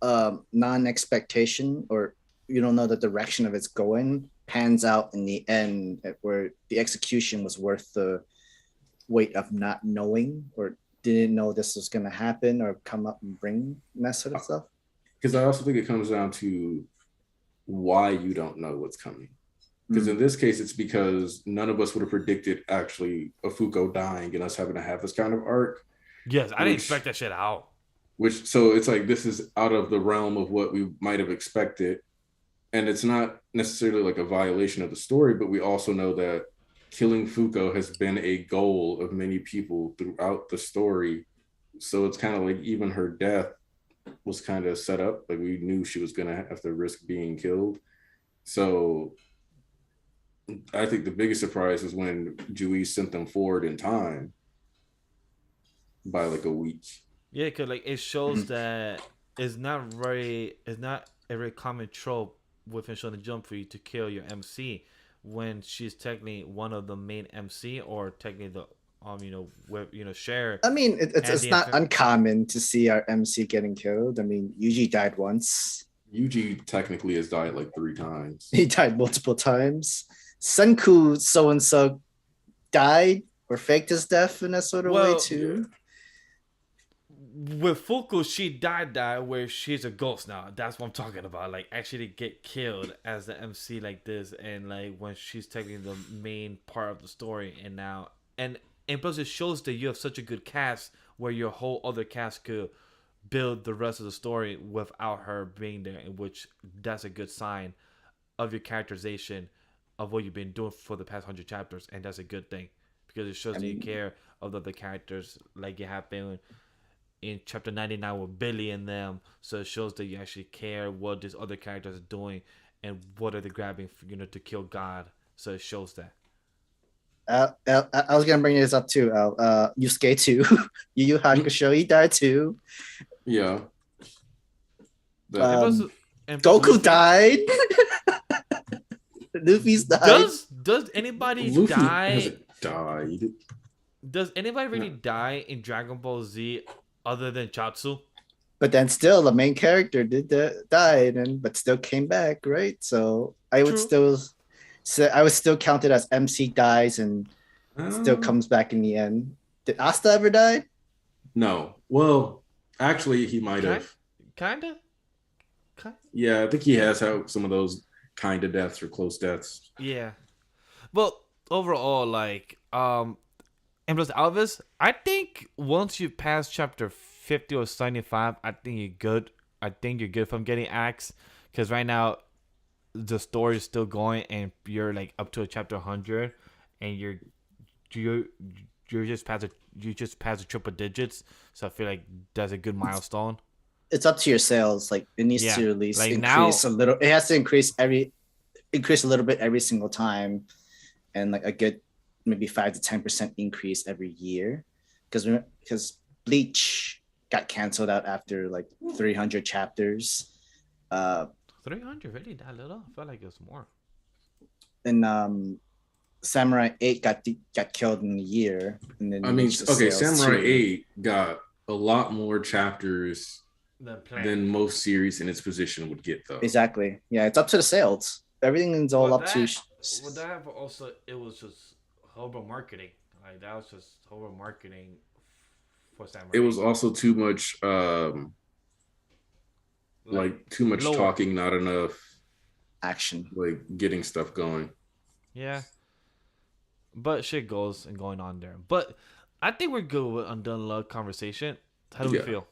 non-expectation, or you don't know the direction of it's going, pans out in the end, where the execution was worth the weight of not knowing, or didn't know this was going to happen or come up and bring that sort of stuff. Because I also think it comes down to why you don't know what's coming. Because in this case, it's because none of us would have predicted actually a Fuko dying and us having to have this kind of arc. Yes, I didn't expect that shit out. So it's like, this is out of the realm of what we might have expected. And it's not necessarily like a violation of the story, but we also know that killing Fuko has been a goal of many people throughout the story. So it's kind of like even her death was kind of set up. Like, we knew she was going to have to risk being killed. So I think the biggest surprise was when Jui sent them forward in time by like a week. Yeah, because like it shows that it's not a very common trope within Shonen Jump for you to kill your MC when she's technically one of the main MC, or technically the share. I mean, it's not uncommon to see our MC getting killed. I mean, Yuji died once. Yuji technically has died like 3 times. He died multiple times. Senku so-and-so died or faked his death in a sort of way Well, too. with Fuku, she died that where she's a ghost now. That's what I'm talking about. Like actually get killed as the MC like this, and like when she's taking the main part of the story, and now and plus it shows that you have such a good cast where your whole other cast could build the rest of the story without her being there, in which that's a good sign of your characterization of what you've been doing for the past 100 chapters, and that's a good thing because it shows that you care of the other characters like you have been in chapter 99 with Billy and them. So it shows that you actually care what these other characters are doing and what are they grabbing for, to kill God. So it shows that. I was gonna bring this up too. Yusuke too. Yu Yu Hakusho, he died too. Yeah. Goku died. Luffy's died. Does anybody Luffy die? hasn't died. Does anybody really die in Dragon Ball Z other than Chatsu? But then still, the main character died, but still came back, right? So I would still count it as MC dies and still comes back in the end. Did Asta ever die? No. Well, actually, he might have. Kinda. Yeah, I think he has had some of those kind of deaths or close deaths. Yeah. Well, overall, like, and plus Elvis, I think once you pass chapter 50 or 75, I think you're good. I think you're good from getting axed. Because right now, the story is still going and you're like up to a chapter 100 and you're just past the triple digits. So I feel like that's a good milestone. It's up to your sales. Like it needs to at least increase a little. It has to increase a little bit every single time, and like a good maybe 5 to 10% increase every year. Because Bleach got canceled out after like 300 chapters. 300 really that little? I felt like it was more. And Samurai 8 got killed in a year. And then Samurai 8 got a lot more chapters than most series in its position would get, though. Exactly. Yeah, it's up to the sales. Everything is all up to. Well, that also it was just horrible marketing. Like that was just horrible marketing for Samurai. It was also too much, too much talking, not enough action, like getting stuff going. Yeah, but shit goes and going on there. But I think we're good with Undead Unluck conversation. How do we feel?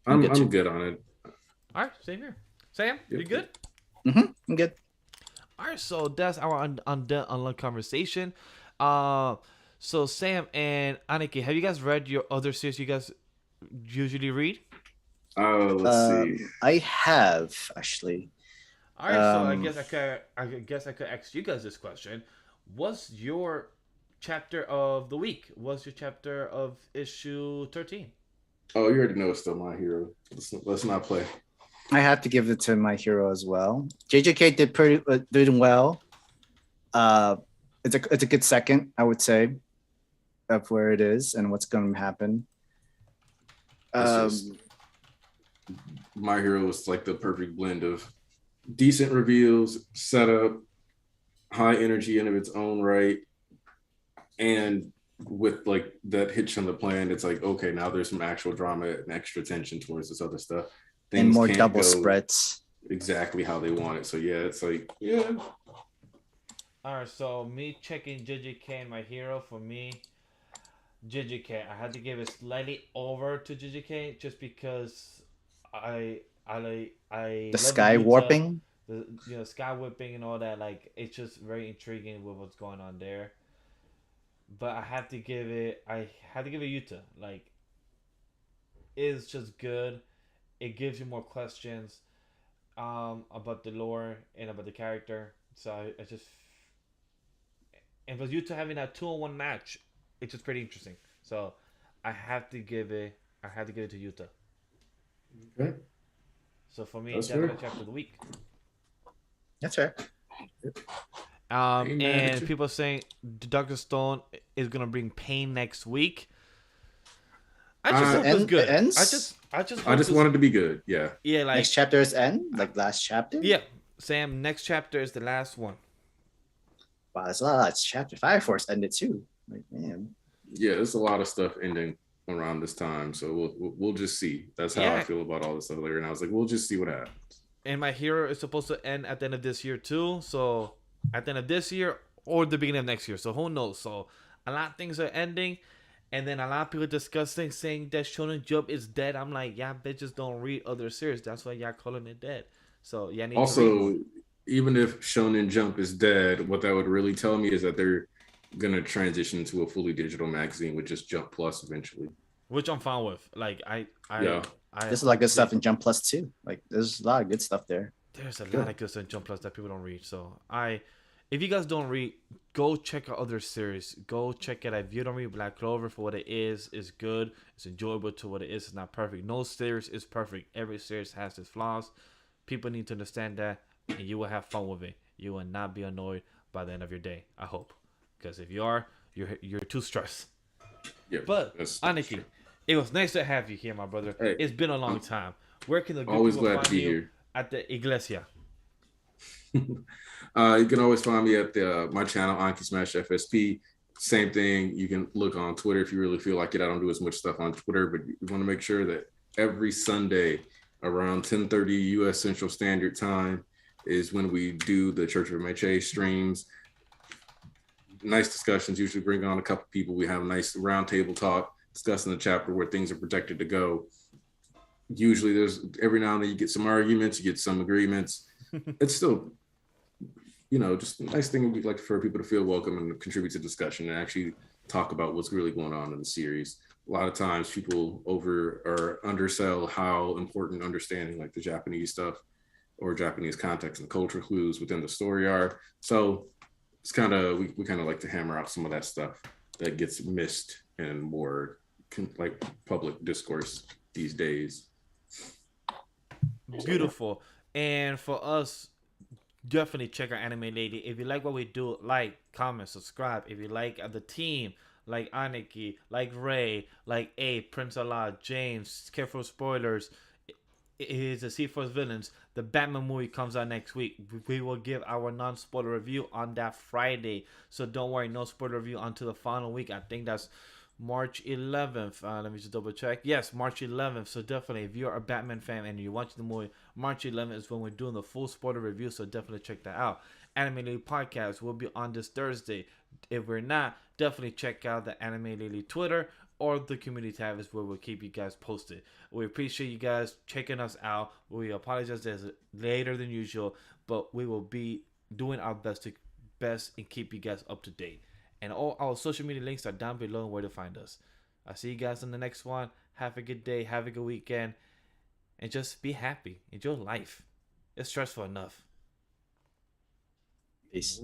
I'm good on it. All right, same here. Sam, you good? Mm-hmm. I'm good. All right, so that's our Undead Unluck conversation. So Sam and Aniki, have you guys read your other series you guys usually read? Let's see. I have actually. All right, so I guess I could ask you guys this question: what's your chapter of the week? What's your chapter of issue 13? Oh, you already know it's still My Hero. Let's not play. I have to give it to My Hero as well. JJK did well. It's a good second, I would say, of where it is and what's going to happen. My Hero was like the perfect blend of decent reveals, setup, high energy in of its own right, and with like that hitch on the plan, it's like, okay, now there's some actual drama and extra tension towards this other stuff. Things and more double spreads. Exactly how they want it. So yeah, it's like, yeah. All right, so me checking JJK and My Hero, for me, JJK, I had to give it slightly over to JJK just because I the sky warping, sky whipping and all that. Like it's just very intriguing with what's going on there. But I had to give it Yuta. Like it's just good. It gives you more questions about the lore and about the character. So I just, and with Yuta having that 2-on-1 match, it's just pretty interesting. So I have to give it to Yuta. Okay. So for me, that's my chapter of the week. That's fair. And people are saying Dr. Stone is gonna bring pain next week. I just hope it's good. I just want it to be good. Yeah. Yeah, like next chapter is end, like last chapter. Yeah, Sam. Next chapter is the last one. wow, there's a lot of chapter 5 force ended too. Like, man. Yeah, there's a lot of stuff ending around this time, so we'll just see. That's how I feel about all this stuff later. And I was like, we'll just see what happens. And My Hero is supposed to end at the end of this year too. So at the end of this year or the beginning of next year. So who knows? So a lot of things are ending. And then a lot of people discussing, saying that Shonen Jump is dead. I'm like, yeah, bitches don't read other series. That's why y'all calling it dead. So yeah, need to read more. Even if Shonen Jump is dead, what that would really tell me is that they're gonna transition to a fully digital magazine with just Jump Plus eventually. Which I'm fine with. Like There's a lot of good stuff in Jump Plus too. Like there's a lot of good stuff there. There's a lot of good stuff in Jump Plus that people don't read. So if you guys don't read, go check out other series. Go check it out. If you don't read Black Clover for what it is, it's good. It's enjoyable to what it is. It's not perfect. No series is perfect. Every series has its flaws. People need to understand that, and you will have fun with it. You will not be annoyed by the end of your day. I hope, because if you are, you're too stressed. Yeah, but Aniki, it was nice to have you here, my brother. Hey, it's been a long time. Where can the good always people glad to be here at the Iglesia? You can always find me at my channel, AnikiSmashFSP. Same thing. You can look on Twitter if you really feel like it. I don't do as much stuff on Twitter, but you want to make sure that every Sunday around 10:30 U.S. Central Standard Time is when we do the Church of MHA streams. Nice discussions. Usually bring on a couple people. We have a nice roundtable talk discussing the chapter where things are projected to go. Usually there's every now and then you get some arguments, you get some agreements. It's still, just a nice thing. We'd like for people to feel welcome and contribute to discussion and actually talk about what's really going on in the series. A lot of times people over or undersell how important understanding like the Japanese stuff or Japanese context and culture clues within the story are. So it's kind of, we kind of like to hammer out some of that stuff that gets missed in more like public discourse these days. Beautiful. And for us, definitely check out Anime Lady. If you like what we do, like, comment, subscribe. If you like the team, like Aniki, like Ray, like A, Prince Allah, James, Careful Spoilers, is the C4 villains. The Batman movie comes out next week. We will give our non-spoiler review on that Friday. So don't worry, no spoiler review until the final week. I think that's March 11th. Let me just double check. Yes, March 11th. So definitely, if you're a Batman fan and you're watching the movie, March 11th is when we're doing the full spoiler review. So definitely check that out. Anime Lily podcast will be on this Thursday. If we're not, definitely check out the Anime Lily Twitter or the community tab is where we'll keep you guys posted. We appreciate you guys checking us out. We apologize that it's later than usual, but we will be doing our best and keep you guys up to date. And all our social media links are down below where to find us. I'll see you guys in the next one. Have a good day. Have a good weekend. And just be happy. Enjoy life. It's stressful enough. Peace.